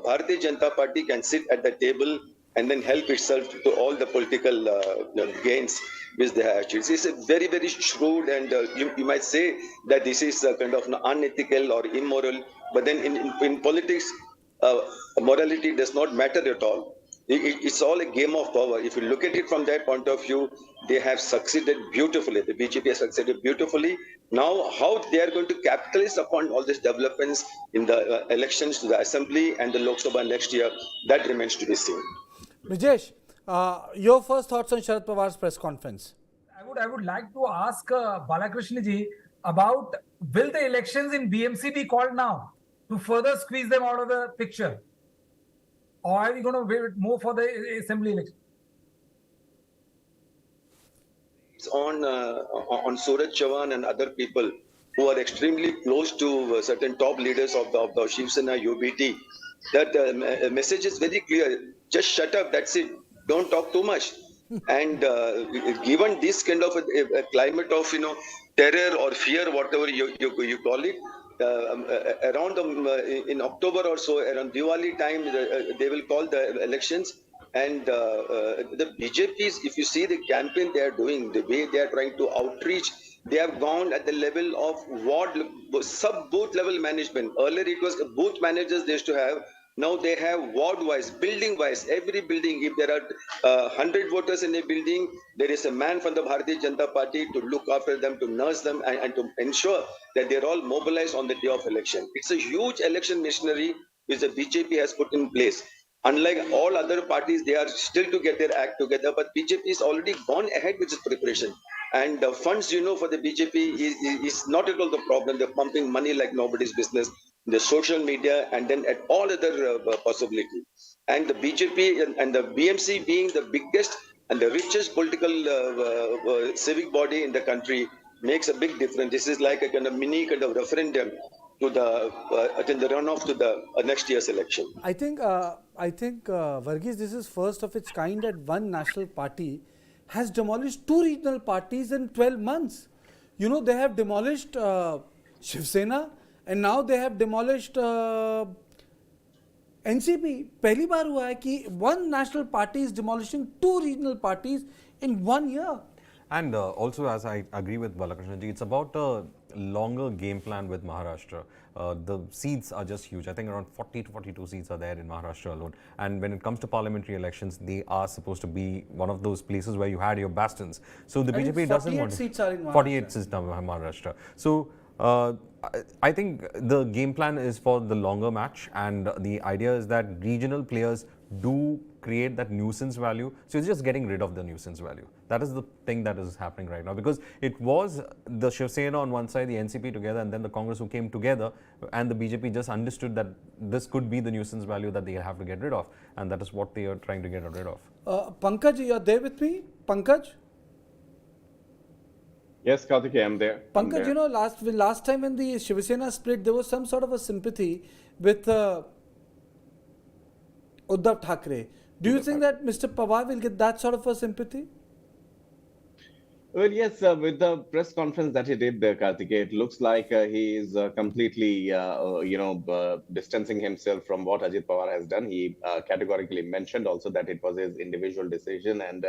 Bharatiya Janata Party can sit at the table and then help itself to all the political gains which they have achieved. It's a very, very shrewd, and you might say that this is kind of unethical or immoral, but then in politics, morality does not matter at all. It's all a game of power. If you look at it from that point of view, they have succeeded beautifully. The BJP has succeeded beautifully. Now, how they are going to capitalize upon all these developments in the elections to the Assembly and the Lok Sabha next year, that remains to be seen.
Brijesh, your first thoughts on Sharad Pawar's press conference?
I would like to ask Balakrishna ji about, will the elections in BMC be called now to further squeeze them out of the picture? Or are we going to wait more for the assembly election?
It's on Suraj Chauhan and other people who are extremely close to certain top leaders of the Shiv Sena UBT. That message is very clear. Just shut up. That's it. Don't talk too much. And given this kind of a climate of terror or fear, whatever you call it, around in October or so, around Diwali time, they will call the elections. And the BJP's, if you see the campaign they are doing, the way they are trying to outreach, they have gone at the level of ward, sub-booth level management. Earlier it was booth managers they used to have. Now they have ward-wise, building-wise. Every building, if there are 100 voters in a building, there is a man from the Bharatiya Janata Party to look after them, to nurse them, and to ensure that they're all mobilized on the day of election. It's a huge election machinery which the BJP has put in place. Unlike all other parties, they are still to get their act together, but BJP is already gone ahead with its preparation. And the funds, for the BJP is not at all the problem. They're pumping money like nobody's business, the social media, and then at all other possibilities. And the BJP and the BMC being the biggest and the richest political civic body in the country makes a big difference. This is like a kind of mini kind of referendum to the runoff to the next year's election.
I think, Varghese, this is first of its kind that one national party has demolished two regional parties in 12 months. They have demolished Shiv Sena and now they have demolished NCP. पहली बार हुआ है कि one national party is demolishing two regional parties in 1 year.
And also, as I agree with Balakrishna ji, it's about a longer game plan with Maharashtra. The seats are just huge. I think around 40 to 42 seats are there in Maharashtra alone. And when it comes to parliamentary elections, they are supposed to be one of those places where you had your bastions. So the BJP doesn't want
48 seats are in Maharashtra.
48 seats in Maharashtra. So I think the game plan is for the longer match, and the idea is that regional players do create that nuisance value. So it's just getting rid of the nuisance value. That is the thing that is happening right now, because it was the Shiv Sena on one side, the NCP together, and then the Congress who came together, and the BJP just understood that this could be the nuisance value that they have to get rid of, and that is what they are trying to get rid of.
Pankaj, you are there with me? Pankaj?
Yes, Karthikeya, I'm there.
Pankaj, last time when the Shiv Sena split, there was some sort of a sympathy with Uddhav Thackeray. Do you think that Mr. Pawar will get that sort of a sympathy?
Well, yes, with the press conference that he did, Karthikeya, it looks like he is completely, distancing himself from what Ajit Pawar has done. He categorically mentioned also that it was his individual decision and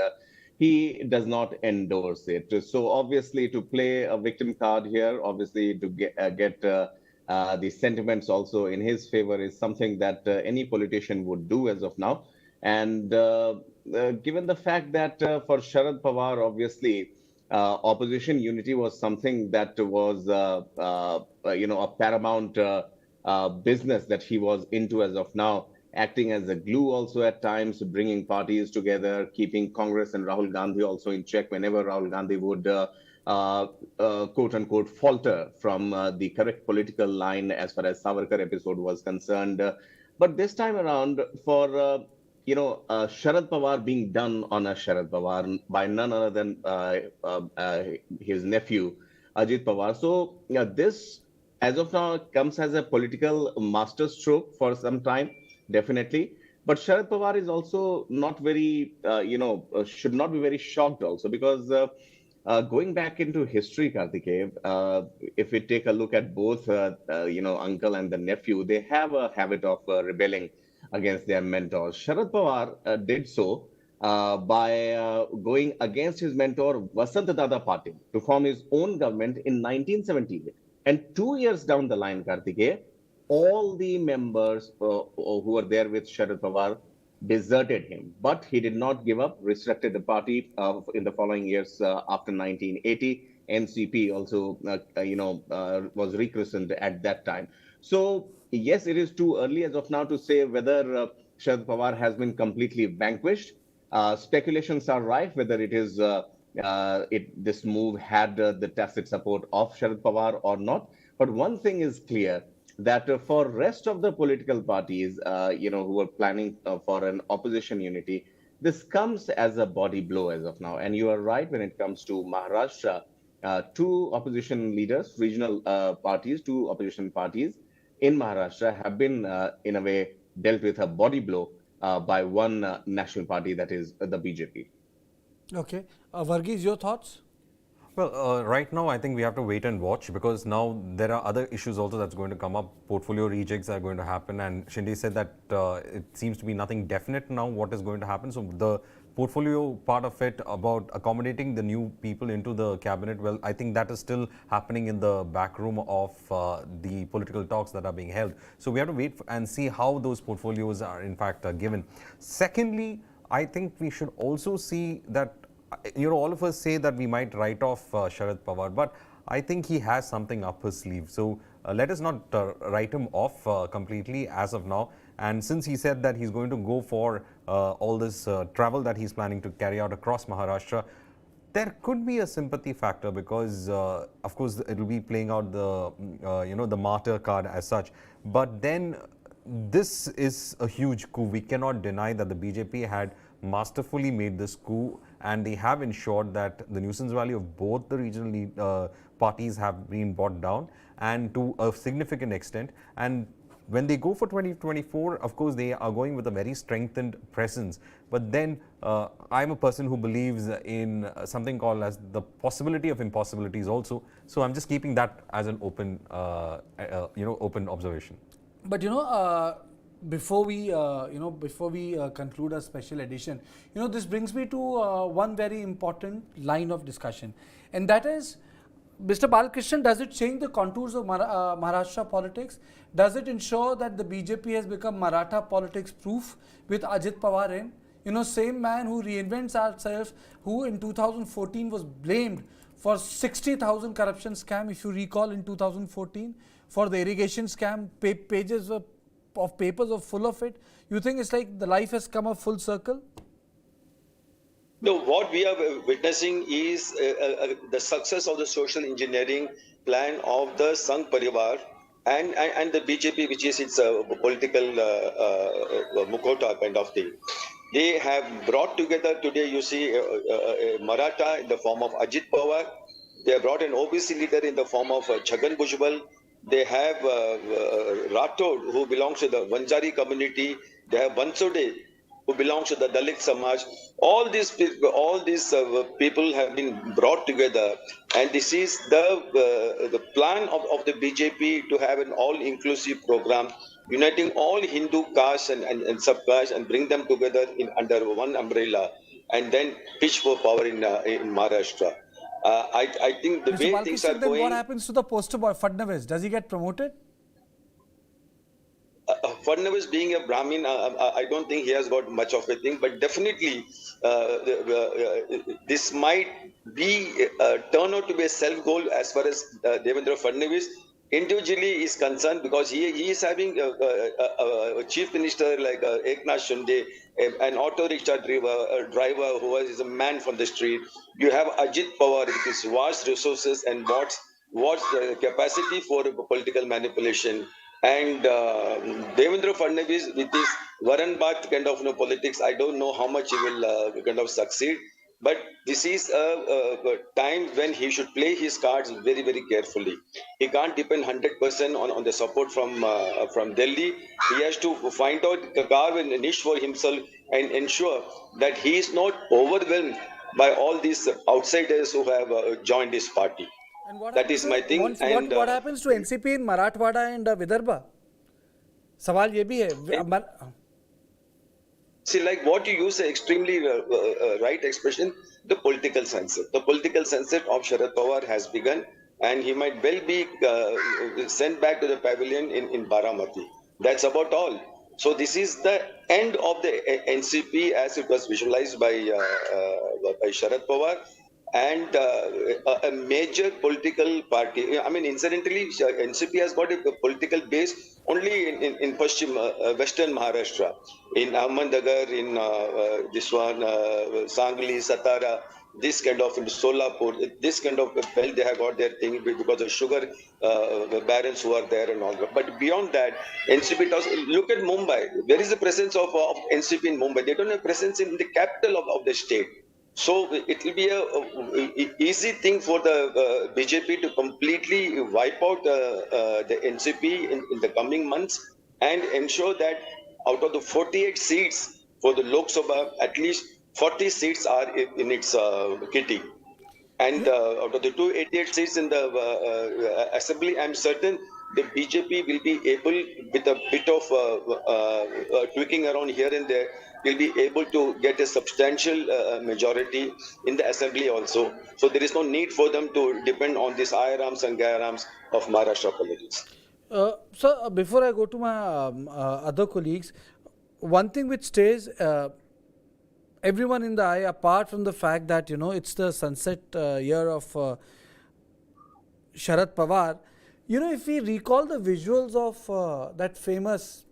he does not endorse it. So obviously to play a victim card here, obviously to get the sentiments also in his favor is something that any politician would do as of now. And given the fact that for Sharad Pawar, obviously, opposition unity was something that was, a paramount business that he was into as of now, acting as a glue also at times, bringing parties together, keeping Congress and Rahul Gandhi also in check whenever Rahul Gandhi would, quote unquote, falter from the correct political line as far as Savarkar episode was concerned. But this time around, for Sharad Pawar being done on a Sharad Pawar by none other than his nephew, Ajit Pawar. So this, as of now, comes as a political masterstroke for some time, definitely. But Sharad Pawar is also not very, should not be very shocked also, because going back into history, Karthikeya, if we take a look at both, uncle and the nephew, they have a habit of rebelling against their mentors. Sharad Pawar did so by going against his mentor Vasant Dada Patil to form his own government in 1978. And 2 years down the line, Karthikeya, all the members who were there with Sharad Pawar deserted him. But he did not give up, resurrected the party in the following years after 1980. NCP also, was rechristened at that time. So, yes, it is too early as of now to say whether Sharad Pawar has been completely vanquished. Speculations are rife whether it is this move had the tacit support of Sharad Pawar or not. But one thing is clear, that for rest of the political parties, who were planning for an opposition unity, this comes as a body blow as of now. And you are right when it comes to Maharashtra. Two opposition leaders, regional parties, two opposition parties in Maharashtra have been, in a way, dealt with a body blow by one national party, that is the BJP.
Okay. Varghese, your thoughts?
Well, right now, I think we have to wait and watch, because now there are other issues also that's going to come up. Portfolio rejigs are going to happen, and Shinde said that it seems to be nothing definite now what is going to happen. So the portfolio part of it about accommodating the new people into the cabinet, well, I think that is still happening in the back room of the political talks that are being held. So we have to wait and see how those portfolios are in fact given. Secondly, I think we should also see that all of us say that we might write off Sharad Pawar, but I think he has something up his sleeve. So let us not write him off completely as of now. And since he said that he's going to go for all this travel that he's planning to carry out across Maharashtra, there could be a sympathy factor, because of course it will be playing out the the martyr card as such. But then this is a huge coup. We cannot deny that the BJP had masterfully made this coup, and they have ensured that the nuisance value of both the regional parties have been brought down, and to a significant extent. And when they go for 2024, of course, they are going with a very strengthened presence. But then I'm a person who believes in something called as the possibility of impossibilities also. So I'm just keeping that as an open, open observation.
But before we conclude our special edition, this brings me to one very important line of discussion, and that is, Mr. Balakrishnan, does it change the contours of Maharashtra politics? Does it ensure that the BJP has become Maratha politics proof with Ajit Pawar in? Same man who reinvents ourselves, who in 2014 was blamed for 60,000 corruption scam, if you recall, in 2014, for the irrigation scam, pages of papers are full of it. You think it's like the life has come a full circle?
No, what we are witnessing is the success of the social engineering plan of the Sangh Parivar and the BJP, which is its political mukhota kind of thing. They have brought together today, you see, Maratha in the form of Ajit Pawar. They have brought an OBC leader in the form of Chhagan Bhujbal. They have Rathod, who belongs to the Vanjari community. They have Bansode, who belongs to the Dalit Samaj. All these people have been brought together, and this is the plan of the BJP to have an all-inclusive program, uniting all Hindu castes and sub-castes and bring them together under one umbrella, and then pitch for power in Maharashtra. I think the
Mr.
way things are
then
going.
what happens to the poster boy Fadnavis? Does he get promoted?
Fadnavis being a Brahmin, I don't think he has got much of a thing, but definitely this might be turn out to be a self goal as far as Devendra Fadnavis individually is concerned, because he is having a chief minister like Eknath Shinde, an auto rickshaw driver who is a man from the street. You have Ajit Pawar with his vast resources and what's the capacity for political manipulation. And Devendra Fadnavis with his Varan Bhat kind of politics, I don't know how much he will kind of succeed. But this is a time when he should play his cards very, very carefully. He can't depend 100% on the support from Delhi. He has to find out, carve a niche for himself and ensure that he is not overwhelmed by all these outsiders who have joined his party. That is my thing.
What happens to NCP in Marathwada and Vidarbha? सवाल ये भी है.
See, like what you use, extremely right expression, the political sunset. The political sunset of Sharad Pawar has begun, and he might well be sent back to the pavilion in Baramati. That's about all. So this is the end of the NCP as it was visualized by Sharad Pawar. And a major political party. I mean, incidentally, NCP has got a political base only in Western Maharashtra, in Ahmednagar, in this one, Sangli, Satara, this kind of in Solapur, this kind of belt they have got their thing because of sugar barons who are there and all that. But beyond that, NCP does. Look at Mumbai. There is a presence of NCP in Mumbai. They don't have presence in the capital of the state. So it will be a easy thing for the BJP to completely wipe out the NCP in the coming months and ensure that out of the 48 seats for the Lok Sabha, at least 40 seats are in its kitty. And out of the 288 seats in the assembly, I'm certain the BJP will be able, with a bit of tweaking around here and there, will be able to get a substantial majority in the assembly also. So there is no need for them to depend on these IRAMs and GARAMs of Maharashtra politics.
Sir, before I go to my other colleagues, one thing which stays everyone in the eye, apart from the fact that it's the sunset year of Sharad Pawar. If we recall the visuals of that famous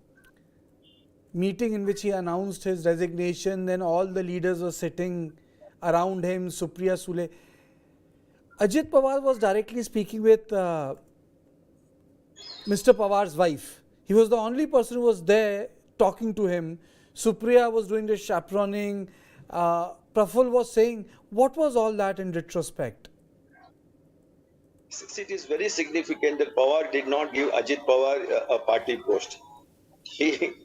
meeting in which he announced his resignation, then all the leaders were sitting around him, Supriya Sule. Ajit Pawar was directly speaking with Mr. Pawar's wife. He was the only person who was there talking to him. Supriya was doing the chaperoning. Praful was saying, what was all that in retrospect?
It is very significant that Pawar did not give Ajit Pawar a party post. He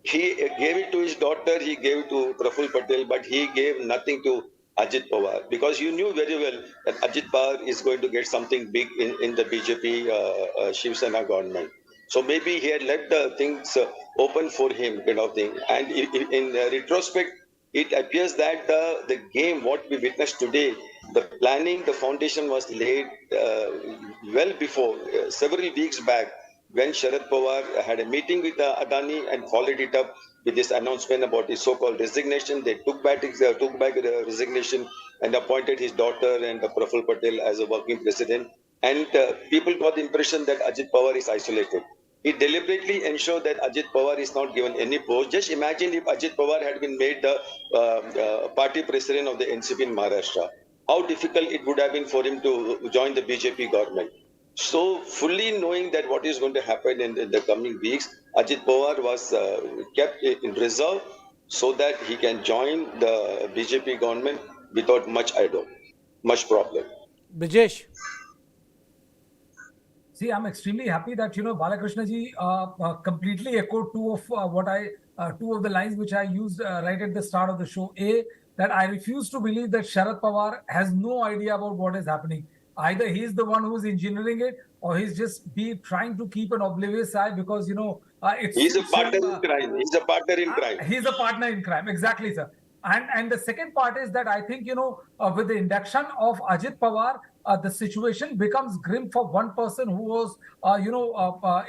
gave it to his daughter, he gave it to Praful Patel, but he gave nothing to Ajit Pawar, because you knew very well that Ajit Pawar is going to get something big in the BJP Shiv Sena government. So maybe he had left the things open for him, kind of thing. And in retrospect, it appears that the game, what we witnessed today, the planning, the foundation was laid well before, several weeks back, when Sharad Pawar had a meeting with Adani and followed it up with this announcement about his so-called resignation. They took back the resignation and appointed his daughter and Praful Patel as a working president. And people got the impression that Ajit Pawar is isolated. He deliberately ensured that Ajit Pawar is not given any post. Just imagine if Ajit Pawar had been made the party president of the NCP in Maharashtra. How difficult it would have been for him to join the BJP government. So, fully knowing that what is going to happen in the coming weeks, Ajit Pawar was kept in reserve so that he can join the BJP government without much problem.
Brijesh.
See, I'm extremely happy that Balakrishna ji completely echoed two of the lines which I used right at the start of the show. A, that I refuse to believe that Sharad Pawar has no idea about what is happening. Either he's the one who's engineering it, or he's just trying to keep an oblivious eye, because
he's a partner in crime. He's a partner in crime.
He's a partner in crime, exactly, sir. And the second part is that I think with the induction of Ajit Pawar, the situation becomes grim for one person who was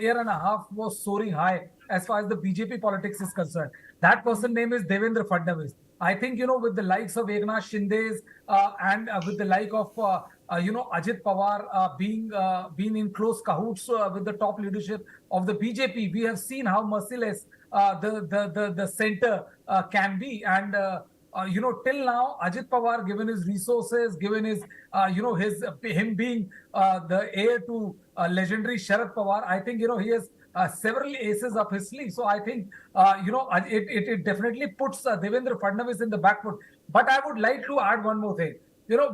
year and a half was soaring high as far as the BJP politics is concerned. That person name is Devendra Fadnavis. I think with the likes of Eknath Shinde's and with the like of Ajit Pawar being in close cahoots with the top leadership of the BJP, we have seen how merciless the center can be. And till now, Ajit Pawar, given his resources, given his him being the heir to legendary Sharad Pawar, I think he has several aces up his sleeve. So I think it definitely puts Devendra Fadnavis in the back foot. But I would like to add one more thing.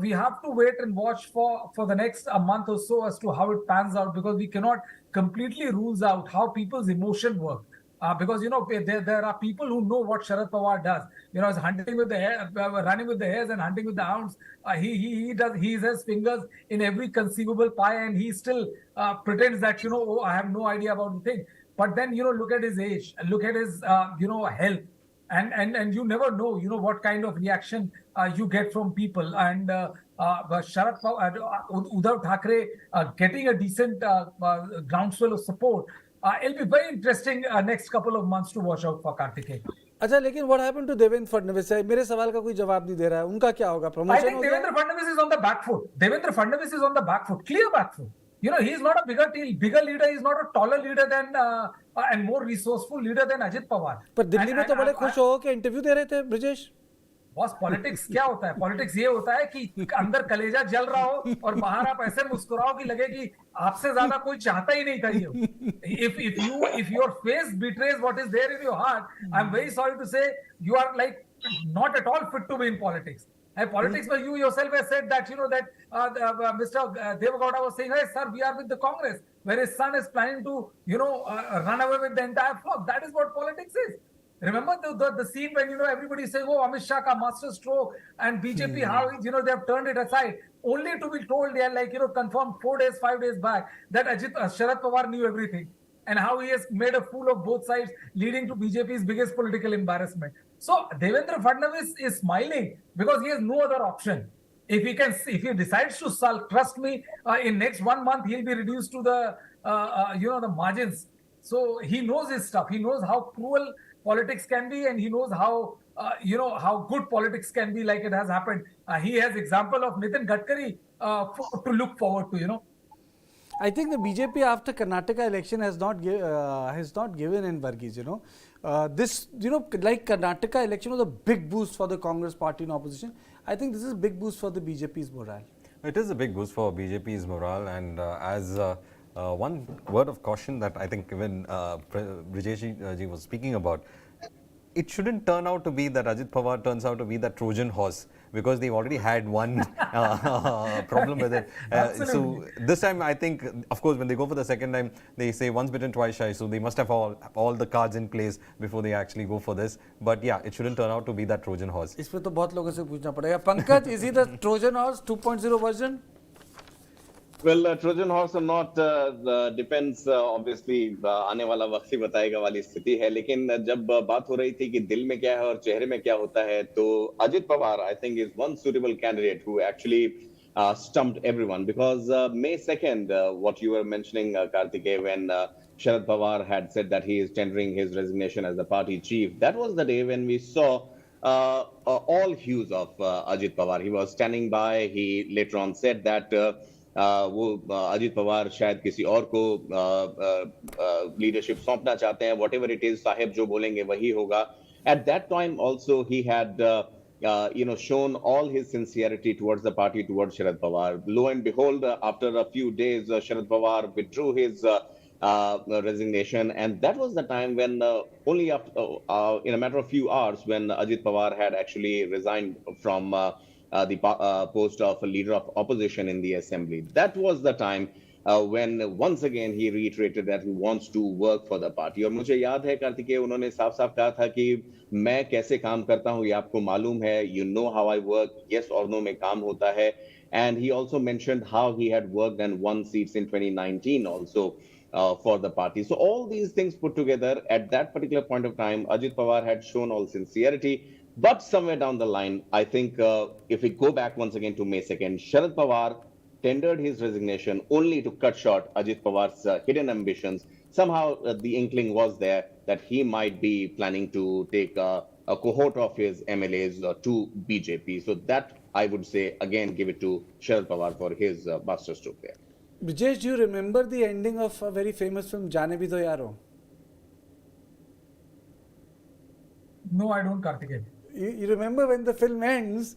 We have to wait and watch for the next month or so as to how it pans out, because we cannot completely rule out how people's emotion work. Because there are people who know what Sharad Pawar does. Is hunting with the hare, running with the hares and hunting with the hounds. He has fingers in every conceivable pie, and he still pretends that I have no idea about the thing. But then look at his age, look at his health, and you never know what kind of reaction you get from people. And Sharad Pawar, Uddhav Thackeray getting a decent groundswell of support. It'll be very interesting next couple of months to watch out for Kartikeyan.
अच्छा, लेकिन what happened to Devendra Fadnavis? मेरे सवाल का कोई जवाब नहीं दे रहा है. उनका क्या होगा?
I think Devendra Fadnavis is on the back foot. Devendra Fadnavis is on the back foot, clear back foot. He is not a bigger leader. He's not a taller leader than and more resourceful leader than Ajit Pawar.
पर दिल्ली में तो बड़े खुश हो के interview दे रहे थे Brijesh.
Boss, politics क्या होता है? पॉलिटिक्स ये होता है कि अंदर कलेजा जल रहा हो और बाहर आप ऐसे मुस्कुराओ कि लगे कि आपसे ज्यादा कोई चाहता ही नहीं था ये. If your face betrays what is there in your heart, I'm very sorry to say you are like not at all fit to be in politics. And politics, where you yourself have said that Mr. Devagowda was saying, "Hey, sir, we are with the Congress," where his son is planning to run away with the entire flock. That is what politics is. Remember the scene when, everybody is saying, oh, Amit Shah ka master stroke and BJP, how, they have turned it aside, only to be told, they are like, confirmed 4 days, 5 days back that Sharad Pawar knew everything and how he has made a fool of both sides, leading to BJP's biggest political embarrassment. So Devendra Fadnavis is smiling because he has no other option. If he decides to sulk, trust me, in next 1 month, he'll be reduced to the margins. So he knows his stuff. He knows how cruel politics can be, and he knows how how good politics can be, like it has happened. He has example of Nitin Gadkari to look forward to.
I think the BJP after Karnataka election has not given in, Varghese. This like Karnataka election was a big boost for the Congress party in opposition. I think this is a big boost for the BJP's morale.
It is a big boost for BJP's morale, and as one word of caution that I think even Brijesh ji was speaking about, it shouldn't turn out to be that Ajit Pawar turns out to be that Trojan horse, because they've already had one problem with it. So this time, I think, of course, when they go for the second time, they say once bitten, twice shy. So they must have all the cards in place before they actually go for this. But yeah, it shouldn't turn out to be that Trojan horse.
इस पे तो बहुत लोगों से पूछना पड़ेगा. Pankaj, is he the Trojan horse 2.0 version?
Well, Trojan horse or not depends obviously आने वाला वक्त ही बताएगा वाली स्थिति है. लेकिन जब बात हो रही थी कि दिल में क्या है और चेहरे में क्या होता है, तो Ajit Pawar I think is one suitable candidate who actually stumped everyone, because May 2nd, what you were mentioning, Kartikeya, when Sharad Pawar had said that he is tendering his resignation as the party chief, that was the day when we saw all hues of Ajit Pawar. He was standing by. He later on said that वो अजित पवार शायद किसी और को leadership सौंपना चाहते हैं. whatever it is, साहेब जो बोलेंगे वही होगा. At that time also he had shown all his sincerity towards the party, towards Sharad Pawar. Lo and behold, after a few days, Sharad Pawar withdrew his resignation, and that was the time when only after in a matter of few hours, when Ajit Pawar had actually resigned from the post of a leader of opposition in the assembly. That was the time when once again he reiterated that he wants to work for the party. और मुझे याद है कार्तिकेय, उन्होंने साफ-साफ कहा था कि मैं कैसे काम करता हूं ये आपको मालूम है. You know how I work. Yes or no में काम होता है. And he also mentioned how he had worked and won seats in 2019 also for the party. So all these things put together, at that particular point of time, Ajit Pawar had shown all sincerity. But somewhere down the line, I think if we go back once again to May 2nd, Sharad Pawar tendered his resignation only to cut short Ajit Pawar's hidden ambitions. Somehow the inkling was there that he might be planning to take a cohort of his MLAs to BJP. So that, I would say, again, give it to Sharad Pawar for his masterstroke there.
Brijesh, do you remember the ending of a very famous film, Jaane Bhi Do Yaro?
No, I don't, Kartikeya.
You remember when the film ends,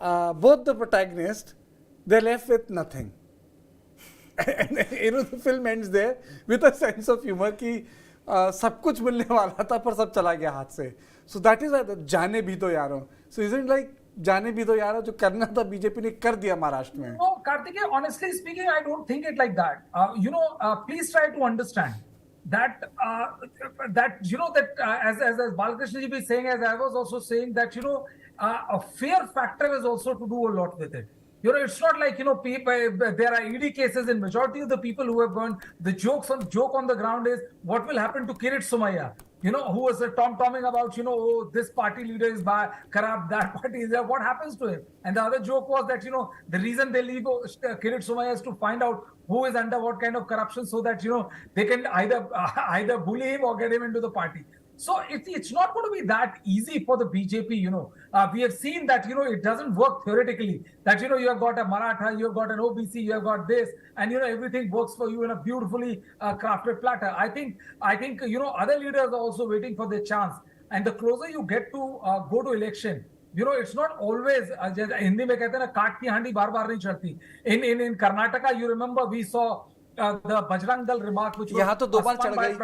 both the protagonists, they're left with nothing. And the film ends there with a sense of humor कि सब कुछ मिलने वाला था पर सब चला गया हाथ से. So that is why the जाने भी दो यारों. So isn't it like जाने भी दो यारों जो करना था बीजेपी ने कर दिया महाराष्ट्र में?
No, Kartikeya, honestly speaking, I don't think it like that. Please try to understand that as Balakrishna ji be saying, as I was also saying, that a fear factor is also to do a lot with it. It's not like people. There are ED cases, and majority of the people who have gone. The joke on the ground is what will happen to Kirit Somaiya, who was tom-tomming about, oh, this party leader is bad, corrupt, that party is there. What happens to him? And the other joke was that the reason they leave Kirit Somaiya is to find out who is under what kind of corruption, so that they can either bully him or get him into the party. So it's not going to be that easy for the BJP. We have seen that it doesn't work theoretically. That you have got a Maratha, you have got an OBC, you have got this, and everything works for you in a beautifully crafted platter. I think other leaders are also waiting for their chance. And the closer you get to go to election, it's not always. Hindi में कहते हैं ना, काट की हांडी बार-बार नहीं चढ़ती. In Karnataka, you remember we saw the Bajrang Dal remark, which was
यहाँ तो दो बार चढ़ गई.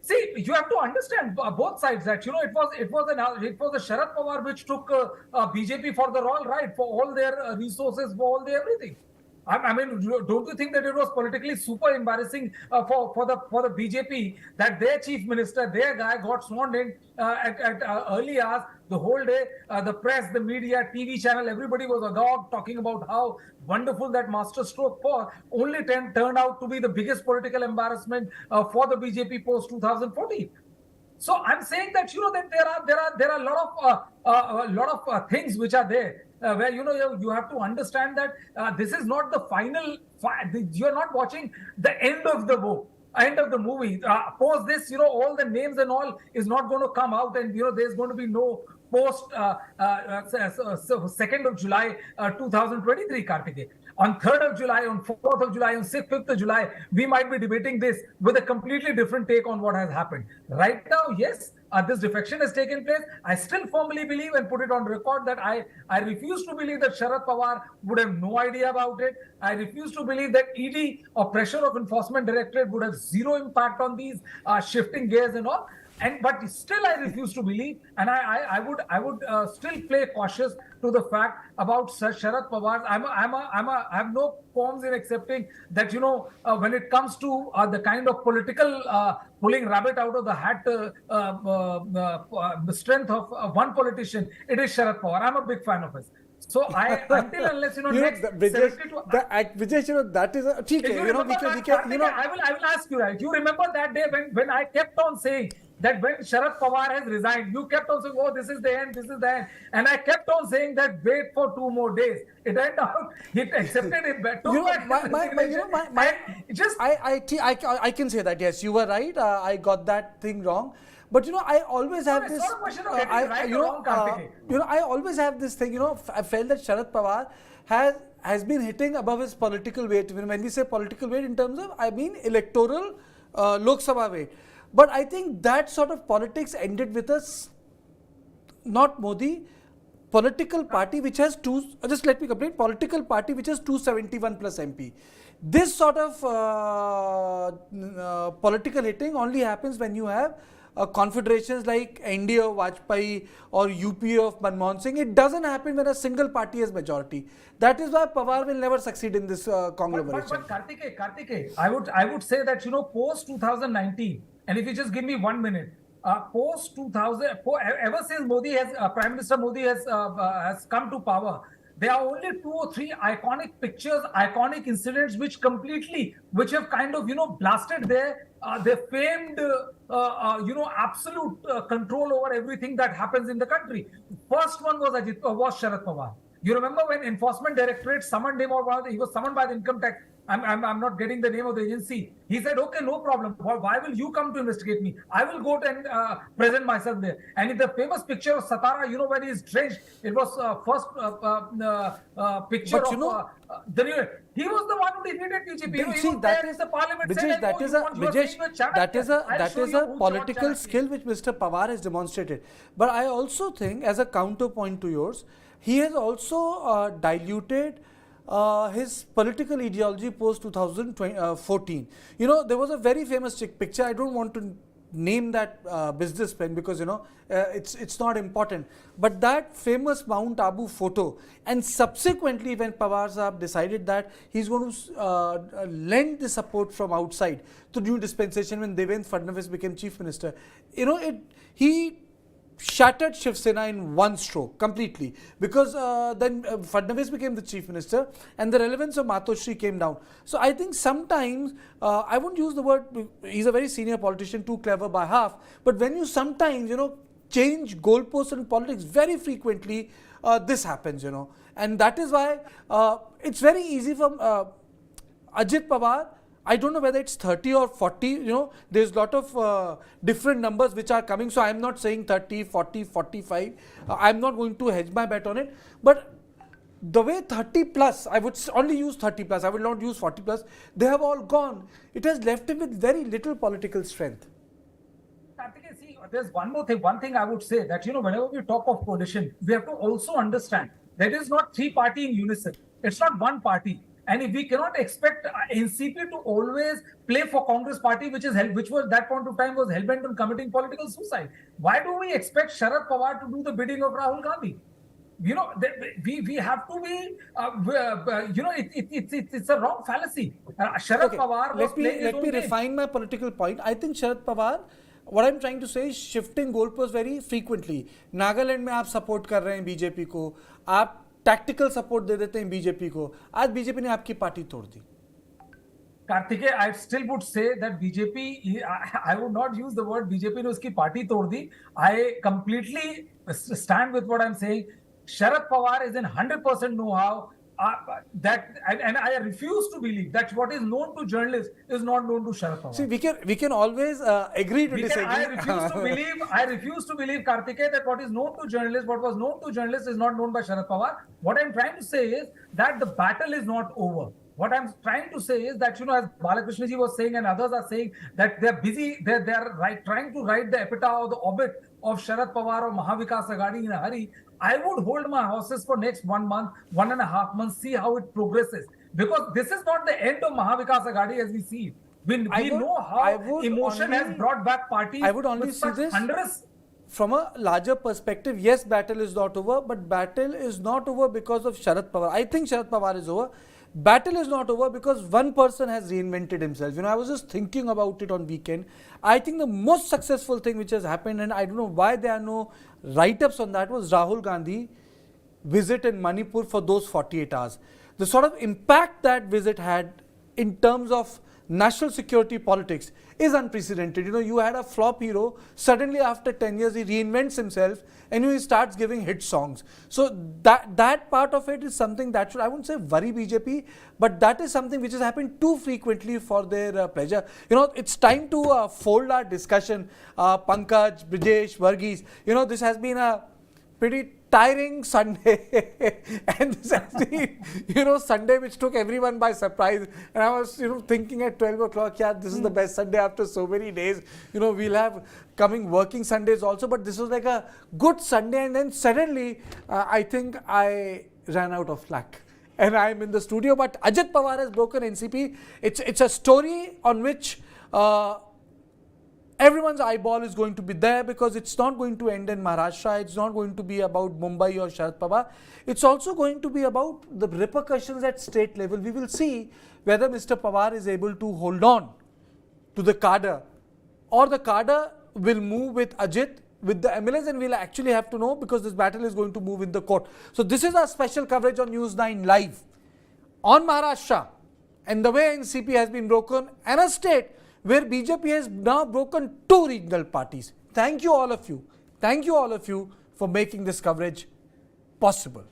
See, you have to understand both sides that it was a Sharad Pawar which took BJP for the roll, right, for all their resources, for all their everything. I mean, don't you think that it was politically super embarrassing for the BJP that their chief minister, their guy, got sworn in at early hours, the whole day, the press, the media, TV channel, everybody was agog talking about how wonderful that master stroke for, only turned out to be the biggest political embarrassment for the BJP post 2014. So I'm saying that that there are a lot of things which are there where you have to understand that this is not the final. You're not watching the end of the book. End of the movie. Post this, all the names and all is not going to come out, and there's going to be no post 2nd of July 2023, Kartikeya. On 3rd of July, on 4th of July, on 6th, 5th of July, we might be debating this with a completely different take on what has happened. Right now, yes, this defection has taken place. I still firmly believe and put it on record that I refuse to believe that Sharad Pawar would have no idea about it. I refuse to believe that ED or pressure of Enforcement Directorate would have zero impact on these shifting gears and all. But still, I refuse to believe, and I would still play cautious to the fact about Sharad Pawar. I have no qualms in accepting that when it comes to the kind of political pulling rabbit out of the hat, the strength of one politician, it is Sharad Pawar. I'm a big fan of his. So until unless next
Vijay, that is a
I will ask you, right? You remember that day when I kept on saying that when Sharad Pawar has resigned, you kept on saying, "Oh, this is the end, this is the end," and I kept on saying that wait for 2 more days. It ended out he accepted it.
I can say that yes, you were right. I got that thing wrong. But I always have this. I always have this thing. I felt that Sharad Pawar has been hitting above his political weight. When we say political weight, in terms of, I mean electoral Lok Sabha weight. But I think that sort of politics ended with us, not Modi, political party which has just let me complete, political party which has 271 plus MP. This sort of political hitting only happens when you have confederations like NDA of Vajpayee or UPA of Manmohan Singh. It doesn't happen when a single party has majority. That is why Pawar will never succeed in this conglomeration.
But Kartikeya, I would say that post 2019, and if you just give me 1 minute, post 2000, ever since Prime Minister Modi has come to power, there are only 2 or 3 iconic pictures, iconic incidents which have kind of blasted their famed absolute control over everything that happens in the country. First one was Sharad Pawar. You remember when Enforcement Directorate summoned him, or he was summoned by the income tax. I'm not getting the name of the agency. He said, okay, no problem. Why will you come to investigate me? I will go and present myself there. And in the famous picture of Satara, when he is drenched, it was first picture of the new. He was the one who defeated BJP.
That is a political skill which Mr. Pawar has demonstrated. But I also think, as a counterpoint to yours, he has also diluted his political ideology post 2014. There was a very famous picture. I don't want to name that businessman because it's not important. But that famous Mount Abu photo, and subsequently when Pawar Sahab decided that he's going to lend the support from outside to new dispensation when Devendra Fadnavis became chief minister, he shattered Shiv Sena in one stroke completely, because then Fadnavis became the chief minister and the relevance of Matoshri came down. So I think sometimes, I won't use the word, he's a very senior politician, too clever by half, but when you sometimes, change goalposts in politics very frequently, this happens, and that is why it's very easy for Ajit Pawar. I don't know whether it's 30 or 40, there's a lot of different numbers which are coming. So I'm not saying 30, 40, 45. I'm not going to hedge my bet on it. But the way 30 plus, I would only use 30 plus, I will not use 40 plus, they have all gone. It has left him with very little political strength.
See, there's one more thing. One thing I would say that, whenever we talk of coalition, we have to also understand that it is not 3-party in unison. It's not one party. And if we cannot expect NCP to always play for Congress party, which was that point of time was hellbent on committing political suicide, why do we expect Sharad Pawar to do the bidding of Rahul Gandhi? we have to be, it's a wrong fallacy. Sharad Pawar was playing his
let
own
me
game.
refine my political point. I think Sharad Pawar, what I'm trying to say is shifting goalposts very frequently. Nagaland में आप support कर रहे हैं BJP को, आप tactical support दे देते हैं BJP को. आज बीजेपी ने आपकी पार्टी तोड़ दी.
Kartikeya, I still would say that BJP, I would not use the word BJP ने उसकी पार्टी तोड़ दी. I completely stand with what I'm saying. Sharad Pawar is in 100% know-how. And I refuse to believe that what is known to journalists is not known to Sharad Pawar.
See, we can always agree to disagree.
I refuse to believe, Kartikeya, that what is known to journalists, what was known to journalists is not known by Sharad Pawar. What I'm trying to say is that the battle is not over. What I'm trying to say is that, as Balakrishna ji was saying and others are saying, that they're busy, they're trying to write the epitaph or the obit of Sharad Pawar or Mahavikas Aghadi in a hurry. I would hold my horses for next 1 month, 1.5 months, see how it progresses. Because this is not the end of Mahavikas Aghadi as we see it. We know how emotion has brought back parties.
I would only see this from a larger perspective. Yes, battle is not over, but battle is not over because of Sharad Pawar. I think Sharad Pawar is over. Battle is not over because one person has reinvented himself. I was just thinking about it on weekend. I think the most successful thing which has happened, and I don't know why there are no write-ups on that, was Rahul Gandhi visit in Manipur for those 48 hours. The sort of impact that visit had in terms of national security politics is unprecedented. You had a flop hero, suddenly after 10 years he reinvents himself and he starts giving hit songs. So that part of it is something that should, I wouldn't say worry BJP, but that is something which has happened too frequently for their pleasure. It's time to fold our discussion. Pankaj, Brijesh, Varghese, this has been a pretty tiring Sunday and this actually, Sunday which took everyone by surprise, and I was, thinking at 12 o'clock, yeah, this is the best Sunday after so many days. We'll have coming working Sundays also, but this was like a good Sunday, and then suddenly I think I ran out of luck and I'm in the studio. But Ajit Pawar has broken NCP. It's a story on which everyone's eyeball is going to be there, because it's not going to end in Maharashtra. It's not going to be about Mumbai or Sharad Pawar. It's also going to be about the repercussions at state level. We will see whether Mr. Pawar is able to hold on to the cadre, or the cadre will move with Ajit, with the MLAs, and we'll actually have to know, because this battle is going to move in the court. So this is our special coverage on News9 Live on Maharashtra and the way NCP has been broken, and a state where BJP has now broken 2 regional parties. Thank you all of you. Thank you all of you for making this coverage possible.